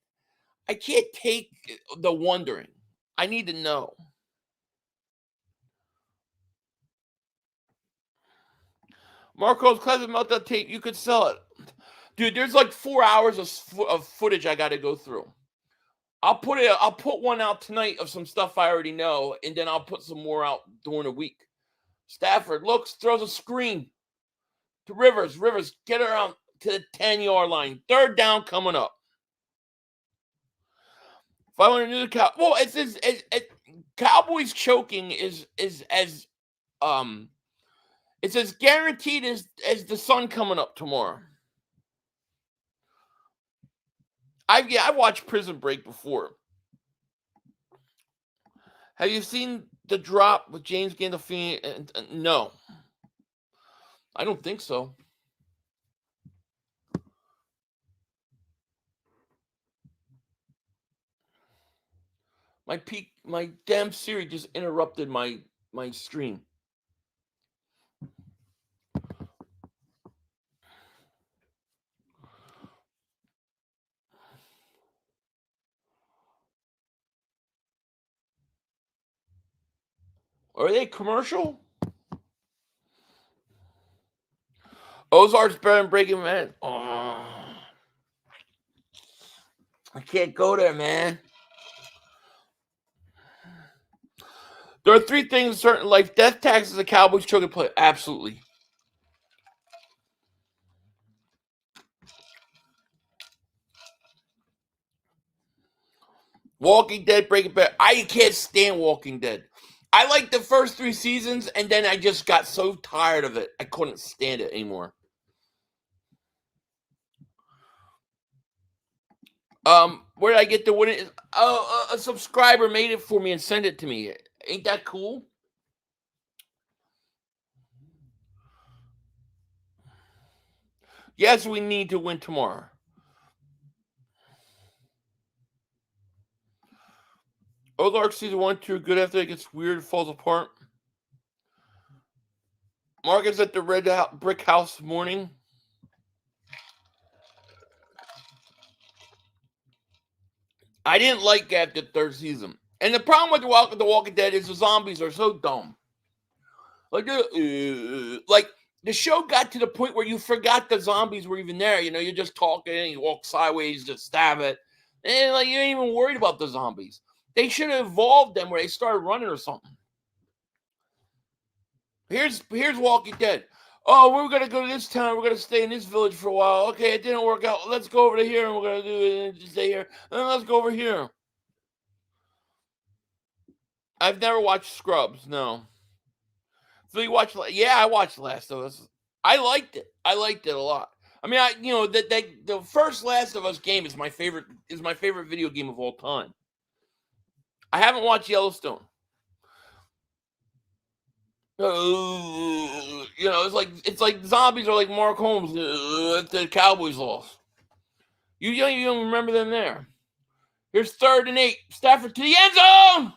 take the wondering. I need to know. Marco's classic meltdown tape. You could sell it, dude. There's like 4 hours of footage I got to go through. I'll put one out tonight of some stuff I already know, and then I'll put some more out during the week. Stafford looks, throws a screen to Rivers. Rivers, get around to the 10-yard line. 3rd down coming up. 500 new cow. Well, it's Cowboys choking is as it's as guaranteed as the sun coming up tomorrow. I watched Prison Break before. Have you seen The Drop with James Gandolfini? No. I don't think so. My damn Siri just interrupted my stream. Are they commercial? Ozark's better than Breaking Bad. Oh, I can't go there, man. There are 3 things in certain life: death, taxes, the Cowboys choking play. Absolutely. Walking Dead, Breaking Bad. I can't stand Walking Dead. I liked the first 3 seasons, and then I just got so tired of it. I couldn't stand it anymore. Where did I get the win? A subscriber made it for me and sent it to me. Ain't that cool? Yes, we need to win tomorrow. Ozark season 1, 2, good after it gets weird, falls apart. Mark is at the red brick house morning. I didn't like after the 3rd season. And the problem with the Walking Dead is the zombies are so dumb. Like the show got to the point where you forgot the zombies were even there. You know, you're just talking, and you walk sideways, just stab it. And like you ain't even worried about the zombies. They should have evolved them where they started running or something. Here's Walking Dead. Oh, we're gonna go to this town. We're gonna stay in this village for a while. Okay, it didn't work out. Let's go over to here, and we're gonna do it and stay here. And then let's go over here. I've never watched Scrubs. No. So you watched? Yeah, I watched Last of Us. I liked it. I liked it a lot. I mean, the first Last of Us game is my favorite. Is my favorite video game of all time. I haven't watched Yellowstone. It's like zombies are like Mark Holmes if the Cowboys lost. You don't remember them there. Here's 3rd and 8. Stafford to the end zone.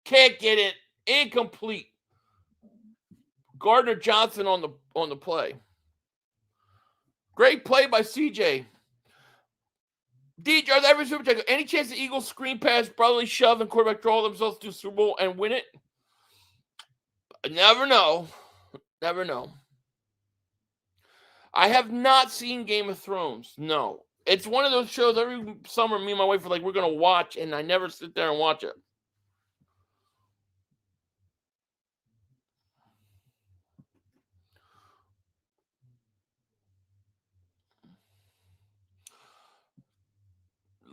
Can't get it. Incomplete. Gardner Johnson on the play. Great play by CJ. DJ, are there ever super check? Any chance the Eagles screen pass, brotherly shove, and quarterback draw themselves to Super Bowl and win it? Never know. Never know. I have not seen Game of Thrones. No. It's one of those shows every summer me and my wife are like, we're going to watch, and I never sit there and watch it.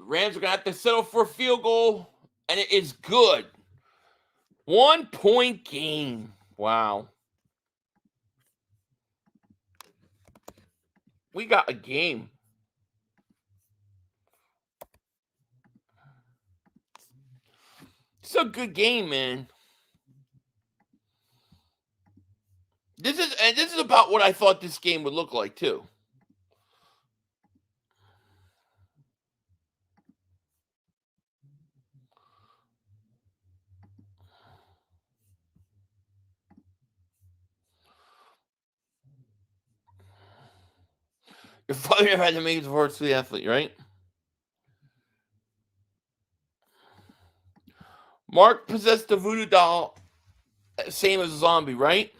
Rams are going to have to settle for a field goal, and it is good. 1-point game. Wow. We got a game. It's a good game, man. This is about what I thought this game would look like, too. Your father never had to make it before to the athlete, right? Mark possessed the voodoo doll, same as a zombie, right?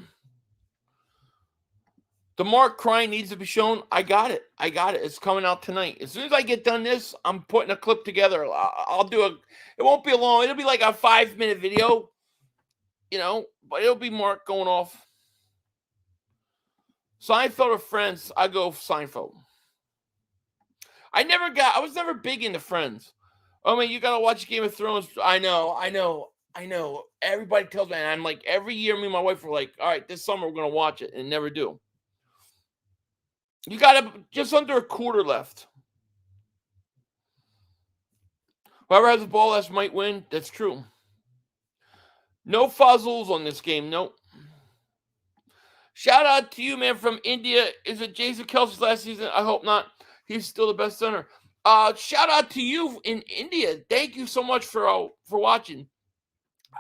The Mark crying needs to be shown. I got it. It's coming out tonight. As soon as I get done this, I'm putting a clip together. I'll do it won't be long. It'll be like a 5-minute video, but it'll be Mark going off. Seinfeld or Friends, I go Seinfeld. I was never big into Friends. Oh man, you gotta watch Game of Thrones. I know. Everybody tells me, and I'm like, every year me and my wife are like, all right, this summer we're gonna watch it, and never do. You got just under a quarter left. Whoever has the ball last might win. That's true. No fuzzles on this game. Nope. Shout out to you, man, from India. Is it Jason Kelsey's last season? I hope not. He's still the best center. Shout out to you in India. Thank you so much for watching.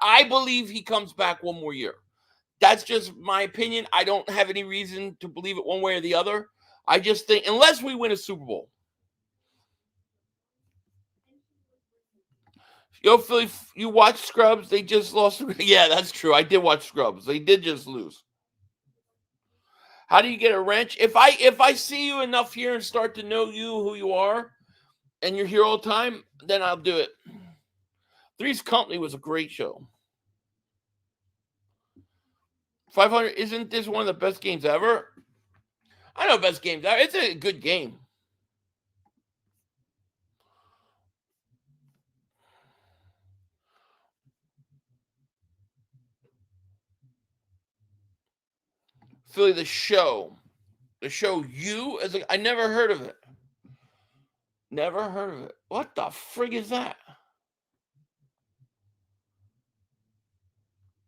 I believe he comes back one more year. That's just my opinion. I don't have any reason to believe it one way or the other. I just think, unless we win a Super Bowl. Yo, Philly, you watch Scrubs? They just lost. Yeah, that's true. I did watch Scrubs. They did just lose. How do you get a wrench? If I see you enough here and start to know you, who you are, and you're here all the time, then I'll do it. Three's Company was a great show. 500, isn't this one of the best games ever? I know best games ever. It's a good game. Philly, the show. The show You is like, I never heard of it. Never heard of it. What the frig is that?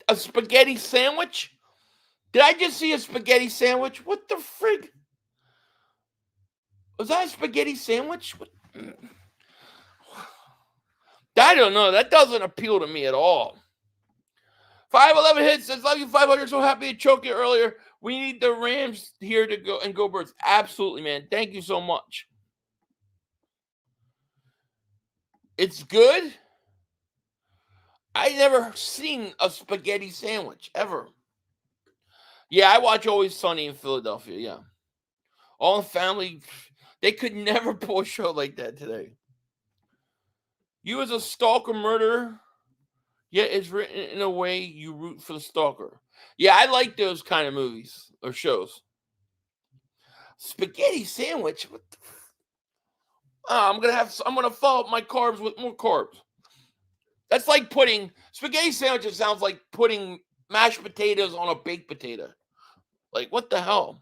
A spaghetti sandwich? Did I just see a spaghetti sandwich? What the frig? Was that a spaghetti sandwich? What? I don't know. That doesn't appeal to me at all. 511 hits says, love you 500. So happy to choke you earlier. We need the Rams here to go and go Birds. Absolutely, man. Thank you so much. It's good. I never seen a spaghetti sandwich ever. Yeah, I watch Always Sunny in Philadelphia. Yeah. All in Family. They could never pull a show like that today. You as a stalker murderer, yet it's written in a way you root for the stalker. Yeah, I like those kind of movies or shows. Spaghetti sandwich? What the I'm gonna follow up my carbs with more carbs. That's like putting spaghetti sandwiches sounds like putting mashed potatoes on a baked potato. Like, what the hell?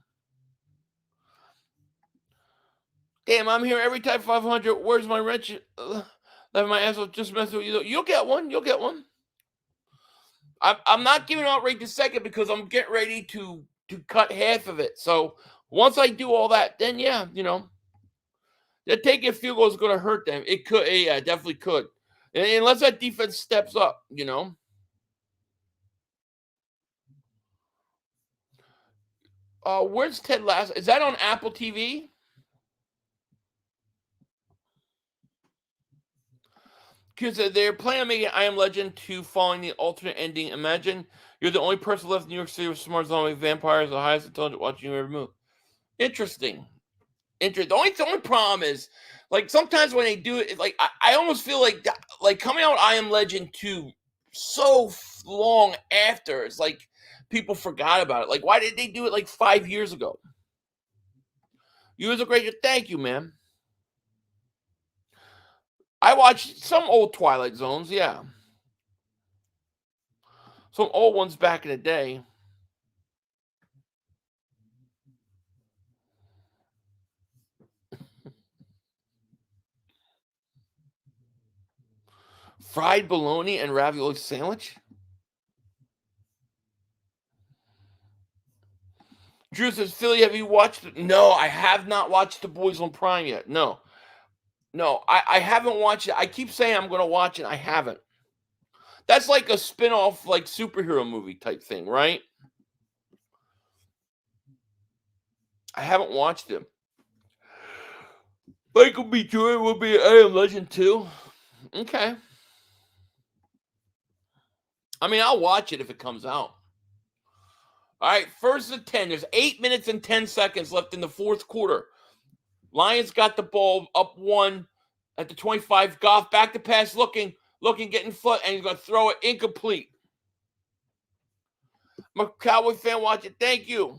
Damn, I'm here every time 500. Where's my wrench? Let my asshole just mess with you. You'll get one. You'll get one. I'm not giving out right this second because I'm getting ready to cut half of it. So once I do all that, then yeah, that taking a field goal is going to hurt them. It could, yeah, it definitely could. And unless that defense steps up, Where's Ted Lasso? Is that on Apple TV? Because they're planning on making I Am Legend 2 following the alternate ending. Imagine you're the only person left in New York City with smart zombie vampires, the highest intelligent watching you every move. Interesting. The only problem is, like, sometimes when they do it, like, I almost feel like coming out I Am Legend 2 so long after, it's like people forgot about it. Like, why did they do it like 5 years ago? You was a great, thank you, man. I watched some old Twilight Zones, yeah. Some old ones back in the day. Fried bologna and ravioli sandwich? Drew says, Philly, have you watched it? No, I have not watched The Boys on Prime yet. No, I haven't watched it. I keep saying I'm going to watch it. I haven't. That's like a spin-off, like, superhero movie type thing, right? I haven't watched it. Michael B. Jordan will be I Am Legend 2. Okay. I mean, I'll watch it if it comes out. All right, 1st and 10. There's 8 minutes and 10 seconds left in the fourth quarter. Lions got the ball up 1 at the 25. Goff back to pass, looking, getting foot, and he's going to throw it incomplete. I'm a Cowboy fan watching. Thank you.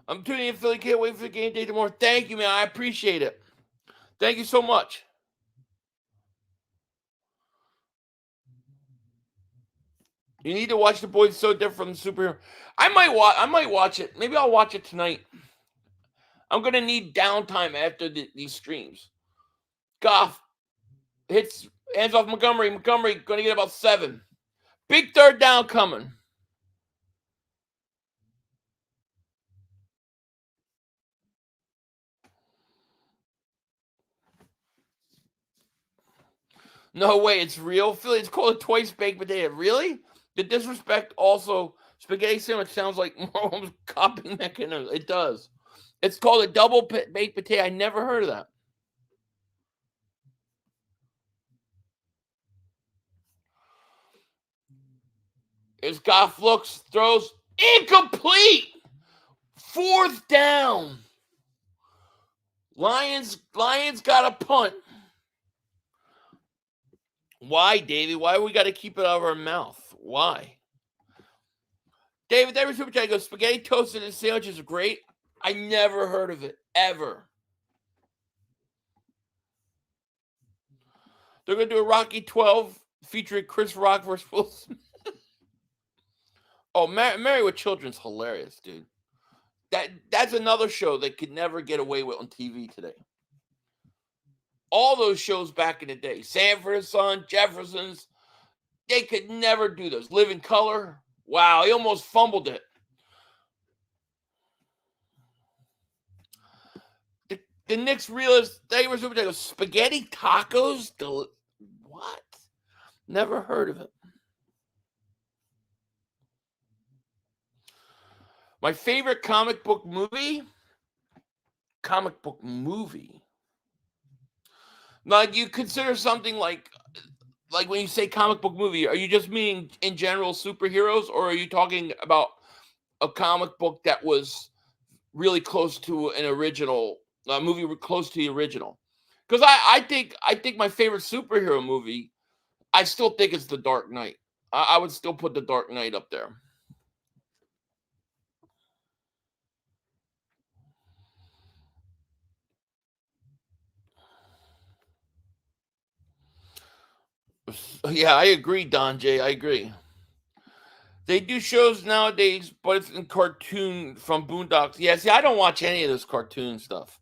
I'm tuning in, Philly. Can't wait for the game day tomorrow. Thank you, man. I appreciate it. Thank you so much. You need to watch The Boys. It's so different from the superhero. I might watch it. Maybe I'll watch it tonight. I'm gonna need downtime after these streams. Goff hits, hands off Montgomery. Montgomery gonna get about 7. Big third down coming. No way, it's real. Philly, it's called a twice baked potato. Really? The disrespect also. Spaghetti sandwich sounds like Mark Holmes copying mechanism. It does. It's called a double baked potato. I never heard of that. As Goff looks, throws, incomplete. 4th down. Lions got a punt. Why, Davey? Why we got to keep it out of our mouth? Why? David, every super chat goes, spaghetti toasted and sandwiches are great. I never heard of it, ever. They're going to do a Rocky 12 featuring Chris Rock versus Will Smith. Oh, Married with Children's hilarious, dude. That's another show they could never get away with on TV today. All those shows back in the day, Sanford and Son, Jeffersons, they could never do those. Living Color, wow, he almost fumbled it. The Knicks realized they were super spaghetti tacos. What? Never heard of it. My favorite comic book movie. Now, you consider something like when you say comic book movie, are you just meaning in general superheroes, or are you talking about a comic book that was really close to an original movie, close to the original? Because I think my favorite superhero movie, I still think it's The Dark Knight. I would still put The Dark Knight up there. Yeah, I agree, Don J. I agree. They do shows nowadays, but it's in cartoon from Boondocks. Yeah, see, I don't watch any of this cartoon stuff.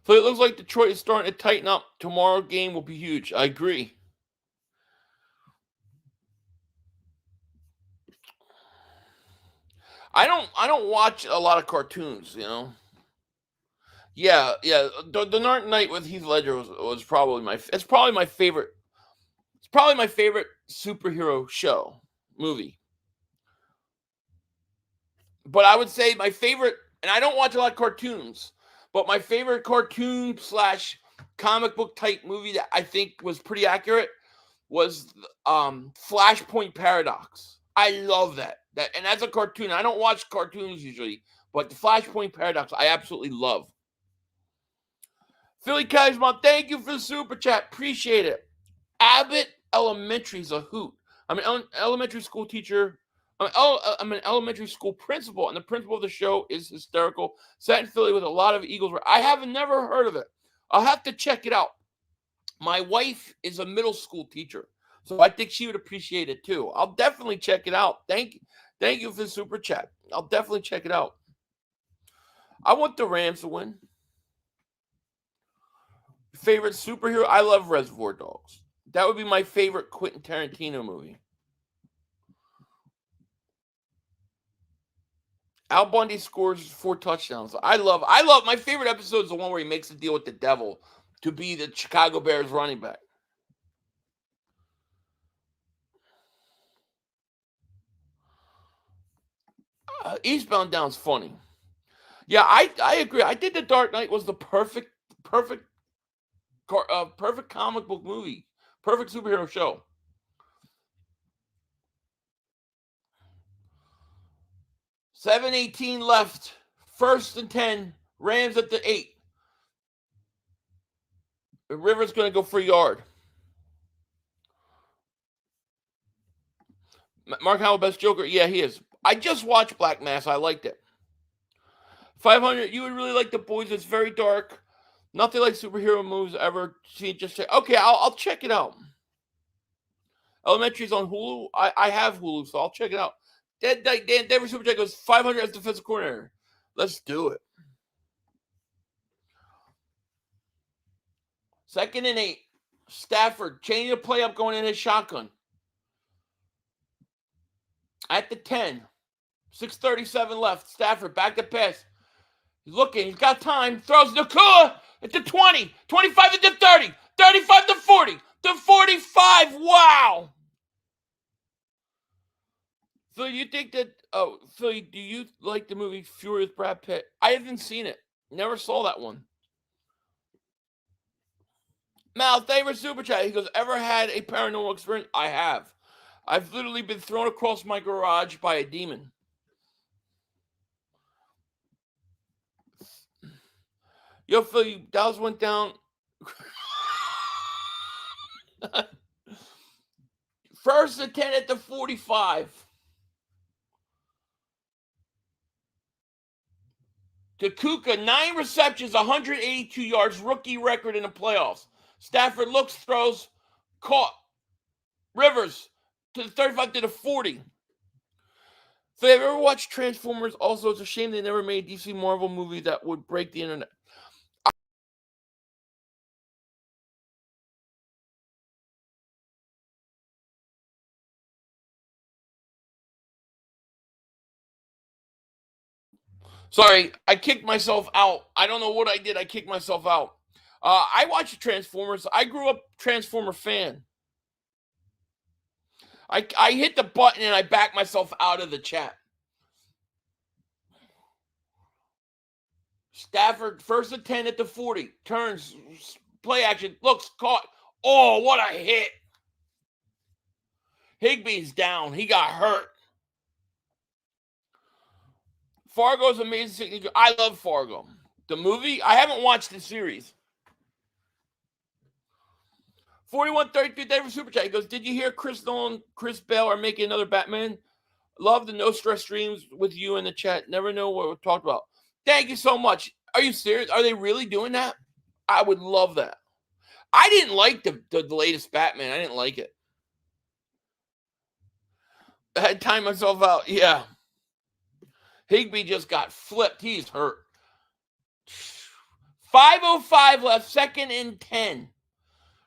So it looks like Detroit is starting to tighten up. Tomorrow's game will be huge. I agree. I don't watch a lot of cartoons, you know. Yeah. The Dark Knight with Heath Ledger was probably my favorite. It's probably my favorite superhero movie. But I would say my favorite, and I don't watch a lot of cartoons, but my favorite cartoon / comic book type movie that I think was pretty accurate was Flashpoint Paradox. I love that. And that's a cartoon. I don't watch cartoons usually, but the Flashpoint Paradox I absolutely love. Philly Kazma, thank you for the super chat. Appreciate it. Abbott Elementary's a hoot. I'm an elementary school teacher. I'm an elementary school principal, and the principal of the show is hysterical. Set in Philly with a lot of Eagles. I have never heard of it. I'll have to check it out. My wife is a middle school teacher, so I think she would appreciate it too. I'll definitely check it out. Thank you for the super chat. I'll definitely check it out. I want the Rams to win. Favorite superhero? I love Reservoir Dogs. That would be my favorite Quentin Tarantino movie. Al Bundy scores 4 touchdowns. I love my favorite episode is the one where he makes a deal with the devil to be the Chicago Bears running back. Eastbound Down's funny. Yeah, I agree. I think The Dark Knight was the perfect comic book movie, perfect superhero show. $7:18 left. 1st and 10. Rams at the 8. Rivers going to go for a yard. Mark Howell, best Joker. Yeah, he is. I just watched Black Mass. I liked it. 500. You would really like The Boys. It's very dark. Nothing like superhero movies ever. Just say, okay, I'll check it out. Elementary's on Hulu. I have Hulu, so I'll check it out. Denver Super Chat goes 500 as defensive coordinator. Let's do it. 2nd and 8. Stafford changing the play up, going in his shotgun. At the 10. 6:37 left. Stafford back to pass. He's looking. He's got time. Throws Nakua at the 20. 25 to 30. 35 to 40. To 45. Wow. Phil, you think that... Oh, Phil, do you like the movie Fury with Brad Pitt? I haven't seen it. Never saw that one. Mal, thank you for super chat. He goes, ever had a paranormal experience? I have. I've literally been thrown across my garage by a demon. Yo, Phil, Dallas went down. 1st and 10 at the 45. Kuka, 9 receptions, 182 yards, rookie record in the playoffs. Stafford looks, throws, caught. Rivers to the 35 to the 40. If they've ever watched Transformers, also, it's a shame they never made a DC Marvel movie that would break the internet. Sorry, I kicked myself out. I don't know what I did. I kicked myself out. I watched Transformers. I grew up Transformer fan. I hit the button and I backed myself out of the chat. Stafford, first and 10 at the 40. Turns, play action, looks, caught. Oh, what a hit. Higbee's down. He got hurt. Fargo's amazing. I love Fargo. The movie, I haven't watched the series. 4133 Denver Super Chat. He goes, did you hear Chris Nolan, Chris Bale are making another Batman? Love the no stress streams with you in the chat. Never know what we're talking about. Thank you so much. Are you serious? Are they really doing that? I would love that. I didn't like the latest Batman. I didn't like it. I had to time myself out. Yeah. Higbee just got flipped. He's hurt. 5:05 left, second and 10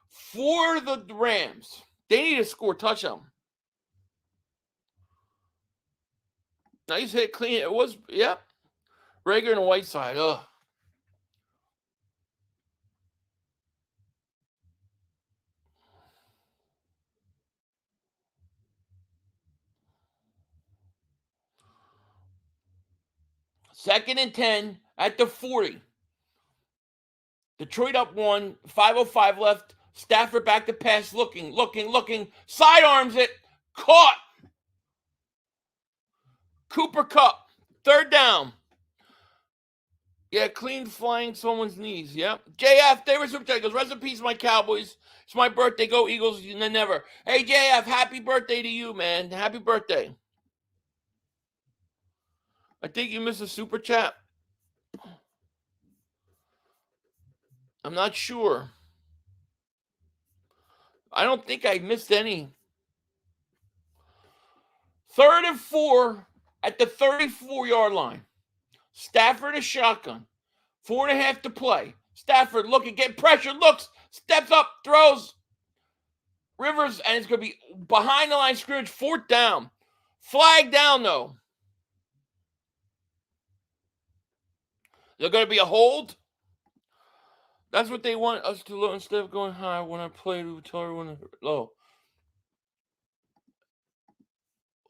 for the Rams. They need to score a touchdown. Nice hit, clean. It was, yep. Rager and Whiteside. Ugh. Second and 10 at the 40. Detroit up 1. 5:05 left. Stafford back to pass. Looking. Sidearms it. Caught. Cooper Kupp. Third down. Yeah, clean flying someone's knees. Yep. JF, they were super chat. Goes, rest in peace, my Cowboys. It's my birthday. Go Eagles. Never. Hey, JF, happy birthday to you, man. Happy birthday. I think you missed a super chat. I'm not sure. I don't think I missed any. 3rd and 4 at the 34-yard line. Stafford a shotgun. 4.5 to play. Stafford looking, get pressure, looks, steps up, throws. Rivers, and it's going to be behind the line scrimmage, 4th down. Flag down, though. There's going to be a hold. That's what they want us to do instead of going high. When I play, we tell everyone low.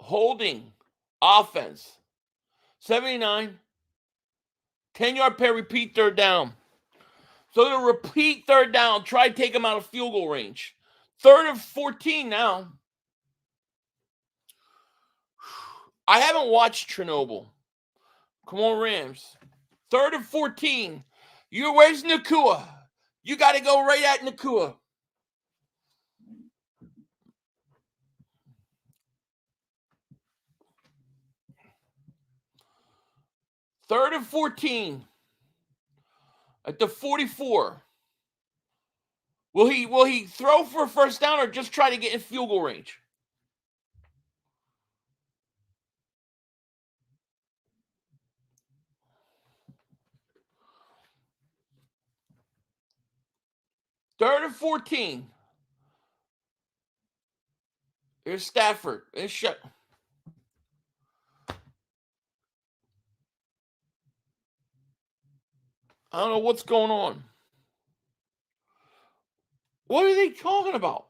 Holding offense. 79. 10-yard pair, repeat 3rd down. So to repeat 3rd down, try to take them out of field goal range. 3rd and 14 now. I haven't watched Chernobyl. Come on, Rams. 3rd and 14. Where's Nakua? You got to go right at Nakua. Third and 14 at the 44. Will he throw for a first down or just try to get in field goal range? Third and 14. Here's Stafford. It's shut. I don't know what's going on. What are they talking about?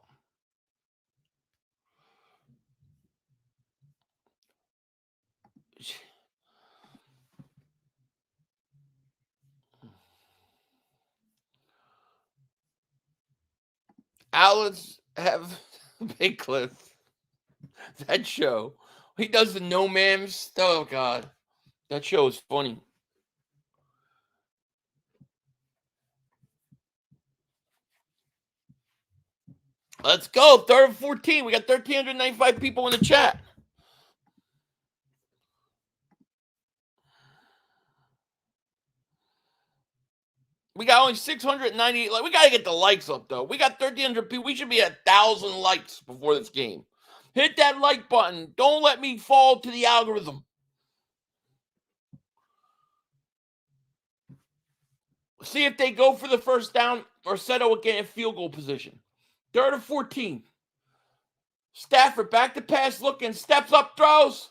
Alex have Big Cliff. That show. He does the no ma'ams. Oh, God. That show is funny. Let's go. 3rd and 14. We got 1,395 people in the chat. We got only 690. Like, we got to get the likes up, though. We got 1,300 people. We should be at 1,000 likes before this game. Hit that like button. Don't let me fall to the algorithm. See if they go for the first down or settle again in field goal position. 3rd and 14. Stafford back to pass looking. Steps up, throws.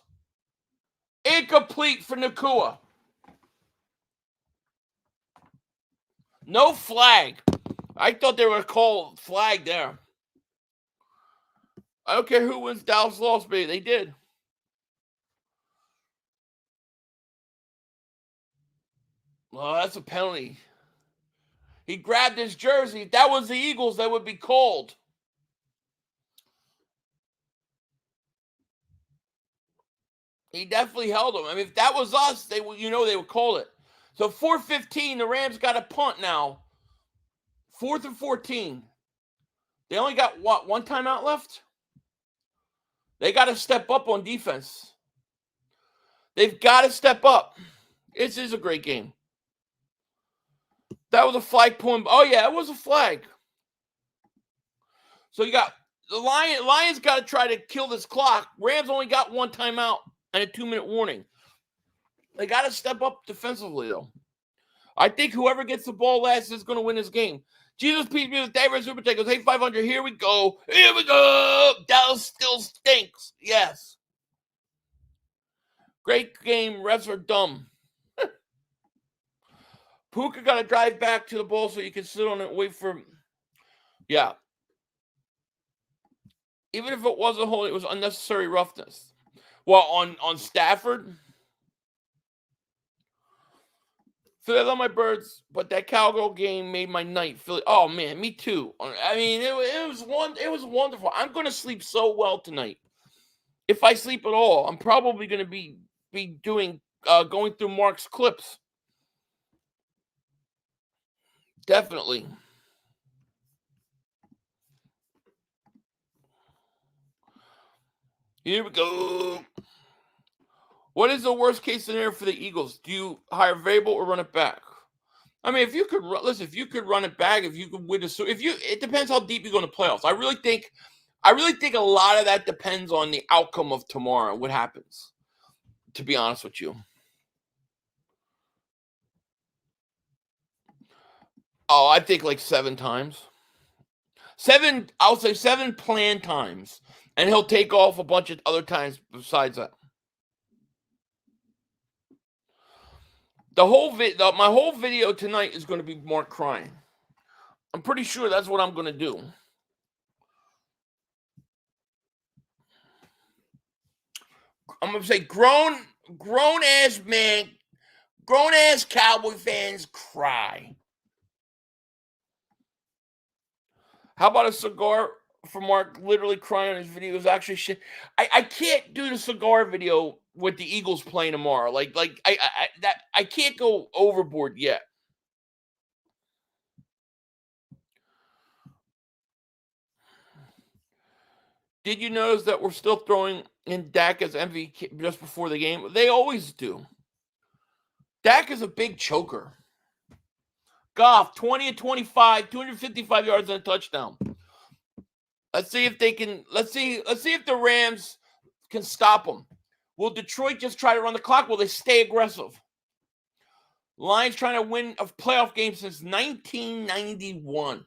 Incomplete for Nakua. No flag. I thought they were called flag there. I don't care who wins, Dallas lost, but they did. Well, that's a penalty. He grabbed his jersey. If that was the Eagles, that would be called. He definitely held him. I mean, if that was us, they would call it. So 4:15, the Rams got a punt now. 4th and 14. They only got, one timeout left? They got to step up on defense. They've got to step up. This is a great game. That was a flag point. Oh, yeah, it was a flag. So you got the Lions got to try to kill this clock. Rams only got one timeout and a 2-minute warning. They got to step up defensively, though. I think whoever gets the ball last is going to win this game. Jesus Peace Music, David Super Take goes, hey, 500, here we go. Here we go. Dallas still stinks. Yes. Great game. Refs are dumb. Puka got to drive back to the ball so you can sit on it and wait for. Yeah. Even if it wasn't holding, it was unnecessary roughness. Well, on Stafford. Philly, I love my birds, but that Cowgirl game made my night. Philly, oh man, me too. I mean, it was wonderful. I'm going to sleep so well tonight. If I sleep at all, I'm probably going to be doing going through Mark's clips. Definitely. Here we go. What is the worst case scenario for the Eagles? Do you hire variable or run it back? I mean, if you could if you could run it back, if you could win it depends how deep you go in the playoffs. I really think a lot of that depends on the outcome of tomorrow, what happens, to be honest with you. Oh, I think like 7 times. I'll say 7 planned times. And he'll take off a bunch of other times besides that. My whole video tonight is going to be Mark crying. I'm pretty sure that's what I'm going to do. I'm going to say grown ass man, grown ass Cowboy fans cry. How about a cigar for Mark literally crying on his video? Is actually shit. I can't do the cigar video with the Eagles playing tomorrow. I can't go overboard yet. Did you notice that we're still throwing in Dak as MVP just before the game? They always do. Dak is a big choker. Goff, 20 and 25, 255 yards and a touchdown. Let's see if they can. Let's see if the Rams can stop them. Will Detroit just try to run the clock? Will they stay aggressive? Lions trying to win a playoff game since 1991.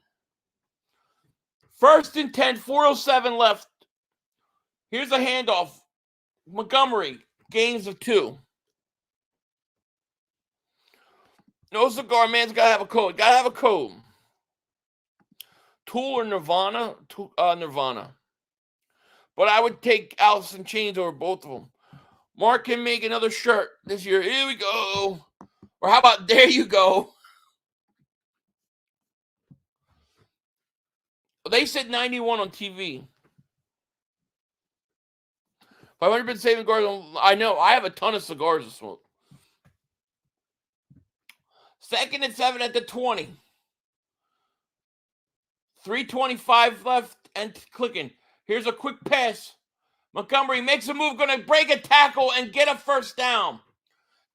1st and 10, 4:07 left. Here's a handoff. Montgomery, gains of 2. No cigar, man's got to have a code. Got to have a code. Tool or Nirvana? Nirvana. But I would take Alice in Chains over both of them. Mark can make another shirt this year. Here we go. Or how about there you go? They said 91 on TV. 500 been saving cigars. I know. I have a ton of cigars to smoke. 2nd and 7 at the 20. 3:25 left and clicking. Here's a quick pass. Montgomery makes a move, going to break a tackle and get a first down.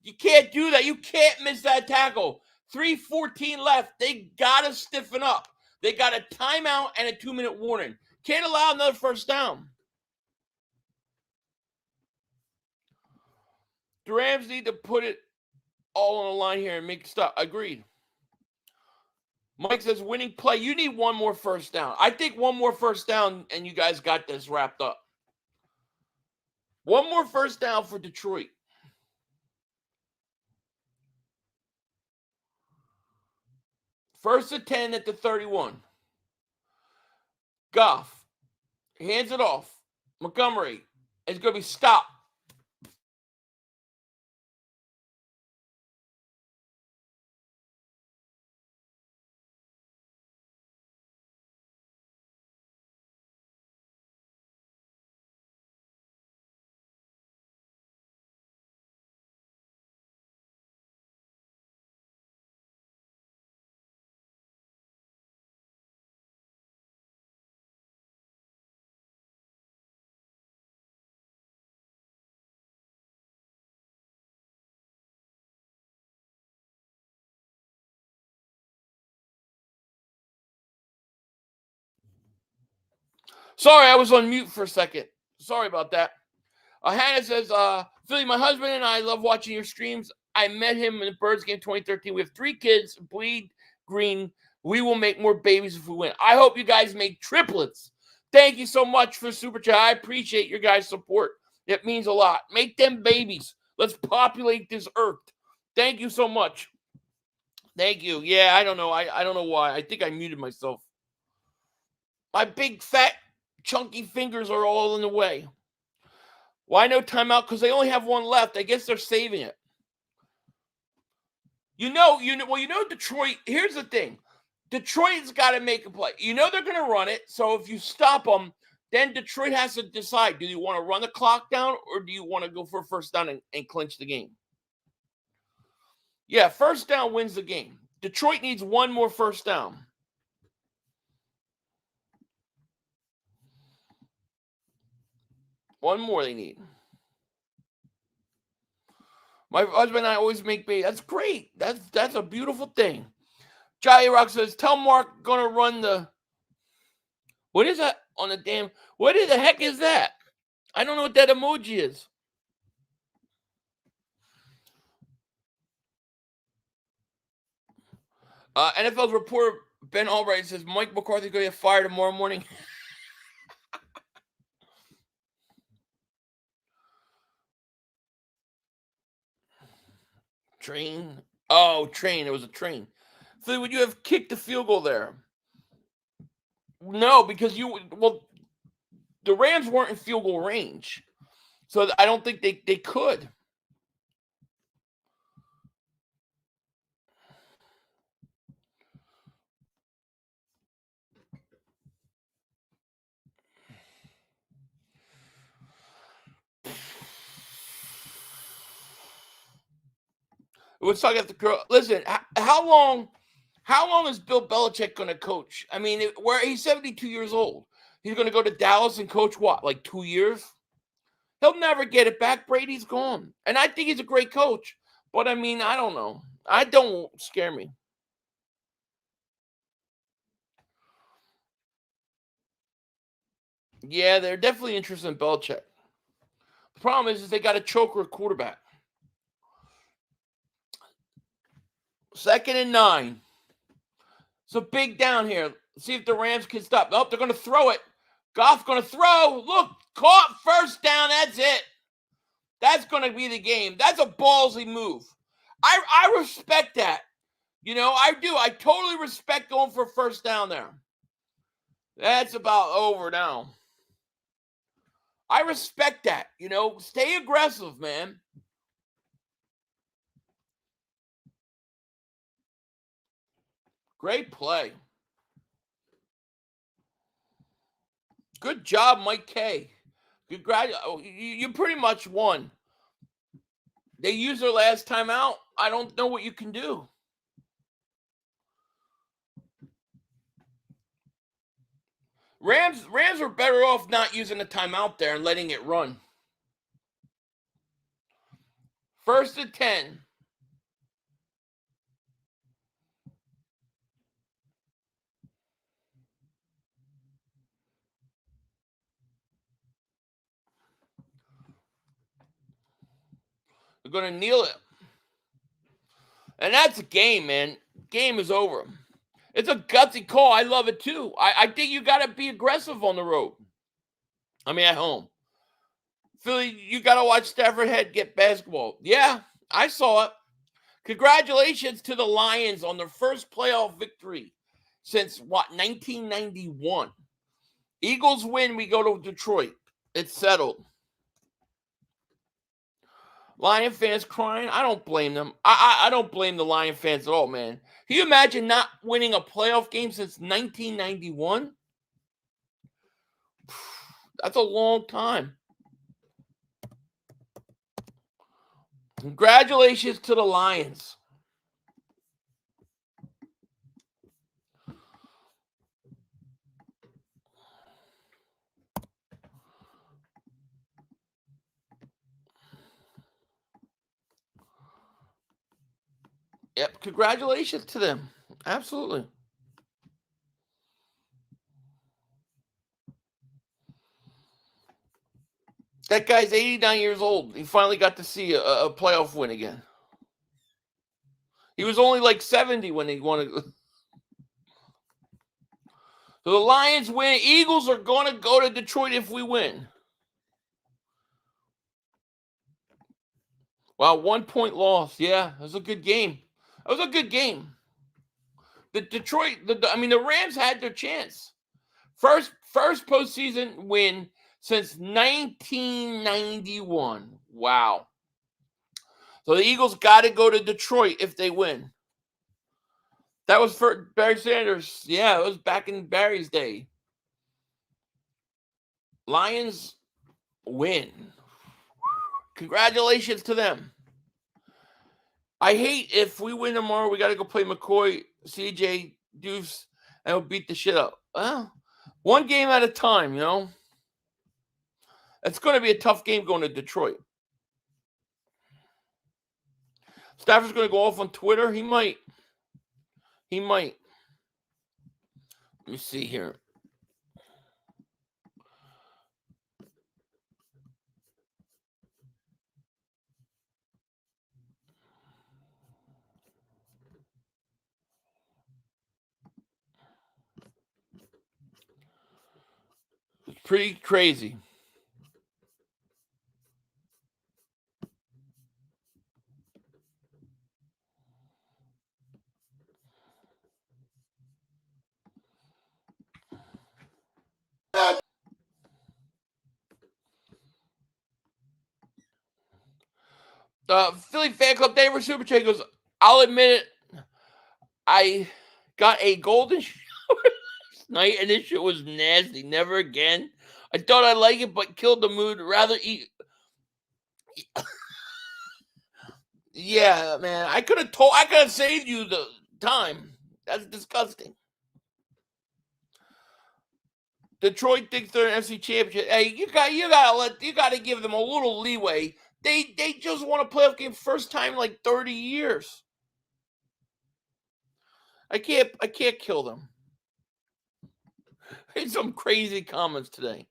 You can't do that. You can't miss that tackle. 3:14 left. They got to stiffen up. They got a timeout and a 2-minute warning. Can't allow another first down. The Rams need to put it all on the line here and make it stop. Agreed. Mike says, winning play. You need one more first down. I think one more first down, and you guys got this wrapped up. One more first down for Detroit. First and 10 at the 31. Goff hands it off. Montgomery is going to be stopped. Sorry, I was on mute for a second. Sorry about that. Hannah says, Philly, my husband and I love watching your streams. I met him in the Birds game 2013. We have 3 kids, bleed green. We will make more babies if we win. I hope you guys make triplets. Thank you so much for Super Chat. I appreciate your guys' support. It means a lot. Make them babies. Let's populate this earth. Thank you so much. Thank you. Yeah, I don't know. I don't know why. I think I muted myself. My big, fat, chunky fingers are all in the way. Why no timeout? Because they only have one left. I guess they're saving it. You know, Detroit, here's the thing. Detroit's got to make a play. You know they're going to run it. So if you stop them, then Detroit has to decide, do you want to run the clock down or do you want to go for a first down and clinch the game? Yeah, first down wins the game. Detroit needs one more first down. One more they need. My husband and I always make babies. That's great. That's a beautiful thing. Jolly Rock says, tell Mark gonna run the. What is that on the damn? What the heck is that? I don't know what that emoji is. NFL's reporter Ben Albright says Mike McCarthy's going to get fired tomorrow morning. Train. Oh, train. It was a train. So would you have kicked the field goal there? No, because the Rams weren't in field goal range. So I don't think they could. Let's talk after girl. Listen, how long is Bill Belichick going to coach? I mean, he's 72 years old. He's going to go to Dallas and coach what, like 2 years? He'll never get it back. Brady's gone. And I think he's a great coach. But, I mean, I don't know. I don't scare me. Yeah, they're definitely interested in Belichick. The problem is they got a choker at quarterback. 2nd and 9. So big down here. See if the Rams can stop. Nope, they're going to throw it. Goff going to throw. Look, caught first down. That's it. That's going to be the game. That's a ballsy move. I respect that. You know, I do. I totally respect going for first down there. That's about over now. I respect that. You know, stay aggressive, man. Great play. Good job, Mike K. You pretty much won. They used their last time out. I don't know what you can do. Rams are better off not using the timeout there and letting it run. 1st and 10. They're going to kneel it. And that's a game, man. Game is over. It's a gutsy call. I love it too. I think you got to be aggressive on the road. I mean, at home. Philly, you got to watch Stafford head get basketball. Yeah, I saw it. Congratulations to the Lions on their first playoff victory since, 1991. Eagles win, we go to Detroit. It's settled. Lion fans crying. I don't blame them. I don't blame the Lion fans at all, man. Can you imagine not winning a playoff game since 1991? That's a long time. Congratulations to the Lions. Yep, congratulations to them. Absolutely. That guy's 89 years old. He finally got to see a playoff win again. He was only like 70 when he won it. So the Lions win. Eagles are going to go to Detroit if we win. Wow, 1 point loss. Yeah, that was a good game. That was a good game. The Rams had their chance. First postseason win since 1991. Wow. So the Eagles got to go to Detroit if they win. That was for Barry Sanders. Yeah, it was back in Barry's day. Lions win. Congratulations to them. I hate if we win tomorrow, we got to go play McCoy, CJ, Deuce, and we'll beat the shit up. Well, one game at a time, you know. It's going to be a tough game going to Detroit. Stafford's going to go off on Twitter. He might. Let me see here. It's pretty crazy. Philly Fan Club Dave Super Chat goes, I'll admit it, I got a golden shower last night and this shit was nasty. Never again. I thought I'd like it, but killed the mood. Rather eat. Yeah, man. I could have saved you the time. That's disgusting. Detroit thinks they're an FC championship. Hey, you gotta give them a little leeway. They just won a playoff game first time in like 30 years. I can't kill them. There's some crazy comments today.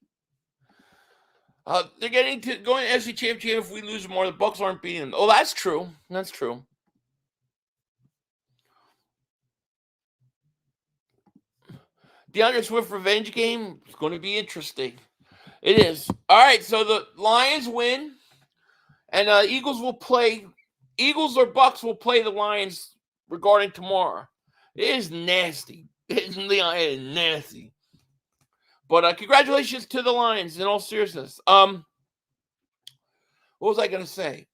They're going to NFC Championship if we lose more. The Bucs aren't beating them. Oh, that's true. That's true. DeAndre Swift revenge game is going to be interesting. It is. All right, so the Lions win, and Eagles or Bucs will play the Lions regarding tomorrow. It is nasty. It is nasty. But congratulations to the Lions in all seriousness. What was I going to say?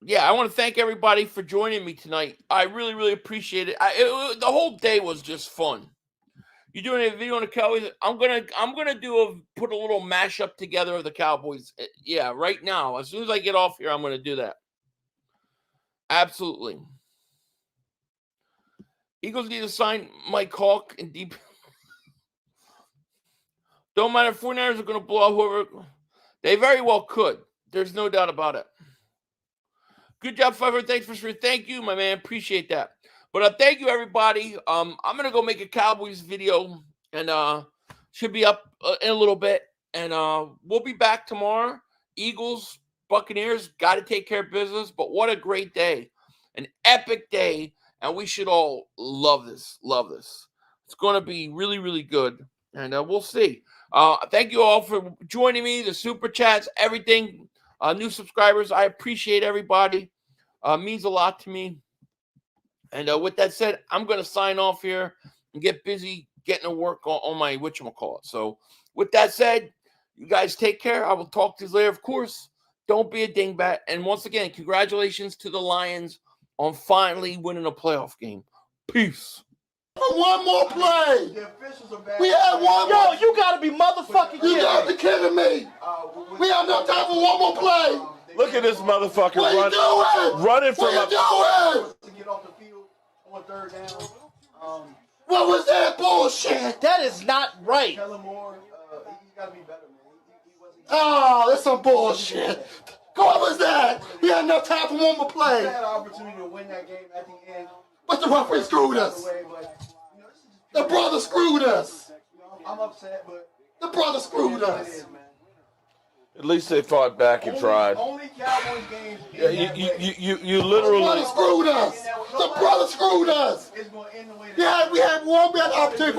Yeah, I want to thank everybody for joining me tonight. I really, really appreciate it. The whole day was just fun. You doing a video on the Cowboys? I'm gonna put a little mashup together of the Cowboys. Yeah, right now. As soon as I get off here, I'm gonna do that. Absolutely. Eagles need to sign Mike Hawk and deep. Don't matter if 49ers are going to blow out whoever. They very well could. There's no doubt about it. Good job, Pfeiffer. Thanks for sure. Thank you, my man. Appreciate that. But thank you, everybody. I'm going to go make a Cowboys video, and should be up in a little bit. And we'll be back tomorrow. Eagles, Buccaneers, got to take care of business. But what a great day. An epic day. And we should all love this. Love this. It's going to be really, really good. And we'll see. Thank you all for joining me. The super chats, everything. New subscribers. I appreciate everybody. Means a lot to me. And with that said, I'm going to sign off here and get busy getting to work on my whatchamacallit. So with that said, you guys take care. I will talk to you later. Of course, don't be a dingbat. And once again, congratulations to the Lions on finally winning a playoff game. Peace. One more play. The officials are bad. We had one Yo, more. you gotta be motherfucking You kidding got me. to kidding me. We have no time for one more play. Look at this motherfucker What you doing? running from What you doing? To get off the field on third down. What was that bullshit? That is not right. Kellen Moore, he's got to be better, man. He wasn't. Oh, that's some bullshit. What was that? We had enough time for one more He play. had an opportunity to win that game at the end. But the referee screwed us. By the way, but, you know, this is just The brother screwed us. I'm upset, but The brother screwed it us. is, man. At least they fought back and tried. Only Cowboys games. Yeah, you literally. The brother screwed us. The brother screwed us. It's going to end the way. We had the opportunity.